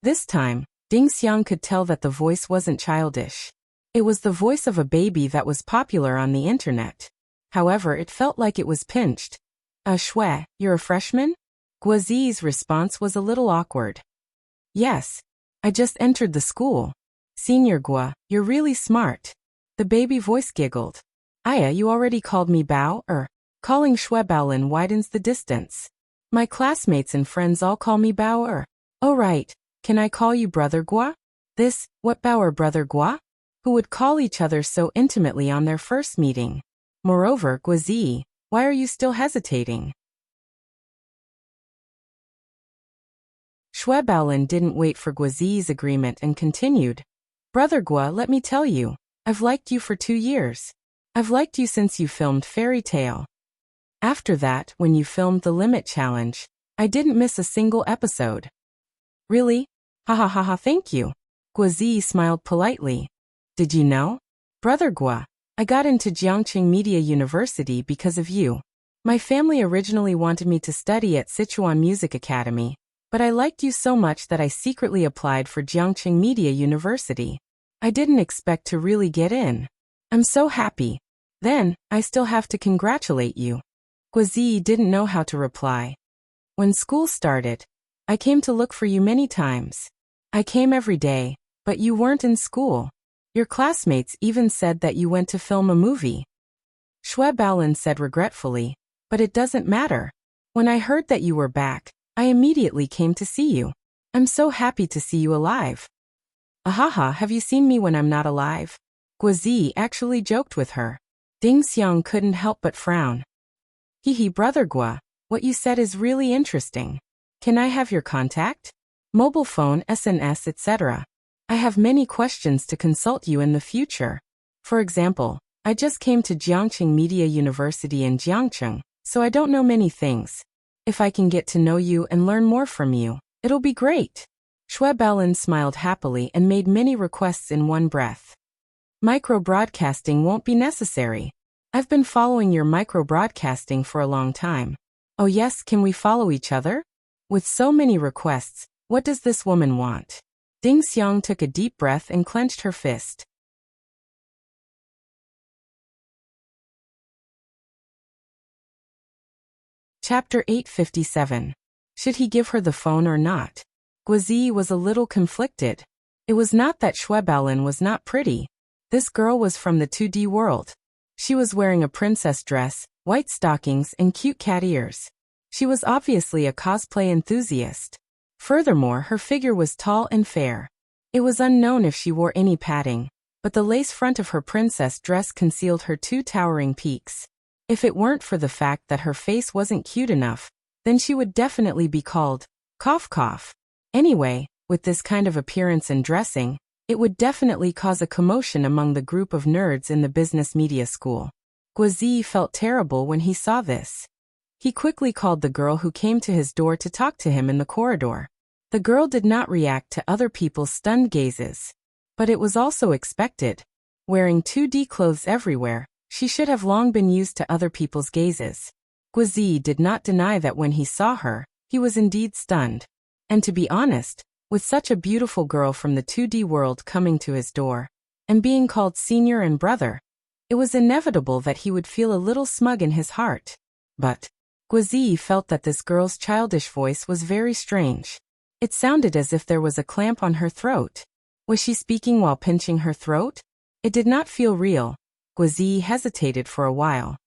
This time, Ding Xiang could tell that the voice wasn't childish. It was the voice of a baby that was popular on the internet. However, it felt like it was pinched. Xue, you're a freshman? Guozi's response was a little awkward. Yes. I just entered the school. Senior Guo, you're really smart. The baby voice giggled. Aya, you already called me Bao, calling Xue Baolin widens the distance. My classmates and friends all call me Bao. Oh right, can I call you Brother Guo? What Bao Brother Guo? Who would call each other so intimately on their first meeting? Moreover, Guozi, why are you still hesitating? Xue Baolin didn't wait for Guozi's agreement and continued. Brother Guo, let me tell you, I've liked you for 2 years. I've liked you since you filmed Fairy Tale. After that, when you filmed The Limit Challenge, I didn't miss a single episode. Really? Ha ha ha ha, thank you. Guazi smiled politely. Did you know? Brother Gua, I got into Jiangqing Media University because of you. My family originally wanted me to study at Sichuan Music Academy, but I liked you so much that I secretly applied for Jiangqing Media University. I didn't expect to really get in. I'm so happy. Then, I still have to congratulate you. Guazi didn't know how to reply. When school started, I came to look for you many times. I came every day, but you weren't in school. Your classmates even said that you went to film a movie. Xue Baolin said regretfully, but it doesn't matter. When I heard that you were back, I immediately came to see you. I'm so happy to see you alive. Ahaha, have you seen me when I'm not alive? Guazi actually joked with her. Ding Xiang couldn't help but frown. Hehe, Brother Gua, what you said is really interesting. Can I have your contact? Mobile phone, SNS, etc. I have many questions to consult you in the future. For example, I just came to Jiangqing Media University in Jiangcheng, so I don't know many things. If I can get to know you and learn more from you, it'll be great. Xue Baolin smiled happily and made many requests in one breath. Micro-broadcasting won't be necessary. I've been following your micro-broadcasting for a long time. Oh yes, can we follow each other? With so many requests, what does this woman want? Ding Xiang took a deep breath and clenched her fist. Chapter 857. Should he give her the phone or not? Guazi was a little conflicted. It was not that Xue Baolin was not pretty. This girl was from the 2D world. She was wearing a princess dress, white stockings, and cute cat ears. She was obviously a cosplay enthusiast. Furthermore, her figure was tall and fair. It was unknown if she wore any padding, but the lace front of her princess dress concealed her two towering peaks. If it weren't for the fact that her face wasn't cute enough, then she would definitely be called cough cough. Anyway, with this kind of appearance and dressing, it would definitely cause a commotion among the group of nerds in the business media school. Guazi felt terrible when he saw this. He quickly called the girl who came to his door to talk to him in the corridor. The girl did not react to other people's stunned gazes. But it was also expected. Wearing 2D clothes everywhere, she should have long been used to other people's gazes. Guazi did not deny that when he saw her, he was indeed stunned. And to be honest, with such a beautiful girl from the 2D world coming to his door, and being called senior and brother, it was inevitable that he would feel a little smug in his heart. But Guazi felt that this girl's childish voice was very strange. It sounded as if there was a clamp on her throat. Was she speaking while pinching her throat? It did not feel real. Guazi hesitated for a while.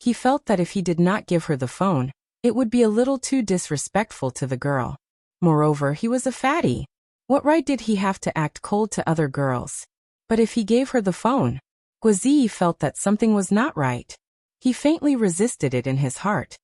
He felt that if he did not give her the phone, it would be a little too disrespectful to the girl. Moreover, he was a fatty. What right did he have to act cold to other girls? But if he gave her the phone, Guazi felt that something was not right. He faintly resisted it in his heart.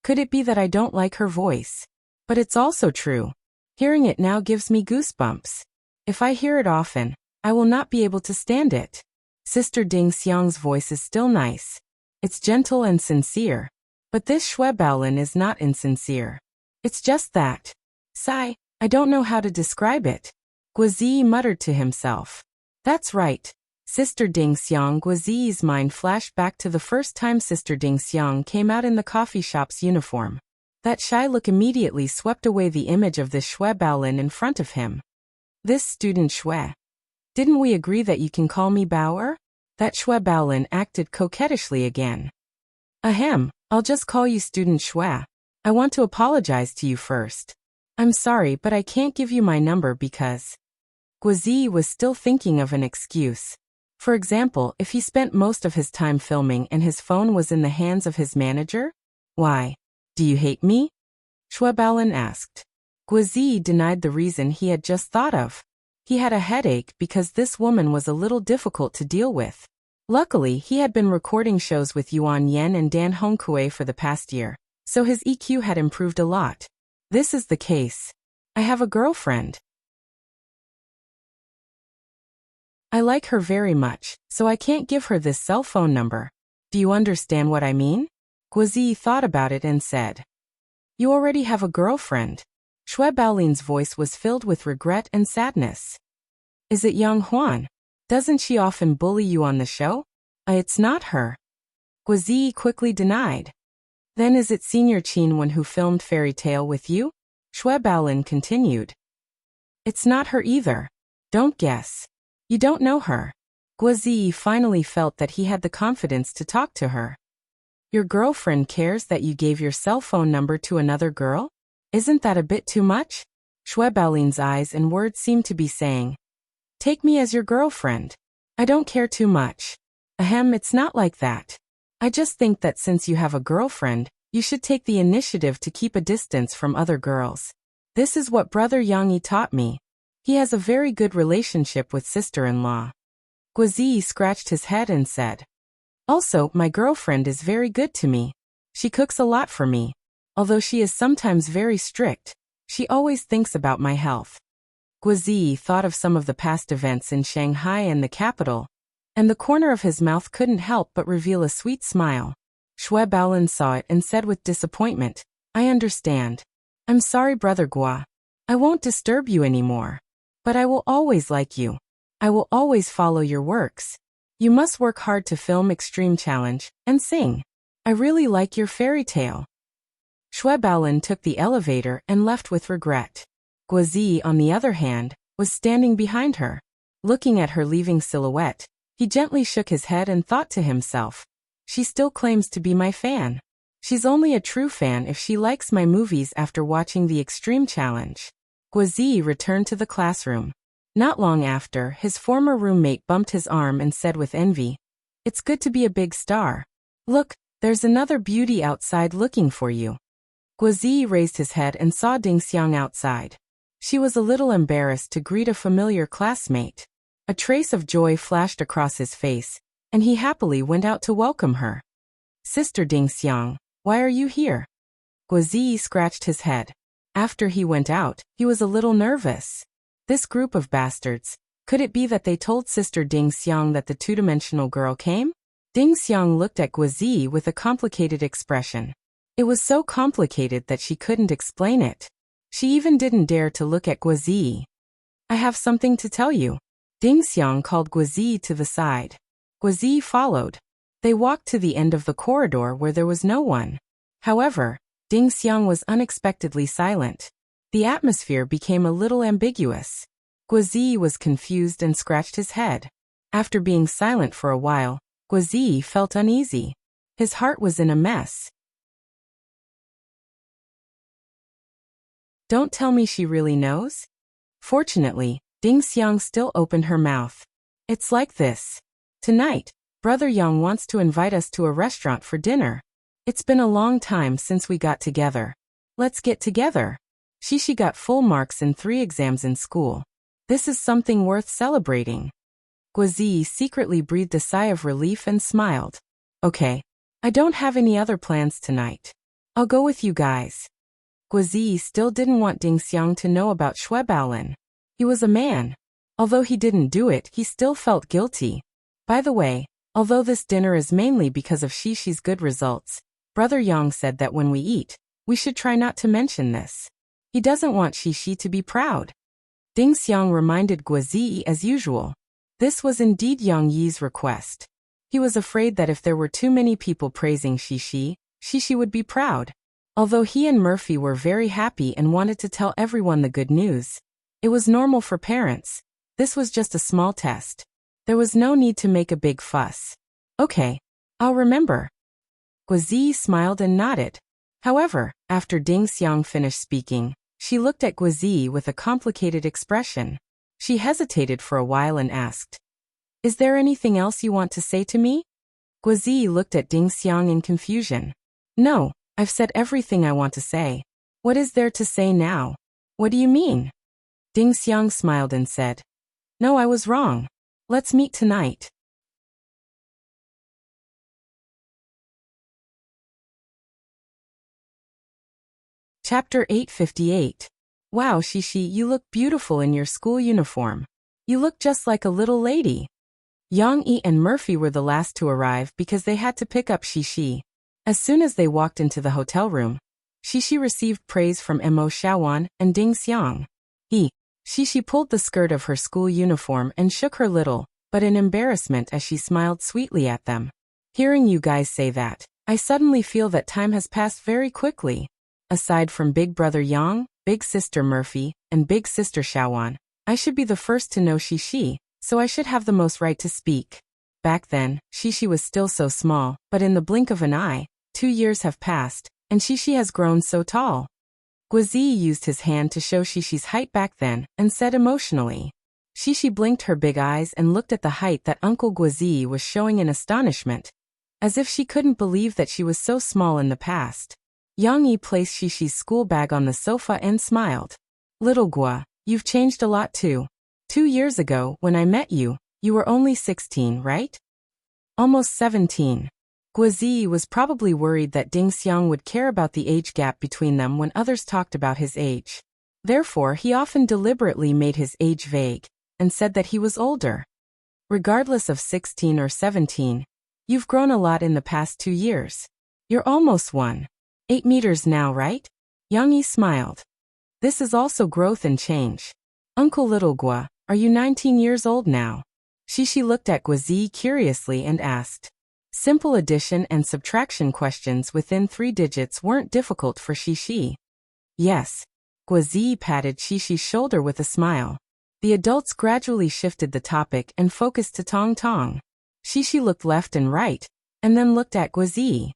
Could it be that I don't like her voice? But it's also true. Hearing it now gives me goosebumps. If I hear it often, I will not be able to stand it. Sister Ding Xiang's voice is still nice. It's gentle and sincere. But this Xue Baolin is not insincere. It's just that. Sigh, I don't know how to describe it. Guazi muttered to himself. That's right. Sister Ding Xiang. Guazi's mind flashed back to the first time Sister Ding Xiang came out in the coffee shop's uniform. That shy look immediately swept away the image of this Xue Baolin in front of him. This student Xue. Didn't we agree that you can call me Bauer? That Xue Baolin acted coquettishly again. Ahem, I'll just call you student Xue. I want to apologize to you first. I'm sorry, but I can't give you my number because... Guazi was still thinking of an excuse. For example, if he spent most of his time filming and his phone was in the hands of his manager? Why? Do you hate me? Xue Baolin asked. Guazi denied the reason he had just thought of. He had a headache because this woman was a little difficult to deal with. Luckily, he had been recording shows with Yuan Yan and Dan Hongkue for the past year, so his EQ had improved a lot. This is the case. I have a girlfriend. I like her very much, so I can't give her this cell phone number. Do you understand what I mean? Guozi thought about it and said, You already have a girlfriend. Shui Baolin's voice was filled with regret and sadness. Is it Yang Huan? Doesn't she often bully you on the show? It's not her. Guozi quickly denied. Then is it Senior Qin Wen who filmed Fairy Tale with you? Shui Baolin continued. It's not her either. Don't guess. You don't know her. Guozi finally felt that he had the confidence to talk to her. Your girlfriend cares that you gave your cell phone number to another girl? Isn't that a bit too much? Shui Baolin's eyes and words seemed to be saying, Take me as your girlfriend. I don't care too much. Ahem, it's not like that. I just think that since you have a girlfriend, you should take the initiative to keep a distance from other girls. This is what Brother Yang Yi taught me. He has a very good relationship with sister-in-law. Guozi scratched his head and said, Also, my girlfriend is very good to me. She cooks a lot for me. Although she is sometimes very strict, she always thinks about my health. Guozi thought of some of the past events in Shanghai and the capital, and the corner of his mouth couldn't help but reveal a sweet smile. Shui Baolin saw it and said with disappointment, I understand. I'm sorry, Brother Guo. I won't disturb you anymore. But I will always like you. I will always follow your works. You must work hard to film Extreme Challenge and sing. I really like your fairy tale. Shui Baolin took the elevator and left with regret. Guozi, on the other hand, was standing behind her. Looking at her leaving silhouette, he gently shook his head and thought to himself, She still claims to be my fan. She's only a true fan if she likes my movies after watching the Extreme Challenge. Guozi returned to the classroom. Not long after, his former roommate bumped his arm and said with envy, It's good to be a big star. Look, there's another beauty outside looking for you. Guozi raised his head and saw Ding Xiang outside. She was a little embarrassed to greet a familiar classmate. A trace of joy flashed across his face, and he happily went out to welcome her. Sister Ding Xiang, why are you here? Guozi scratched his head. After he went out, he was a little nervous. This group of bastards, could it be that they told Sister Ding Xiang that the two-dimensional girl came? Ding Xiang looked at Guozi with a complicated expression. It was so complicated that she couldn't explain it. She even didn't dare to look at Guozi. I have something to tell you. Ding Xiang called Guozi to the side. Guozi followed. They walked to the end of the corridor where there was no one. However, Ding Xiang was unexpectedly silent. The atmosphere became a little ambiguous. Guozi was confused and scratched his head. After being silent for a while, Guozi felt uneasy. His heart was in a mess. Don't tell me she really knows? Fortunately, Ding Xiang still opened her mouth. It's like this. Tonight, Brother Yang wants to invite us to a restaurant for dinner. It's been a long time since we got together. Let's get together. She got full marks in 3 exams in school. This is something worth celebrating. Guozi secretly breathed a sigh of relief and smiled. Okay. I don't have any other plans tonight. I'll go with you guys. Guozi still didn't want Ding Xiang to know about Shui Baolin. He was a man. Although he didn't do it, he still felt guilty. By the way, although this dinner is mainly because of Shishi's good results, Brother Yang said that when we eat, we should try not to mention this. He doesn't want Shishi to be proud. Ding Xiang reminded Guozi as usual. This was indeed Yang Yi's request. He was afraid that if there were too many people praising Shishi, Shishi would be proud. Although he and Murphy were very happy and wanted to tell everyone the good news, it was normal for parents. This was just a small test. There was no need to make a big fuss. Okay, I'll remember. Guozi smiled and nodded. However, after Ding Xiang finished speaking, she looked at Guozi with a complicated expression. She hesitated for a while and asked, Is there anything else you want to say to me? Guozi looked at Ding Xiang in confusion. No, I've said everything I want to say. What is there to say now? What do you mean? Ding Xiang smiled and said, No, I was wrong. Let's meet tonight. Chapter 858. Wow, Shishi, you look beautiful in your school uniform. You look just like a little lady. Yang Yi and Murphy were the last to arrive because they had to pick up Shishi. As soon as they walked into the hotel room, Shishi received praise from Mo Xiaowan and Ding Xiang. Shishi pulled the skirt of her school uniform and shook her little, but in embarrassment as she smiled sweetly at them. Hearing you guys say that, I suddenly feel that time has passed very quickly. Aside from Big Brother Yang, Big Sister Murphy, and Big Sister Xiaowan, I should be the first to know Shishi, so I should have the most right to speak. Back then, Shishi was still so small, but in the blink of an eye, 2 years have passed, and Shishi has grown so tall. Guizi used his hand to show Shishi's height back then, and said emotionally. Shishi blinked her big eyes and looked at the height that Uncle Guizi was showing in astonishment, as if she couldn't believe that she was so small in the past. Yang Yi placed Shishi's school bag on the sofa and smiled. Little Gua, you've changed a lot too. 2 years ago, when I met you, you were only 16, right? Almost 17. Guizi was probably worried that Ding Xiang would care about the age gap between them when others talked about his age. Therefore, he often deliberately made his age vague, and said that he was older. Regardless of 16 or 17, you've grown a lot in the past 2 years. You're almost 1.8 meters now, right? Yang Yi smiled. This is also growth and change. Uncle Little Gua, are you 19 years old now? Shishi looked at Guizi curiously and asked. Simple addition and subtraction questions within 3 digits weren't difficult for Shishi. Yes. Guizi patted Shishi's shoulder with a smile. The adults gradually shifted the topic and focused to Tong Tong. Shishi looked left and right, and then looked at Guizi.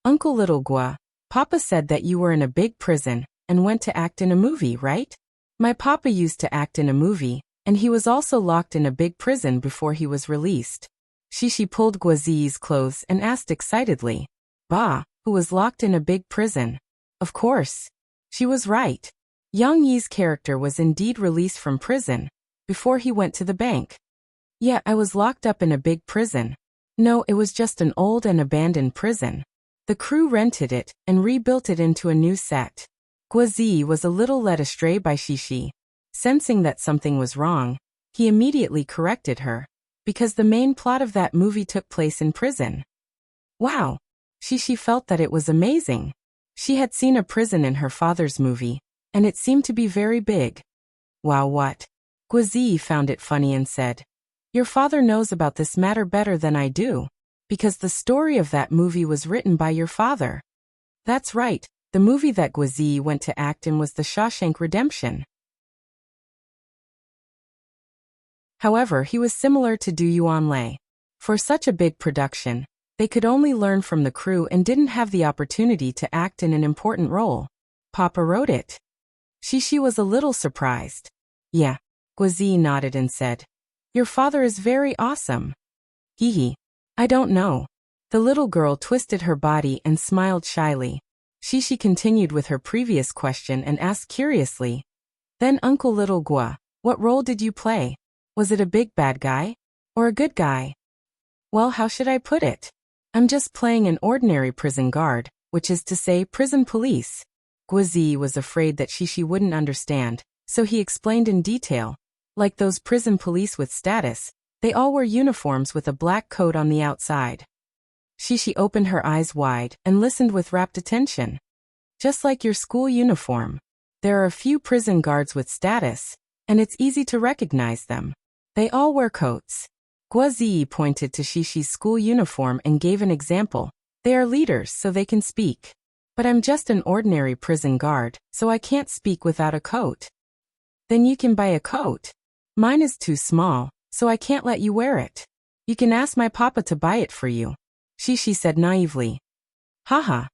Uncle Little Gua, Papa said that you were in a big prison and went to act in a movie, right? My papa used to act in a movie, and he was also locked in a big prison before he was released. Shishi pulled Guizi's clothes and asked excitedly. Bah, who was locked in a big prison? Of course. She was right. Yang Yi's character was indeed released from prison, before he went to the bank. Yeah, I was locked up in a big prison. No, it was just an old and abandoned prison. The crew rented it and rebuilt it into a new set. Guizi was a little led astray by Shishi. Sensing that something was wrong, he immediately corrected her, because the main plot of that movie took place in prison. Wow! Shishi felt that it was amazing. She had seen a prison in her father's movie, and it seemed to be very big. Wow, what? Guizi found it funny and said, Your father knows about this matter better than I do, because the story of that movie was written by your father. That's right, the movie that Guizi went to act in was The Shawshank Redemption. However, he was similar to Du Yuanlei. For such a big production, they could only learn from the crew and didn't have the opportunity to act in an important role. Papa wrote it. Shishi was a little surprised. Yeah, Guizi nodded and said, Your father is very awesome. Hee. I don't know. The little girl twisted her body and smiled shyly. Shishi continued with her previous question and asked curiously, Then Uncle Little Gua, what role did you play? Was it a big bad guy? Or a good guy? Well, how should I put it? I'm just playing an ordinary prison guard, which is to say prison police. Guizi was afraid that Shishi wouldn't understand, so he explained in detail. Like those prison police with status, they all wore uniforms with a black coat on the outside. Shishi opened her eyes wide and listened with rapt attention. Just like your school uniform. There are a few prison guards with status, and it's easy to recognize them. They all wear coats. Guizi pointed to Shishi's school uniform and gave an example. They are leaders so they can speak. But I'm just an ordinary prison guard, so I can't speak without a coat. Then you can buy a coat. Mine is too small, so I can't let you wear it. You can ask my papa to buy it for you. Shishi said naively. Haha.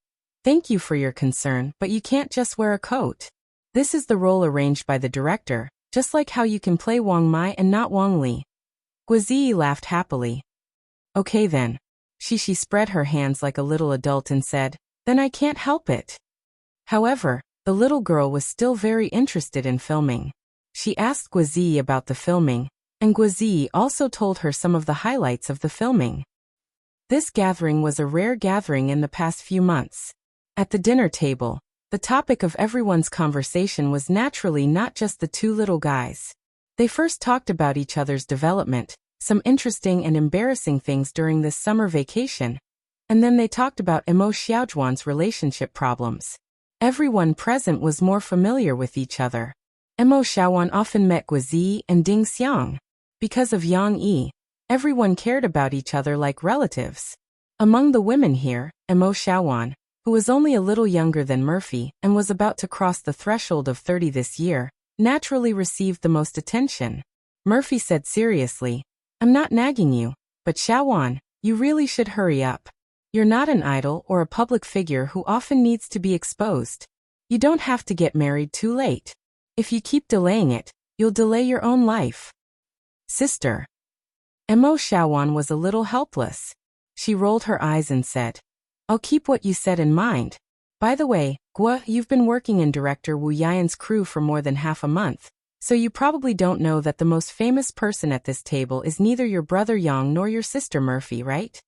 Thank you for your concern, but you can't just wear a coat. This is the role arranged by the director, just like how you can play Wang Mai and not Wang Li. Guizi laughed happily. Okay then. Shishi spread her hands like a little adult and said, Then I can't help it. However, the little girl was still very interested in filming. She asked Guizi about the filming, and Guizi also told her some of the highlights of the filming. This gathering was a rare gathering in the past few months. At the dinner table, the topic of everyone's conversation was naturally not just the 2 little guys. They first talked about each other's development, some interesting and embarrassing things during this summer vacation, and then they talked about Emo Xiaojuan's relationship problems. Everyone present was more familiar with each other. Emo Xiaojuan often met Guizi and Ding Xiang. Because of Yang Yi, everyone cared about each other like relatives. Among the women here, Emo Xiaojuan, who was only a little younger than Murphy and was about to cross the threshold of 30 this year, naturally received the most attention. Murphy said seriously, "I'm not nagging you, but Xiaojuan, you really should hurry up. You're not an idol or a public figure who often needs to be exposed. You don't have to get married too late. If you keep delaying it, you'll delay your own life." Sister. Emo Xiaojuan was a little helpless. She rolled her eyes and said, "I'll keep what you said in mind. By the way, Guo, you've been working in director Wu Yan's crew for more than half a month, so you probably don't know that the most famous person at this table is neither your brother Yang nor your sister Murphy, right?"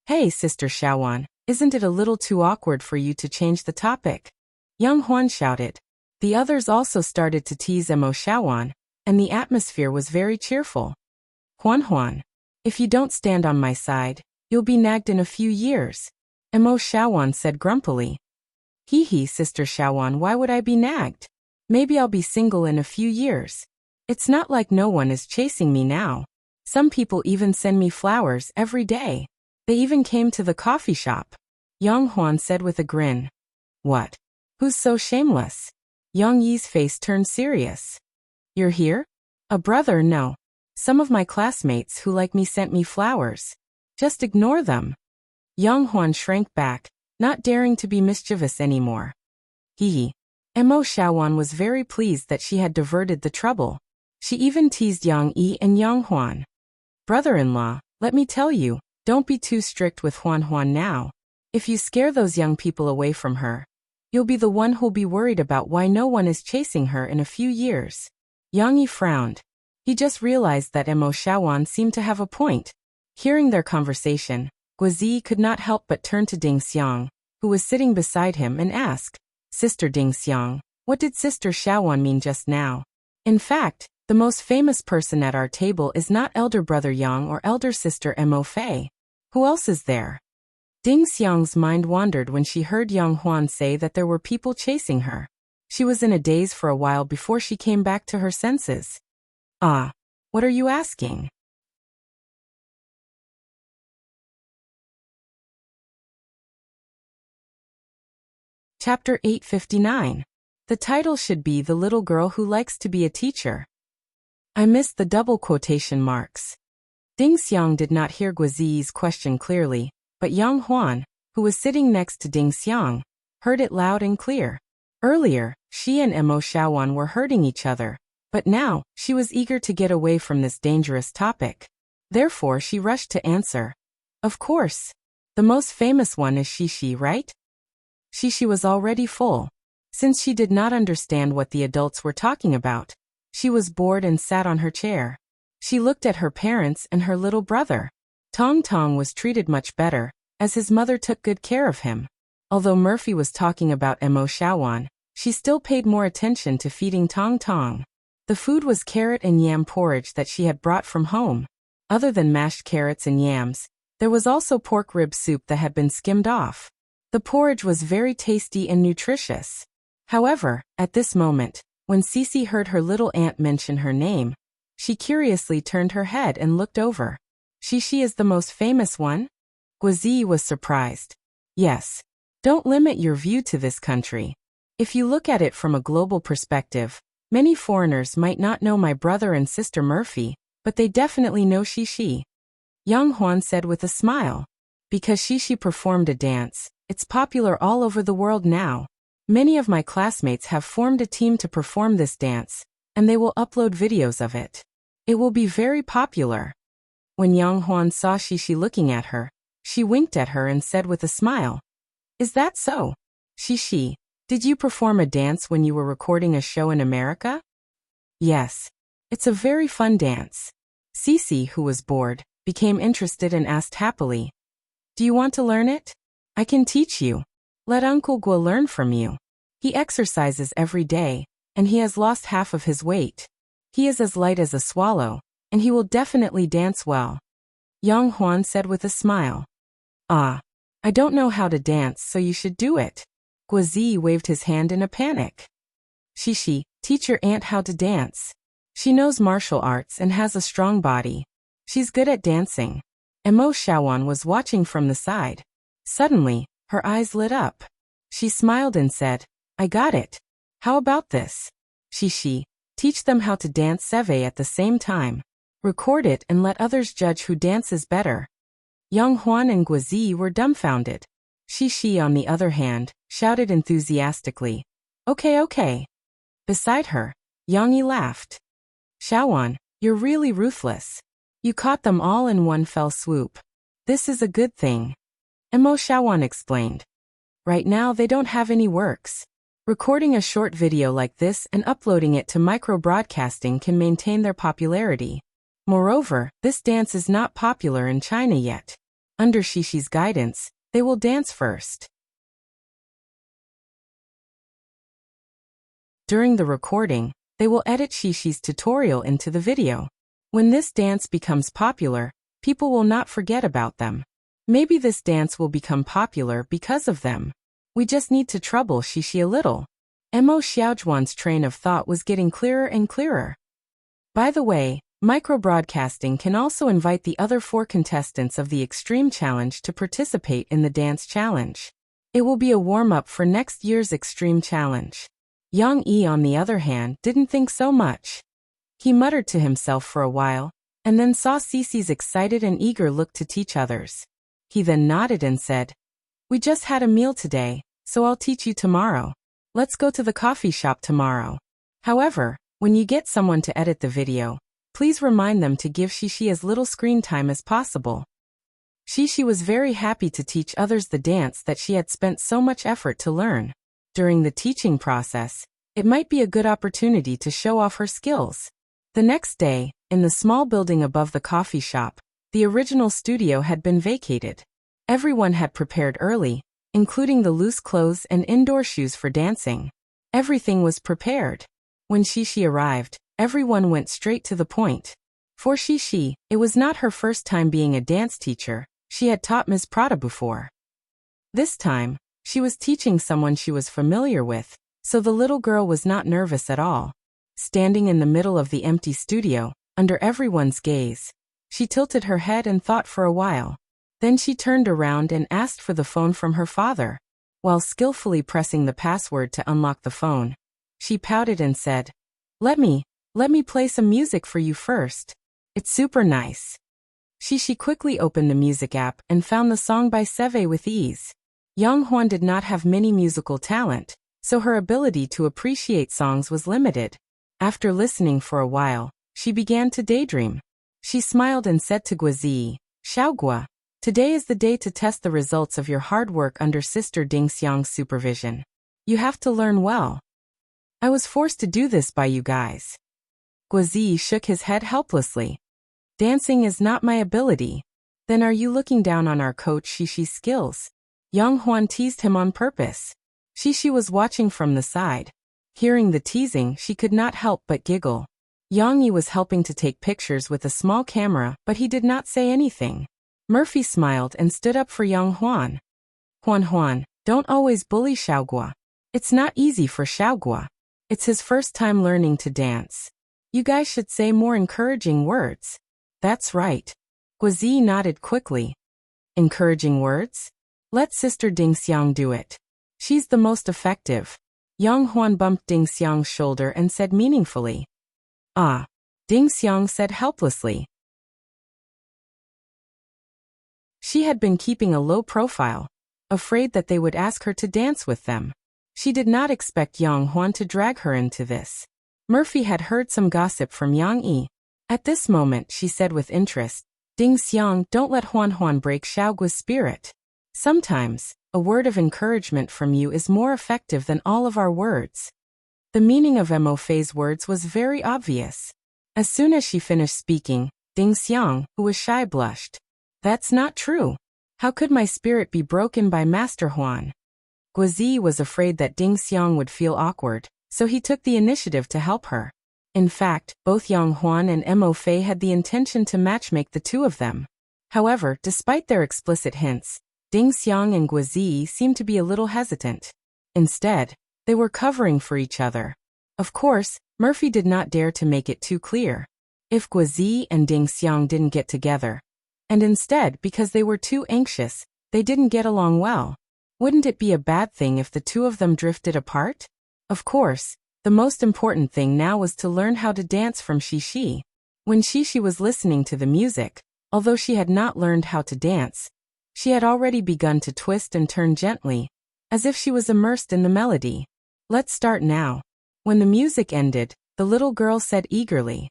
"Hey, Sister Xiaojuan, isn't it a little too awkward for you to change the topic?" Yang Huan shouted. The others also started to tease Emo Xiaojuan, and the atmosphere was very cheerful. "Huan, if you don't stand on my side, you'll be nagged in a few years," Emo Xiaojuan said grumpily. "Hee, Sister Xiaojuan, why would I be nagged? Maybe I'll be single in a few years. It's not like no one is chasing me now. Some people even send me flowers every day. They even came to the coffee shop," Yang Huan said with a grin. "What? Who's so shameless?" Yang Yi's face turned serious. "You're here? A brother? No. Some of my classmates who like me sent me flowers. Just ignore them." Yang Huan shrank back, not daring to be mischievous anymore. Hee. Emo Xiaojuan was very pleased that she had diverted the trouble. She even teased Yang Yi and Yang Huan. "Brother-in-law, let me tell you, don't be too strict with Huan now. If you scare those young people away from her, you'll be the one who'll be worried about why no one is chasing her in a few years." Yang Yi frowned. He just realized that Emo Xiaojuan seemed to have a point. Hearing their conversation, Guizi could not help but turn to Ding Xiang, who was sitting beside him, and ask, "Sister Ding Xiang, what did Sister Xiaojuan mean just now? In fact, the most famous person at our table is not elder brother Yang or elder sister Emo Fei. Who else is there?" Ding Xiang's mind wandered when she heard Yang Huan say that there were people chasing her. She was in a daze for a while before she came back to her senses. "Ah, what are you asking?" Chapter 859. The title should be The Little Girl Who Likes to Be a Teacher. I missed the double quotation marks. Ding Xiang did not hear Guizi's question clearly, but Yang Huan, who was sitting next to Ding Xiang, heard it loud and clear. Earlier, she and Emo Xiaojuan were hurting each other, but now, she was eager to get away from this dangerous topic. Therefore she rushed to answer. "Of course. The most famous one is Shishi, right?" Shishi was already full. Since she did not understand what the adults were talking about, she was bored and sat on her chair. She looked at her parents and her little brother. Tong Tong was treated much better, as his mother took good care of him. Although Murphy was talking about Emo Xiaojuan, she still paid more attention to feeding Tong Tong. The food was carrot and yam porridge that she had brought from home. Other than mashed carrots and yams, there was also pork rib soup that had been skimmed off. The porridge was very tasty and nutritious. However, at this moment, when Cece heard her little aunt mention her name, she curiously turned her head and looked over. "Shishi is the most famous one?" Guizi was surprised. "Yes. Don't limit your view to this country. If you look at it from a global perspective, many foreigners might not know my brother and sister Murphy, but they definitely know Shishi," Yang Huan said with a smile. "Because Shishi performed a dance, it's popular all over the world now. Many of my classmates have formed a team to perform this dance, and they will upload videos of it. It will be very popular." When Yang Huan saw Shishi looking at her, she winked at her and said with a smile, "Is that so? Shishi, did you perform a dance when you were recording a show in America?" "Yes. It's a very fun dance." Cece, who was bored, became interested and asked happily, "Do you want to learn it? I can teach you. Let Uncle Guo learn from you." He exercises every day, and he has lost half of his weight. He is as light as a swallow, and he will definitely dance well. Yang Huan said with a smile. Ah, I don't know how to dance, so you should do it. Guazi waved his hand in a panic. Shishi, teach your aunt how to dance. She knows martial arts and has a strong body. She's good at dancing. Mo Xiaowan was watching from the side. Suddenly, her eyes lit up. She smiled and said, I got it. How about this? Shishi, teach them how to dance seve at the same time. Record it and let others judge who dances better. Yang Huan and Guazi were dumbfounded. Shishi, on the other hand, shouted enthusiastically, Okay, okay. Beside her, Yang Yi laughed. Xiaowan, you're really ruthless. You caught them all in one fell swoop. This is a good thing. Mo Xiaowan explained. Right now they don't have any works. Recording a short video like this and uploading it to micro-broadcasting can maintain their popularity. Moreover, this dance is not popular in China yet. Under Shishi's guidance, they will dance first. During the recording, they will edit Shishi's tutorial into the video. When this dance becomes popular, people will not forget about them. Maybe this dance will become popular because of them. We just need to trouble Shishi a little. Mo Xiaojuan's train of thought was getting clearer and clearer. By the way, micro-broadcasting can also invite the other 4 contestants of the Extreme Challenge to participate in the dance challenge. It will be a warm-up for next year's Extreme Challenge. Yang Yi, on the other hand, didn't think so much. He muttered to himself for a while, and then saw Cece's excited and eager look to teach others. He then nodded and said, We just had a meal today, so I'll teach you tomorrow. Let's go to the coffee shop tomorrow. However, when you get someone to edit the video, please remind them to give Shishi as little screen time as possible. Shishi was very happy to teach others the dance that she had spent so much effort to learn. During the teaching process, it might be a good opportunity to show off her skills. The next day, in the small building above the coffee shop, the original studio had been vacated. Everyone had prepared early, including the loose clothes and indoor shoes for dancing. Everything was prepared. When Shishi arrived, everyone went straight to the point. For Shishi, it was not her first time being a dance teacher. She had taught Ms. Prada before. This time, she was teaching someone she was familiar with, so the little girl was not nervous at all. Standing in the middle of the empty studio, under everyone's gaze, she tilted her head and thought for a while. Then she turned around and asked for the phone from her father. While skillfully pressing the password to unlock the phone, she pouted and said, Let me play some music for you first. It's super nice. Shishi quickly opened the music app and found the song by Seve with ease. Yang Huan did not have many musical talent, so her ability to appreciate songs was limited. After listening for a while, she began to daydream. She smiled and said to Guazi, Xiaogua, today is the day to test the results of your hard work under Sister Ding Xiang's supervision. You have to learn well. I was forced to do this by you guys. Guazi shook his head helplessly. Dancing is not my ability. Then are you looking down on our coach Shishi's skills? Yang Huan teased him on purpose. Shishi was watching from the side. Hearing the teasing, she could not help but giggle. Yang Yi was helping to take pictures with a small camera, but he did not say anything. Murphy smiled and stood up for Yang Huan. Huan, don't always bully Xiaogua. It's not easy for Xiaogua. It's his first time learning to dance. You guys should say more encouraging words. That's right. Guazi nodded quickly. Encouraging words? Let Sister Ding Xiang do it. She's the most effective. Yang Huan bumped Ding Xiang's shoulder and said meaningfully. Ah. Ding Xiang said helplessly. She had been keeping a low profile, afraid that they would ask her to dance with them. She did not expect Yang Huan to drag her into this. Murphy had heard some gossip from Yang Yi. At this moment she said with interest, Ding Xiang, don't let Huan break Xiaogua's spirit. Sometimes, a word of encouragement from you is more effective than all of our words. The meaning of Mo Fei's words was very obvious. As soon as she finished speaking, Ding Xiang, who was shy, blushed. That's not true. How could my spirit be broken by Master Huan? Guozi was afraid that Ding Xiang would feel awkward, so he took the initiative to help her. In fact, both Yang Huan and Mo Fei had the intention to matchmake the two of them. However, despite their explicit hints, Ding Xiang and Guozi seemed to be a little hesitant. Instead, they were covering for each other. Of course, Murphy did not dare to make it too clear. If Guozi and Ding Xiang didn't get together, and instead, because they were too anxious, they didn't get along well, wouldn't it be a bad thing if the two of them drifted apart? Of course, the most important thing now was to learn how to dance from Shishi. When Shishi was listening to the music, although she had not learned how to dance, she had already begun to twist and turn gently, as if she was immersed in the melody. Let's start now. When the music ended, the little girl said eagerly.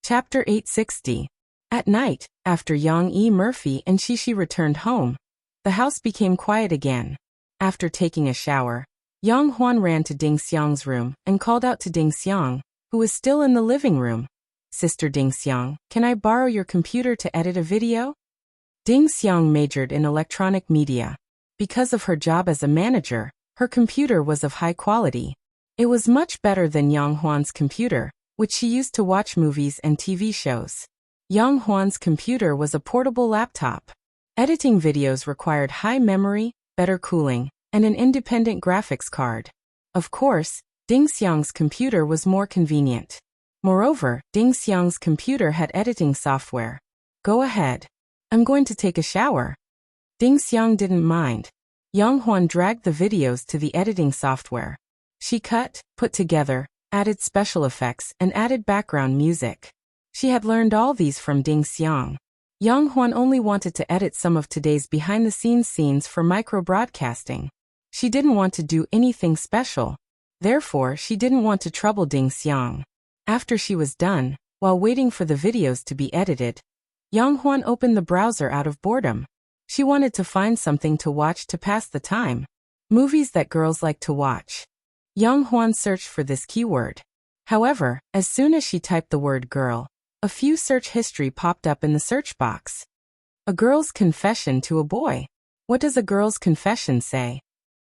Chapter 860. At night, after Yang E. Murphy and Shishi returned home, the house became quiet again. After taking a shower, Yang Huan ran to Ding Xiang's room and called out to Ding Xiang, who was still in the living room. Sister Ding Xiang, can I borrow your computer to edit a video? Ding Xiang majored in electronic media. Because of her job as a manager, her computer was of high quality. It was much better than Yang Huan's computer, which she used to watch movies and TV shows. Yang Huan's computer was a portable laptop. Editing videos required high memory, better cooling, and an independent graphics card. Of course, Ding Xiang's computer was more convenient. Moreover, Ding Xiang's computer had editing software. Go ahead. I'm going to take a shower. Ding Xiang didn't mind. Yang Huan dragged the videos to the editing software. She cut, put together, added special effects, and added background music. She had learned all these from Ding Xiang. Yang Huan only wanted to edit some of today's behind-the-scenes scenes for micro-broadcasting. She didn't want to do anything special. Therefore, she didn't want to trouble Ding Xiang. After she was done, while waiting for the videos to be edited, Yang Huan opened the browser out of boredom. She wanted to find something to watch to pass the time. Movies that girls like to watch. Yang Huan searched for this keyword. However, as soon as she typed the word girl, a few search history popped up in the search box. A girl's confession to a boy. What does a girl's confession say?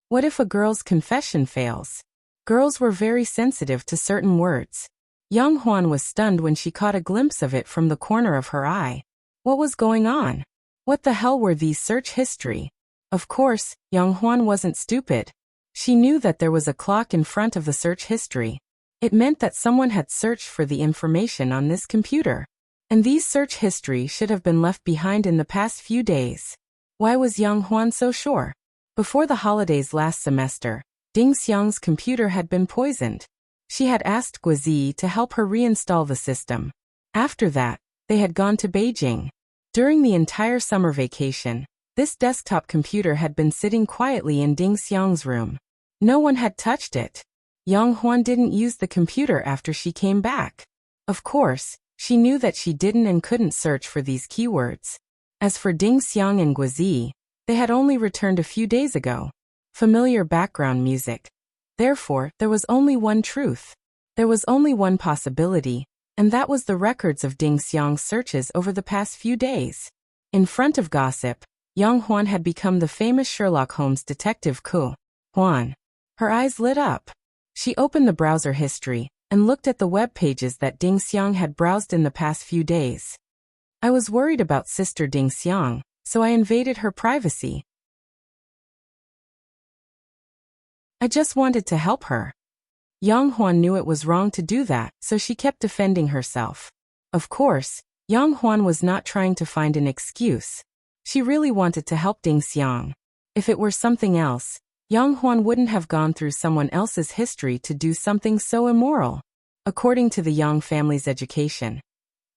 What if a girl's confession fails? Girls were very sensitive to certain words. Yang Huan was stunned when she caught a glimpse of it from the corner of her eye. What was going on? What the hell were these search history? Of course, Yang Huan wasn't stupid. She knew that there was a clock in front of the search history. It meant that someone had searched for the information on this computer. And these search history should have been left behind in the past few days. Why was Yang Huan so sure? Before the holidays last semester, Ding Xiang's computer had been poisoned. She had asked Guozi to help her reinstall the system. After that, they had gone to Beijing. During the entire summer vacation, this desktop computer had been sitting quietly in Ding Xiang's room. No one had touched it. Yang Huan didn't use the computer after she came back. Of course, she knew that she didn't and couldn't search for these keywords. As for Ding Xiang and Guozi, they had only returned a few days ago. Familiar background music. Therefore, there was only one truth. There was only one possibility, and that was the records of Ding Xiang's searches over the past few days. In front of gossip, Yang Huan had become the famous Sherlock Holmes detective Ku Huan. Her eyes lit up. She opened the browser history and looked at the web pages that Ding Xiang had browsed in the past few days. I was worried about Sister Ding Xiang, so I invaded her privacy. I just wanted to help her. Yang Huan knew it was wrong to do that, so she kept defending herself. Of course, Yang Huan was not trying to find an excuse. She really wanted to help Ding Xiang. If it were something else, Yang Huan wouldn't have gone through someone else's history to do something so immoral. According to the Yang family's education,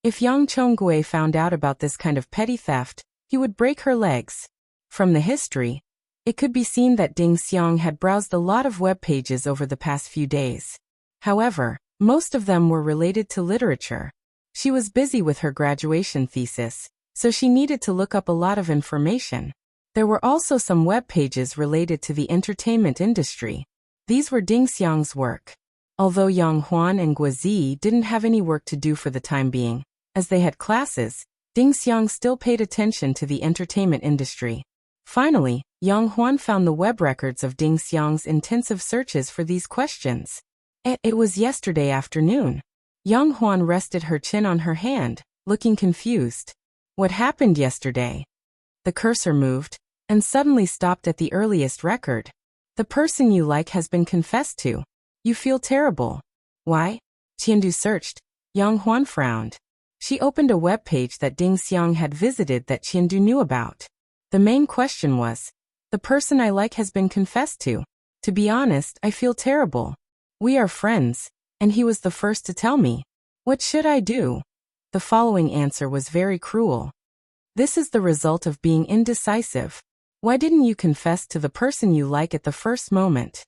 if Yang Chongwei found out about this kind of petty theft, he would break her legs. From the history, it could be seen that Ding Xiang had browsed a lot of web pages over the past few days. However, most of them were related to literature. She was busy with her graduation thesis, so she needed to look up a lot of information. There were also some web pages related to the entertainment industry. These were Ding Xiang's work. Although Yang Huan and Guozi didn't have any work to do for the time being, As they had classes, Ding Xiang still paid attention to the entertainment industry. Finally, Yang Huan found the web records of Ding Xiang's intensive searches for these questions. It was yesterday afternoon. Yang Huan rested her chin on her hand, looking confused. What happened yesterday? The cursor moved, and suddenly stopped at the earliest record. The person you like has been confessed to. You feel terrible. Why? Qiandu searched. Yang Huan frowned. She opened a web page that Ding Xiang had visited that Qiandu knew about. The main question was, the person I like has been confessed to. To be honest, I feel terrible. We are friends, and he was the first to tell me. What should I do? The following answer was very cruel. This is the result of being indecisive. Why didn't you confess to the person you like at the first moment?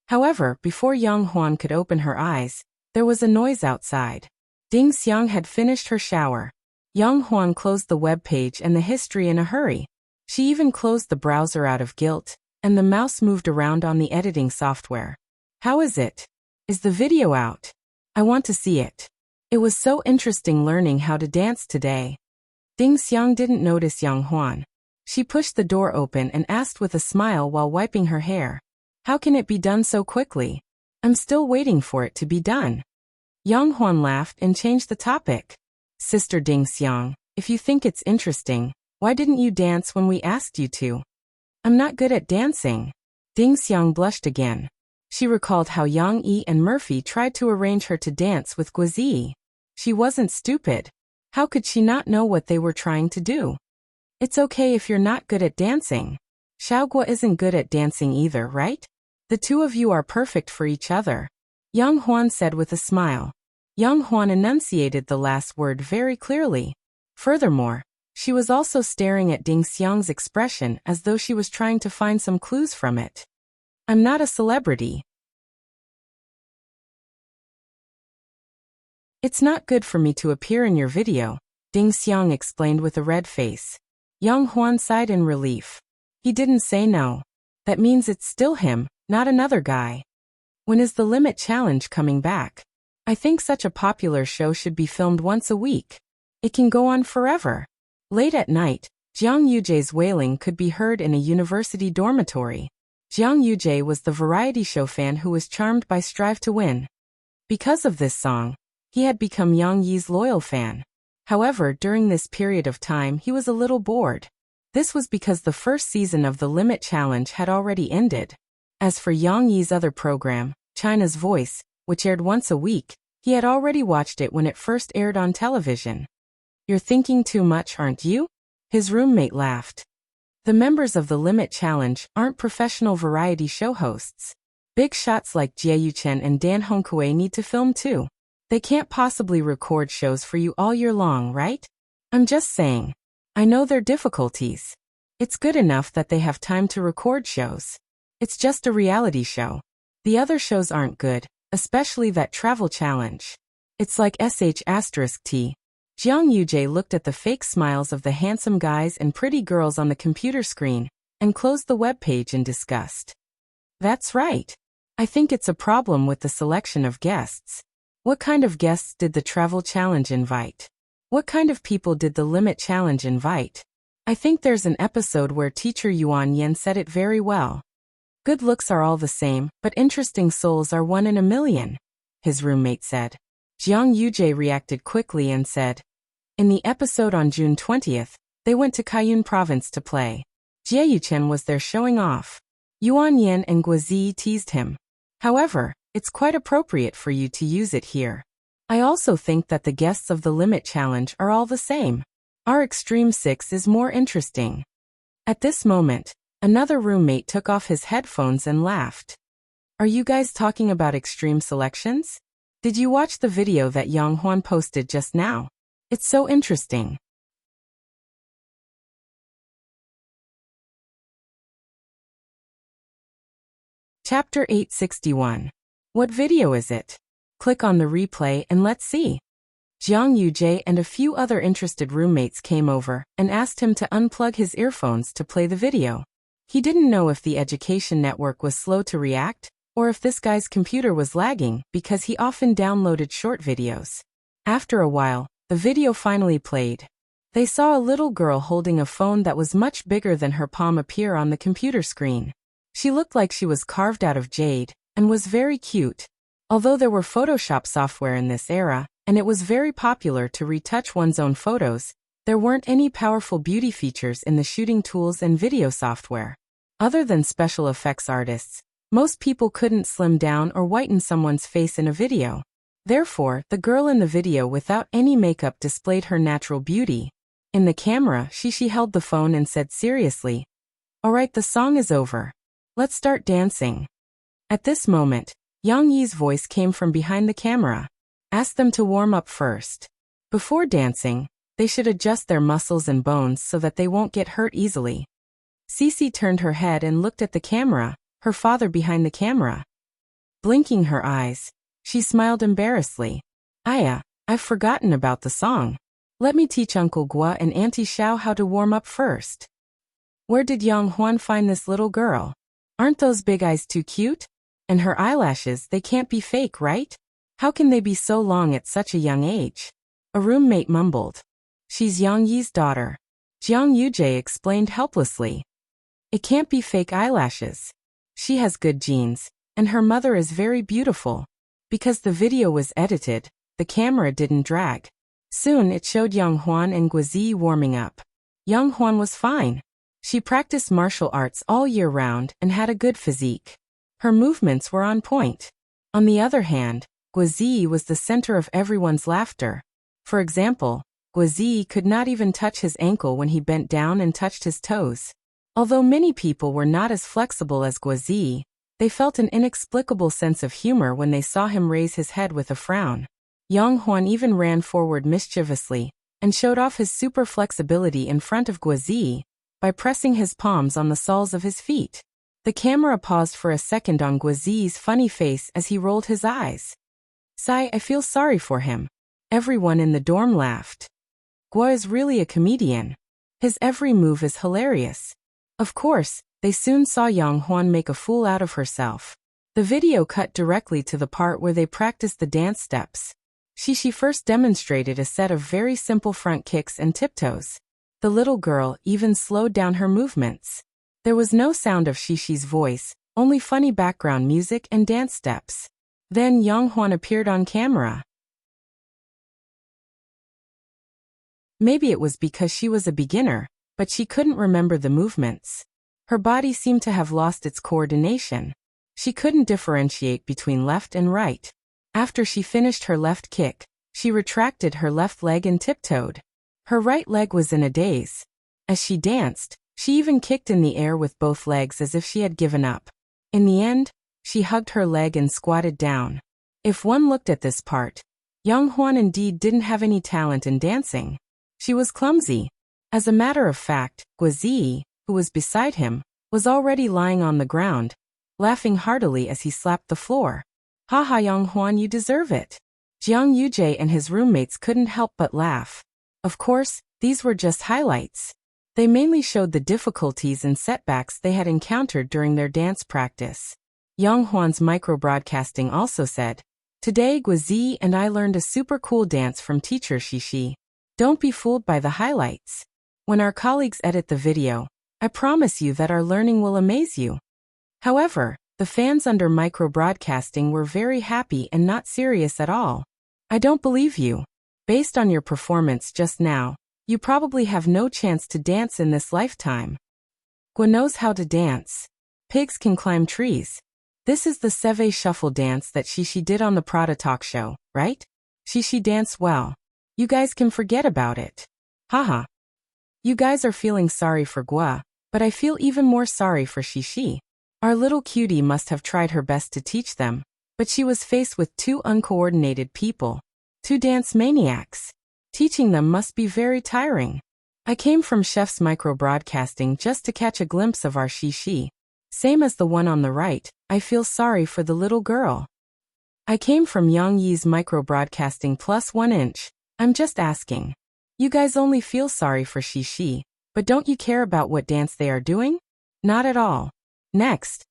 However, before Yang Huan could open her eyes, there was a noise outside. Ding Xiang had finished her shower. Yang Huan closed the web page and the history in a hurry. She even closed the browser out of guilt, and the mouse moved around on the editing software. How is it? Is the video out? I want to see it. It was so interesting learning how to dance today. Ding Xiang didn't notice Yang Huan. She pushed the door open and asked with a smile while wiping her hair. How can it be done so quickly? I'm still waiting for it to be done. Yang Huan laughed and changed the topic. Sister Ding Xiang, if you think it's interesting, why didn't you dance when we asked you to? I'm not good at dancing. Ding Xiang blushed again. She recalled how Yang Yi and Murphy tried to arrange her to dance with Guizi. She wasn't stupid. How could she not know what they were trying to do? It's okay if you're not good at dancing. Xiaogua isn't good at dancing either, right? The two of you are perfect for each other. Yang Huan said with a smile. Yang Huan enunciated the last word very clearly. Furthermore, she was also staring at Ding Xiang's expression as though she was trying to find some clues from it. I'm not a celebrity. It's not good for me to appear in your video, Ding Xiang explained with a red face. Yang Huan sighed in relief. He didn't say no. That means it's still him, not another guy. When is the Limit Challenge coming back? I think such a popular show should be filmed once a week. It can go on forever. Late at night, Jiang Yuje's wailing could be heard in a university dormitory. Jiang Yuje was the variety show fan who was charmed by Strive to Win. Because of this song, he had become Yang Yi's loyal fan. However, during this period of time he was a little bored. This was because the first season of the Limit Challenge had already ended. As for Yang Yi's other program, China's Voice, which aired once a week, he had already watched it when it first aired on television. You're thinking too much, aren't you? His roommate laughed. The members of the Limit Challenge aren't professional variety show hosts. Big shots like Jie Yuchen and Dan Hongkue need to film too. They can't possibly record shows for you all year long, right? I'm just saying. I know their difficulties. It's good enough that they have time to record shows. It's just a reality show. The other shows aren't good, especially that travel challenge. It's like sh*t. Jiang Yuje looked at the fake smiles of the handsome guys and pretty girls on the computer screen, and closed the web page in disgust. That's right. I think it's a problem with the selection of guests. What kind of guests did the travel challenge invite? What kind of people did the Limit Challenge invite? I think there's an episode where teacher Yuan Yen said it very well. Good looks are all the same, but interesting souls are 1 in a million, his roommate said. Jiang Yuje reacted quickly and said, in the episode on June 20th, they went to Kaiyun province to play. Jie Yuchen was there showing off. Yuan Yen and Guizi teased him. However, it's quite appropriate for you to use it here. I also think that the guests of the Limit Challenge are all the same. Our Extreme 6 is more interesting. At this moment, another roommate took off his headphones and laughed. Are you guys talking about extreme selections? Did you watch the video that Yang Huan posted just now? It's so interesting. Chapter 861. What video is it? Click on the replay and let's see. Jiang Yuje and a few other interested roommates came over and asked him to unplug his earphones to play the video. He didn't know if the education network was slow to react, or if this guy's computer was lagging because he often downloaded short videos. After a while, The video finally played. They saw a little girl holding a phone that was much bigger than her palm appear on the computer screen. She looked like she was carved out of jade, and was very cute. Although there were Photoshop software in this era, and it was very popular to retouch one's own photos, there weren't any powerful beauty features in the shooting tools and video software. Other than special effects artists, most people couldn't slim down or whiten someone's face in a video. Therefore, the girl in the video without any makeup displayed her natural beauty. In the camera, she held the phone and said seriously, "Alright, the song is over. Let's start dancing." At this moment, Yang Yi's voice came from behind the camera. Ask them to warm up first. Before dancing, they should adjust their muscles and bones so that they won't get hurt easily. Cece turned her head and looked at the camera, her father behind the camera. Blinking her eyes, she smiled embarrassedly. I've forgotten about the song. Let me teach Uncle Gua and Auntie Xiao how to warm up first. Where did Yang Huan find this little girl? Aren't those big eyes too cute? And her eyelashes, they can't be fake, right? How can they be so long at such a young age? A roommate mumbled. She's Yang Yi's daughter. Jiang Yujie explained helplessly. It can't be fake eyelashes. She has good genes, and her mother is very beautiful. Because the video was edited, the camera didn't drag. Soon it showed Yang Huan and Guizi warming up. Yang Huan was fine. She practiced martial arts all year round and had a good physique. Her movements were on point. On the other hand, Guizi was the center of everyone's laughter. For example, Guizi could not even touch his ankle when he bent down and touched his toes. Although many people were not as flexible as Guizi, they felt an inexplicable sense of humor when they saw him raise his head with a frown. Yang Huan even ran forward mischievously and showed off his super flexibility in front of Guizi by pressing his palms on the soles of his feet. The camera paused for a second on Guizi's funny face as he rolled his eyes. "Sai, I feel sorry for him." Everyone in the dorm laughed. Gua is really a comedian. His every move is hilarious. Of course, they soon saw Yang Huan make a fool out of herself. The video cut directly to the part where they practiced the dance steps. She first demonstrated a set of very simple front kicks and tiptoes. The little girl even slowed down her movements. There was no sound of Shishi's voice, only funny background music and dance steps. Then Yang Huan appeared on camera. Maybe it was because she was a beginner, but she couldn't remember the movements. Her body seemed to have lost its coordination. She couldn't differentiate between left and right. After she finished her left kick, she retracted her left leg and tiptoed. Her right leg was in a daze. As she danced, she even kicked in the air with both legs as if she had given up. In the end, she hugged her leg and squatted down. If one looked at this part, Yang Huan indeed didn't have any talent in dancing. She was clumsy. As a matter of fact, Guizi, who was beside him, was already lying on the ground, laughing heartily as he slapped the floor. "Haha, Yang Huan, you deserve it." Jiang Yujie and his roommates couldn't help but laugh. Of course, these were just highlights. They mainly showed the difficulties and setbacks they had encountered during their dance practice. Yang Huan's micro-broadcasting also said, "Today Guizi and I learned a super cool dance from teacher Shishi. Don't be fooled by the highlights. When our colleagues edit the video, I promise you that our learning will amaze you." However, the fans under micro-broadcasting were very happy and not serious at all. "I don't believe you. Based on your performance just now, you probably have no chance to dance in this lifetime. Gua knows how to dance. Pigs can climb trees. This is the Seve shuffle dance that Shishi did on the Prada talk show, right? Shishi danced well. You guys can forget about it. Haha. You guys are feeling sorry for Gua, but I feel even more sorry for Shishi. Our little cutie must have tried her best to teach them, but she was faced with two uncoordinated people, two dance maniacs. Teaching them must be very tiring. I came from Chef's micro-broadcasting just to catch a glimpse of our Shishi. Same as the one on the right, I feel sorry for the little girl. I came from Yang Yi's micro-broadcasting plus 1 inch. I'm just asking. You guys only feel sorry for Shishi, but don't you care about what dance they are doing? Not at all. Next.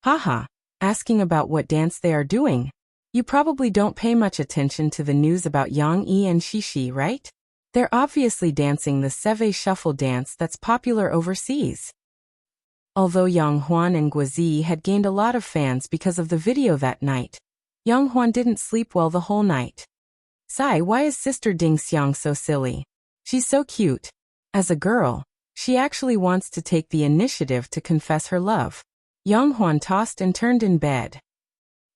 Haha. Asking about what dance they are doing. You probably don't pay much attention to the news about Yang Yi and Shishi, right? They're obviously dancing the Seve shuffle dance that's popular overseas. Although Yang Huan and Guozi had gained a lot of fans because of the video that night, Yang Huan didn't sleep well the whole night. Sigh, why is Sister Ding Xiang so silly? She's so cute. As a girl, she actually wants to take the initiative to confess her love. Yang Huan tossed and turned in bed.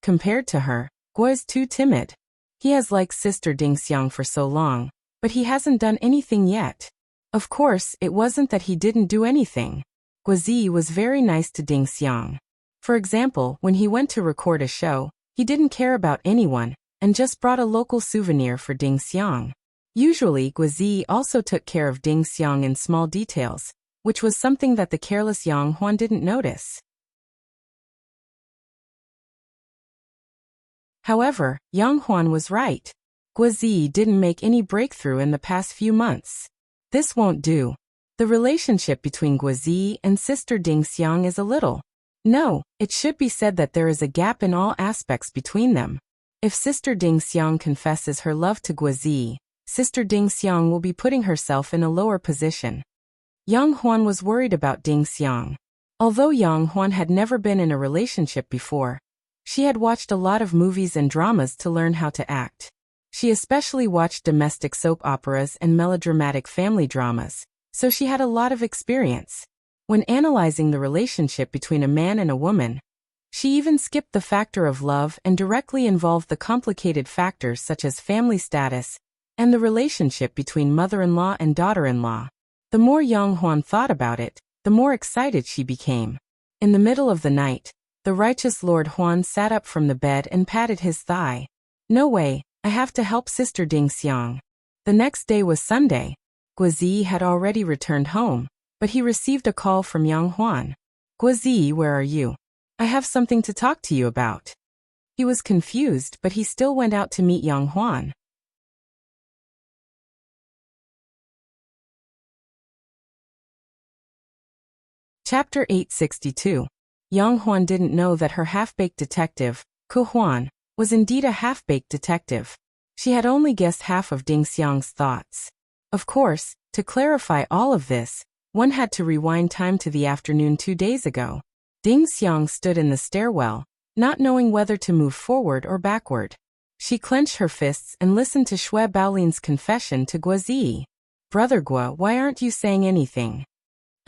Compared to her, Guo is too timid. He has liked Sister Ding Xiang for so long, but he hasn't done anything yet. Of course, it wasn't that he didn't do anything. Guozi was very nice to Ding Xiang. For example, when he went to record a show, he didn't care about anyone, and just brought a local souvenir for Ding Xiang. Usually, Guozi also took care of Ding Xiang in small details, which was something that the careless Yang Huan didn't notice. However, Yang Huan was right. Guozi didn't make any breakthrough in the past few months. This won't do. The relationship between Guozi and Sister Ding Xiang is a little. No, it should be said that there is a gap in all aspects between them. If Sister Ding Xiang confesses her love to Guozi, Sister Ding Xiang will be putting herself in a lower position. Yang Huan was worried about Ding Xiang. Although Yang Huan had never been in a relationship before, she had watched a lot of movies and dramas to learn how to act. She especially watched domestic soap operas and melodramatic family dramas, so she had a lot of experience. When analyzing the relationship between a man and a woman, she even skipped the factor of love and directly involved the complicated factors such as family status and the relationship between mother-in-law and daughter-in-law. The more Yang Huan thought about it, the more excited she became. In the middle of the night, the righteous Lord Huan sat up from the bed and patted his thigh. No way, I have to help Sister Ding Xiang. The next day was Sunday. Guozi had already returned home, but he received a call from Yang Huan. Guozi, where are you? I have something to talk to you about. He was confused, but he still went out to meet Yang Huan. Chapter 862. Yang Huan didn't know that her half-baked detective, Ku Huan, was indeed a half-baked detective. She had only guessed half of Ding Xiang's thoughts. Of course, to clarify all of this, one had to rewind time to the afternoon 2 days ago. Ding Xiang stood in the stairwell, not knowing whether to move forward or backward. She clenched her fists and listened to Xue Baolin's confession to Guozi. Brother Guo, why aren't you saying anything?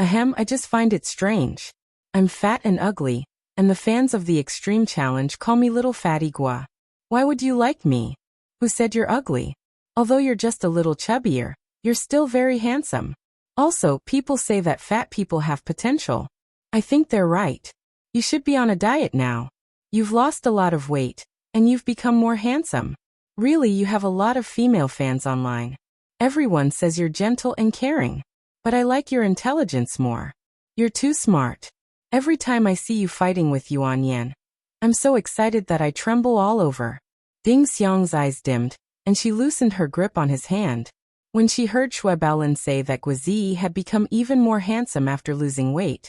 Ahem, I just find it strange. I'm fat and ugly, and the fans of the Extreme Challenge call me Little Fatty Guo. Why would you like me? Who said you're ugly? Although you're just a little chubbier, you're still very handsome. Also, people say that fat people have potential. I think they're right. You should be on a diet now. You've lost a lot of weight, and you've become more handsome. Really, you have a lot of female fans online. Everyone says you're gentle and caring. But I like your intelligence more. You're too smart. Every time I see you fighting with Yuan Yan, I'm so excited that I tremble all over. Ding Xiang's eyes dimmed, and she loosened her grip on his hand. When she heard Xue Baolin say that Guozi had become even more handsome after losing weight,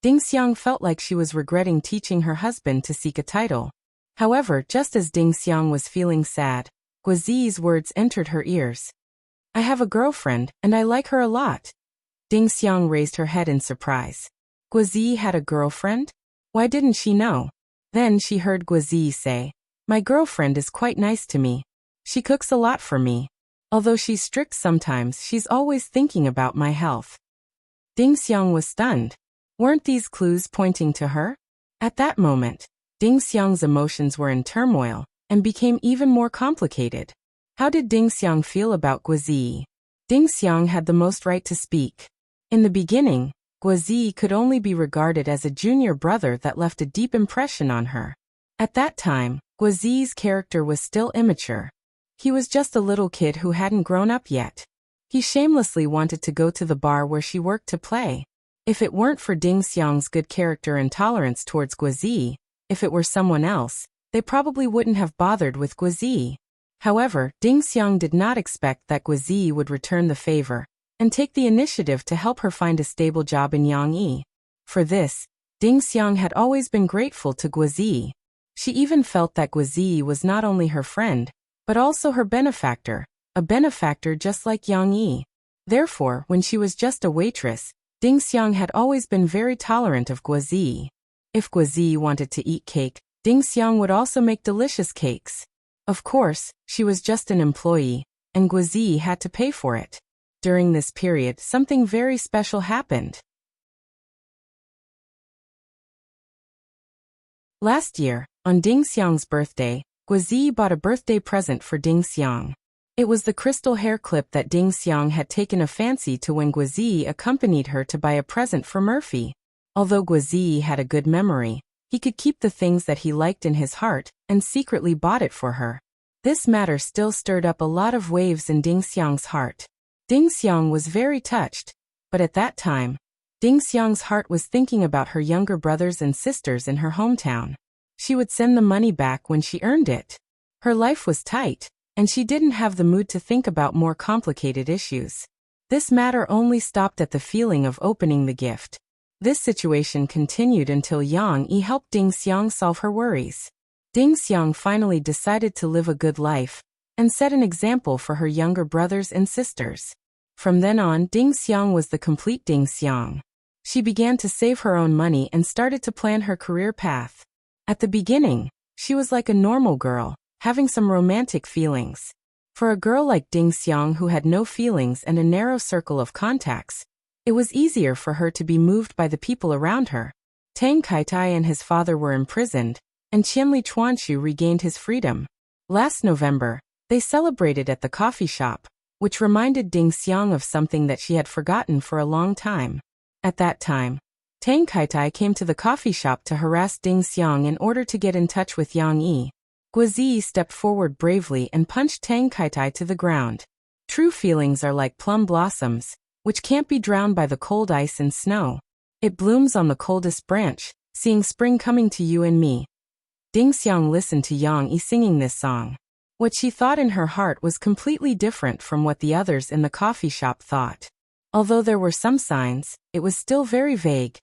Ding Xiang felt like she was regretting teaching her husband to seek a title. However, just as Ding Xiang was feeling sad, Guozi's words entered her ears. I have a girlfriend, and I like her a lot. Ding Xiang raised her head in surprise. Guozi had a girlfriend? Why didn't she know? Then she heard Guozi say, my girlfriend is quite nice to me. She cooks a lot for me. Although she's strict sometimes, she's always thinking about my health. Ding Xiang was stunned. Weren't these clues pointing to her? At that moment, Ding Xiang's emotions were in turmoil and became even more complicated. How did Ding Xiang feel about Guozi? Ding Xiang had the most right to speak. In the beginning, Guozi could only be regarded as a junior brother that left a deep impression on her. At that time, Guozi's character was still immature. He was just a little kid who hadn't grown up yet. He shamelessly wanted to go to the bar where she worked to play. If it weren't for Ding Xiang's good character and tolerance towards Guozi, if it were someone else, they probably wouldn't have bothered with Guozi. However, Ding Xiang did not expect that Guozi would return the favor and take the initiative to help her find a stable job in Yangyi. For this, Ding Xiang had always been grateful to Guozi. She even felt that Guizi was not only her friend, but also her benefactor, a benefactor just like Yang Yi. Therefore, when she was just a waitress, Ding Xiang had always been very tolerant of Guizi. If Guizi wanted to eat cake, Ding Xiang would also make delicious cakes. Of course, she was just an employee, and Guizi had to pay for it. During this period, something very special happened. Last year, on Ding Xiang's birthday, Guizi bought a birthday present for Ding Xiang. It was the crystal hair clip that Ding Xiang had taken a fancy to when Guizi accompanied her to buy a present for Murphy. Although Guizi had a good memory, he could keep the things that he liked in his heart and secretly bought it for her. This matter still stirred up a lot of waves in Ding Xiang's heart. Ding Xiang was very touched, but at that time, Ding Xiang's heart was thinking about her younger brothers and sisters in her hometown. She would send the money back when she earned it. Her life was tight, and she didn't have the mood to think about more complicated issues. This matter only stopped at the feeling of opening the gift. This situation continued until Yang Yi helped Ding Xiang solve her worries. Ding Xiang finally decided to live a good life, and set an example for her younger brothers and sisters. From then on, Ding Xiang was the complete Ding Xiang. She began to save her own money and started to plan her career path. At the beginning, she was like a normal girl, having some romantic feelings. For a girl like Ding Xiang who had no feelings and a narrow circle of contacts, it was easier for her to be moved by the people around her. Tang Kaitai and his father were imprisoned, and Qianli Chuanshu regained his freedom. Last November, they celebrated at the coffee shop, which reminded Ding Xiang of something that she had forgotten for a long time. At that time, Tang Kaitai came to the coffee shop to harass Ding Xiang in order to get in touch with Yang Yi. Guizi stepped forward bravely and punched Tang Kaitai to the ground. True feelings are like plum blossoms, which can't be drowned by the cold ice and snow. It blooms on the coldest branch, seeing spring coming to you and me. Ding Xiang listened to Yang Yi singing this song. What she thought in her heart was completely different from what the others in the coffee shop thought. Although there were some signs, it was still very vague.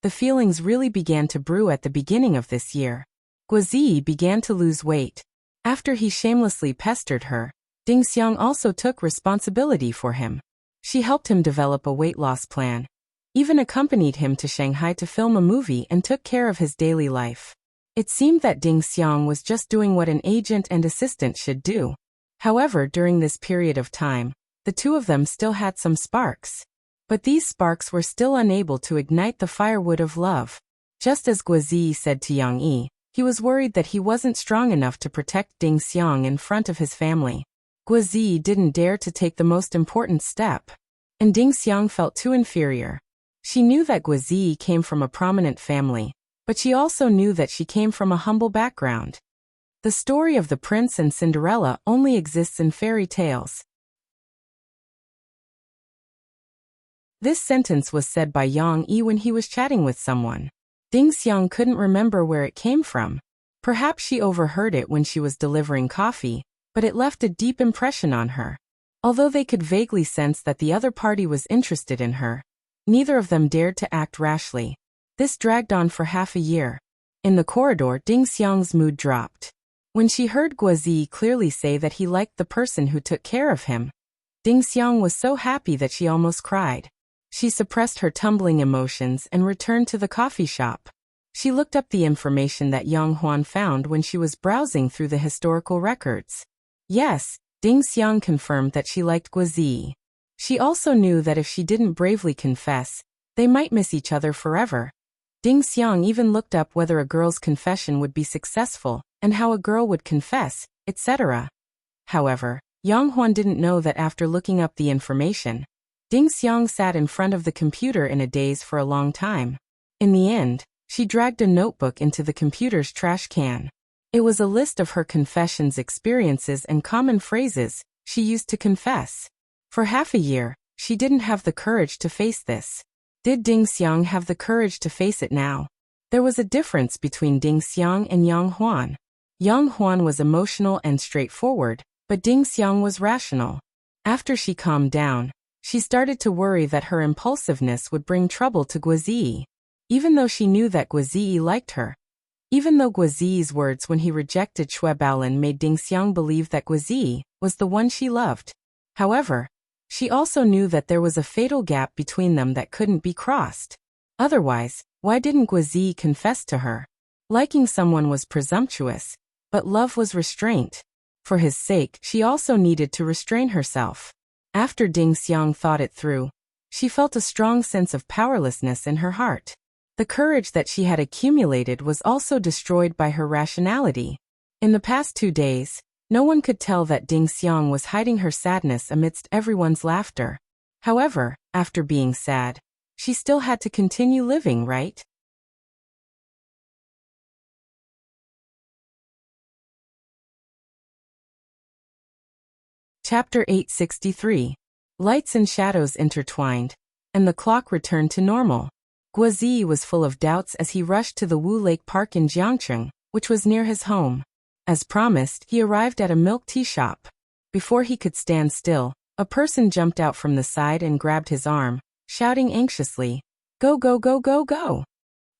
The feelings really began to brew at the beginning of this year. Guizi began to lose weight. After he shamelessly pestered her, Ding Xiang also took responsibility for him. She helped him develop a weight loss plan, even accompanied him to Shanghai to film a movie and took care of his daily life. It seemed that Ding Xiang was just doing what an agent and assistant should do. However, during this period of time, the two of them still had some sparks. But these sparks were still unable to ignite the firewood of love. Just as Guizi said to Yang Yi, he was worried that he wasn't strong enough to protect Ding Xiang in front of his family. Guizi didn't dare to take the most important step, and Ding Xiang felt too inferior. She knew that Guizi came from a prominent family, but she also knew that she came from a humble background. The story of the prince and Cinderella only exists in fairy tales. This sentence was said by Yang Yi when he was chatting with someone. Ding Xiang couldn't remember where it came from. Perhaps she overheard it when she was delivering coffee, but it left a deep impression on her. Although they could vaguely sense that the other party was interested in her, neither of them dared to act rashly. This dragged on for half a year. In the corridor, Ding Xiang's mood dropped. When she heard Guizi clearly say that he liked the person who took care of him, Ding Xiang was so happy that she almost cried. She suppressed her tumbling emotions and returned to the coffee shop. She looked up the information that Yang Huan found when she was browsing through the historical records. Yes, Ding Xiang confirmed that she liked Guizi. She also knew that if she didn't bravely confess, they might miss each other forever. Ding Xiang even looked up whether a girl's confession would be successful, and how a girl would confess, etc. However, Yang Huan didn't know that after looking up the information, Ding Xiang sat in front of the computer in a daze for a long time. In the end, she dragged a notebook into the computer's trash can. It was a list of her confessions, experiences, and common phrases she used to confess. For half a year, she didn't have the courage to face this. Did Ding Xiang have the courage to face it now? There was a difference between Ding Xiang and Yang Huan. Yang Huan was emotional and straightforward, but Ding Xiang was rational. After she calmed down, she started to worry that her impulsiveness would bring trouble to Guizi. Even though she knew that Guizi liked her, Even though Guazi's words when he rejected Xue Baolin made Ding Xiang believe that Guazi was the one she loved. However, she also knew that there was a fatal gap between them that couldn't be crossed. Otherwise, why didn't Guazi confess to her? Liking someone was presumptuous, but love was restraint. For his sake, she also needed to restrain herself. After Ding Xiang thought it through, she felt a strong sense of powerlessness in her heart. The courage that she had accumulated was also destroyed by her rationality. In the past 2 days, no one could tell that Ding Xiang was hiding her sadness amidst everyone's laughter. However, after being sad, she still had to continue living, right? Chapter 863. Lights and shadows intertwined, and the clock returned to normal. Guazi was full of doubts as he rushed to the Wu Lake Park in Jiangcheng, which was near his home. As promised, he arrived at a milk tea shop. Before he could stand still, a person jumped out from the side and grabbed his arm, shouting anxiously, "Go, go, go, go, go!"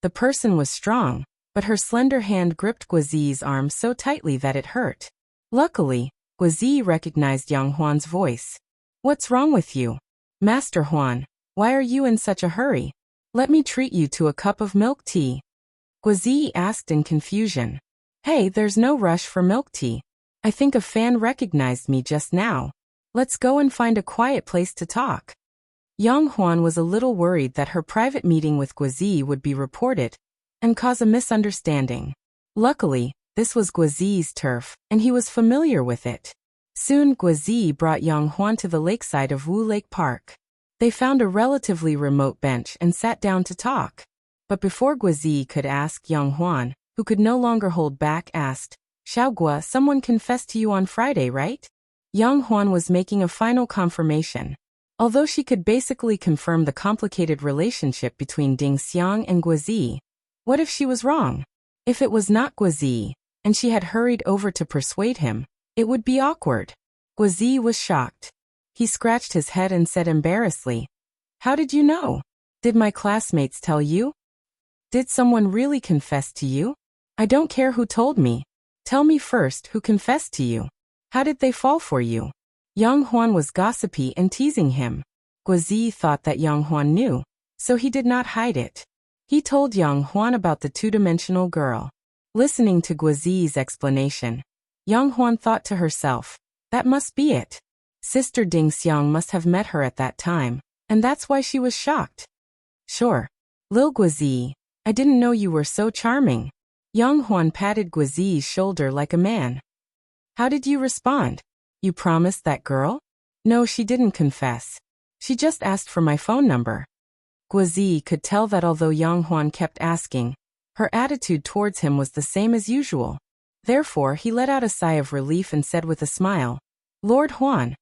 The person was strong, but her slender hand gripped Guazi's arm so tightly that it hurt. Luckily, Guazi recognized Yang Huan's voice. "What's wrong with you? Master Huan, why are you in such a hurry? Let me treat you to a cup of milk tea." Guazi asked in confusion. "Hey, there's no rush for milk tea. I think a fan recognized me just now. Let's go and find a quiet place to talk." Yang Huan was a little worried that her private meeting with Guazi would be reported and cause a misunderstanding. Luckily, this was Guazi's turf, and he was familiar with it. Soon Guazi brought Yang Huan to the lakeside of Wu Lake Park. They found a relatively remote bench and sat down to talk. But before Guazi could ask, Yang Huan, who could no longer hold back, asked, "Xiaogua, someone confessed to you on Friday, right?" Yang Huan was making a final confirmation. Although she could basically confirm the complicated relationship between Ding Xiang and Guazi, what if she was wrong? If it was not Guazi, and she had hurried over to persuade him, it would be awkward. Guazi was shocked. He scratched his head and said embarrassedly, "How did you know? Did my classmates tell you? Did someone really confess to you? I don't care who told me. Tell me first who confessed to you. How did they fall for you?" Yang Huan was gossipy and teasing him. Guazi thought that Yang Huan knew, so he did not hide it. He told Yang Huan about the two-dimensional girl. Listening to Guazi's explanation, Yang Huan thought to herself, that must be it. Sister Ding Xiang must have met her at that time, and that's why she was shocked. "Sure. Lil Guazi, I didn't know you were so charming." Yang Huan patted Guazi's shoulder like a man. "How did you respond? You promised that girl?" "No, she didn't confess. She just asked for my phone number." Guazi could tell that although Yang Huan kept asking, her attitude towards him was the same as usual. Therefore, he let out a sigh of relief and said with a smile, "Lord Huan,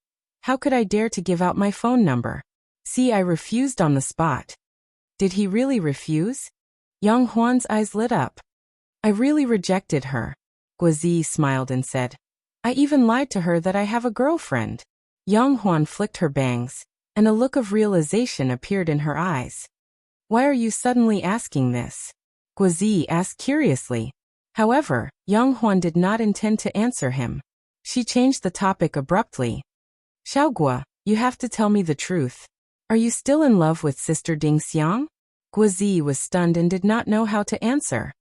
how could I dare to give out my phone number? See, I refused on the spot." Did he really refuse? Yang Huan's eyes lit up. "I really rejected her." Guazi smiled and said, "I even lied to her that I have a girlfriend." Yang Huan flicked her bangs, and a look of realization appeared in her eyes. "Why are you suddenly asking this?" Guazi asked curiously. However, Yang Huan did not intend to answer him. She changed the topic abruptly. "Xiaogua, you have to tell me the truth. Are you still in love with Sister Ding Xiang?" Guazi was stunned and did not know how to answer.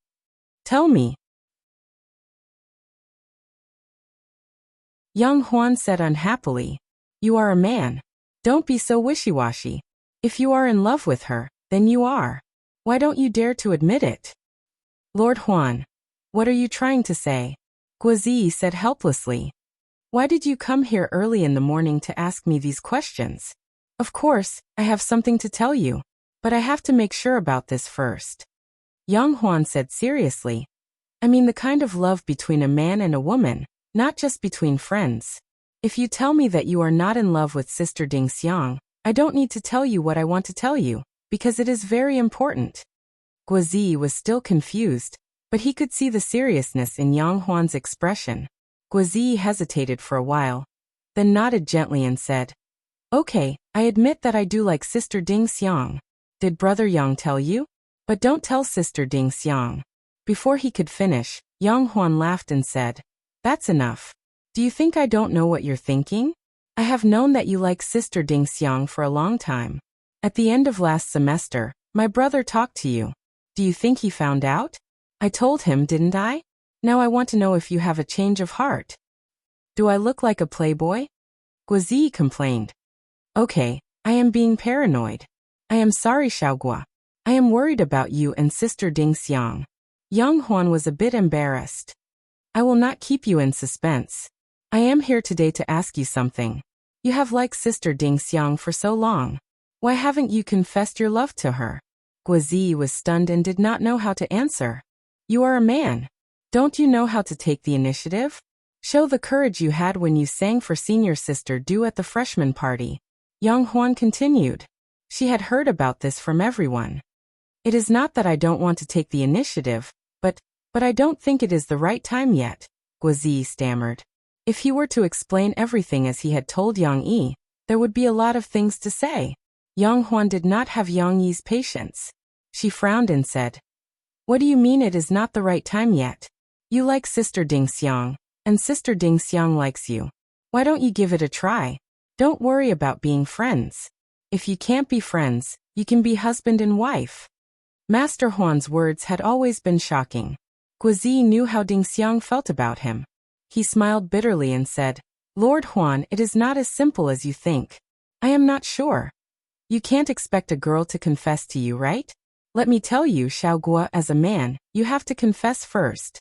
"Tell me." Yang Huan said unhappily, "You are a man. Don't be so wishy-washy. If you are in love with her, then you are. Why don't you dare to admit it?" "Lord Huan, what are you trying to say?" Guazi said helplessly. "Why did you come here early in the morning to ask me these questions? Of course, I have something to tell you, but I have to make sure about this first." Yang Huan said seriously, "I mean the kind of love between a man and a woman, not just between friends. If you tell me that you are not in love with Sister Ding Xiang, I don't need to tell you what I want to tell you, because it is very important." Guazi was still confused, but he could see the seriousness in Yang Huan's expression. Guazi hesitated for a while, then nodded gently and said, "Okay, I admit that I do like Sister Ding Xiang. Did Brother Yang tell you? But don't tell Sister Ding Xiang. Before he could finish, Yang Huan laughed and said, "That's enough. Do you think I don't know what you're thinking? I have known that you like Sister Ding Xiang for a long time. At the end of last semester, my brother talked to you. Do you think he found out? I told him, didn't I? Now I want to know if you have a change of heart. Do I look like a playboy?" Guozi complained. "Okay, I am being paranoid. I am sorry, Xiaogua. I am worried about you and Sister Ding Xiang." Yang Huan was a bit embarrassed. "I will not keep you in suspense. I am here today to ask you something. You have liked Sister Ding Xiang for so long. Why haven't you confessed your love to her?" Guozi was stunned and did not know how to answer. "You are a man. Don't you know how to take the initiative? Show the courage you had when you sang for senior sister Du at the freshman party." Yang Huan continued. She had heard about this from everyone. "It is not that I don't want to take the initiative, but I don't think it is the right time yet," Guozi stammered. If he were to explain everything as he had told Yang Yi, there would be a lot of things to say. Yang Huan did not have Yang Yi's patience. She frowned and said, "What do you mean it is not the right time yet? You like Sister Ding Xiang, and Sister Ding Xiang likes you. Why don't you give it a try? Don't worry about being friends. If you can't be friends, you can be husband and wife." Master Huan's words had always been shocking. Guozi knew how Ding Xiang felt about him. He smiled bitterly and said, "Lord Huan, it is not as simple as you think. I am not sure. You can't expect a girl to confess to you, right? Let me tell you, Xiaogua, as a man, you have to confess first."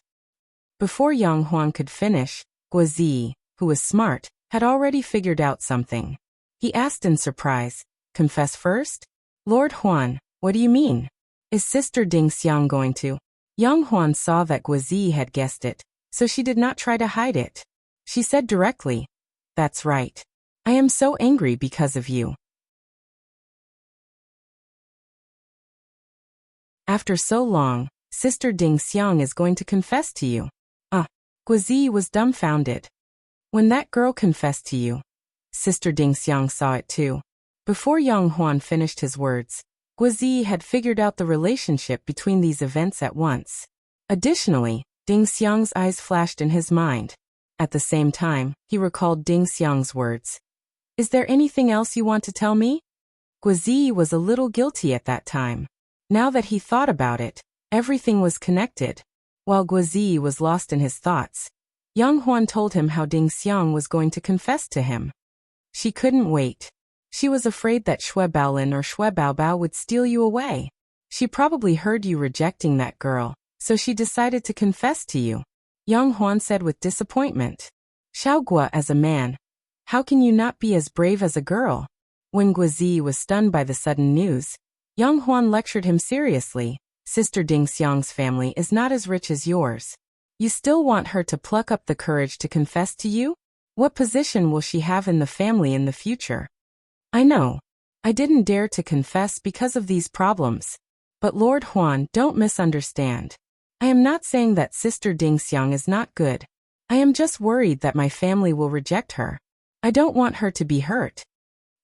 Before Yang Huan could finish, Guozi, who was smart, had already figured out something. He asked in surprise, "Confess first? Lord Huan, what do you mean? Is Sister Ding Xiang going to?" Yang Huan saw that Guozi had guessed it, so she did not try to hide it. She said directly, "That's right. I am so angry because of you. After so long, Sister Ding Xiang is going to confess to you." Guozi was dumbfounded. "When that girl confessed to you." Sister Ding Xiang saw it too. Before Yang Huan finished his words, Guozi had figured out the relationship between these events at once. Additionally, Ding Xiang's eyes flashed in his mind. At the same time, he recalled Ding Xiang's words. "Is there anything else you want to tell me?" Guozi was a little guilty at that time. Now that he thought about it, everything was connected. While Guozi was lost in his thoughts, Yang Huan told him how Ding Xiang was going to confess to him. She couldn't wait. She was afraid that Xue Baolin or Xue Baobao would steal you away. She probably heard you rejecting that girl, so she decided to confess to you. Yang Huan said with disappointment. "Xiaogua, as a man, how can you not be as brave as a girl?" When Guozi was stunned by the sudden news, Yang Huan lectured him seriously. "Sister Ding Xiang's family is not as rich as yours. You still want her to pluck up the courage to confess to you? What position will she have in the family in the future?" "I know. I didn't dare to confess because of these problems. But Lord Huan, don't misunderstand. I am not saying that Sister Ding Xiang is not good. I am just worried that my family will reject her. I don't want her to be hurt."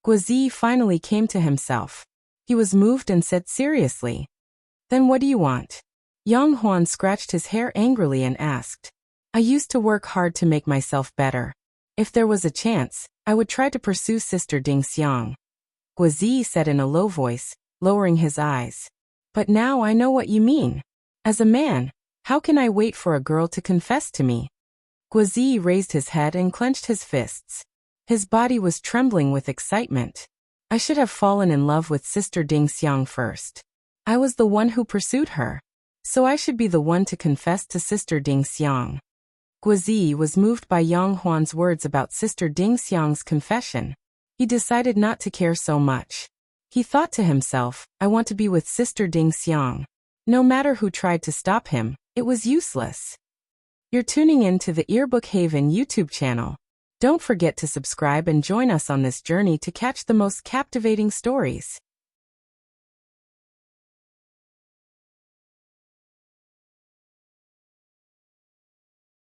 Guozi finally came to himself. He was moved and said seriously, "Then what do you want?" Yang Huan scratched his hair angrily and asked, "I used to work hard to make myself better. If there was a chance, I would try to pursue Sister Ding Xiang." Guozi said in a low voice, lowering his eyes. "But now I know what you mean. As a man, how can I wait for a girl to confess to me?" Guozi raised his head and clenched his fists. His body was trembling with excitement. "I should have fallen in love with Sister Ding Xiang first. I was the one who pursued her. So I should be the one to confess to Sister Ding Xiang." Guozi was moved by Yang Huan's words about Sister Ding Xiang's confession. He decided not to care so much. He thought to himself, "I want to be with Sister Ding Xiang." No matter who tried to stop him, it was useless. You're tuning in to the Earbook Haven YouTube channel. Don't forget to subscribe and join us on this journey to catch the most captivating stories.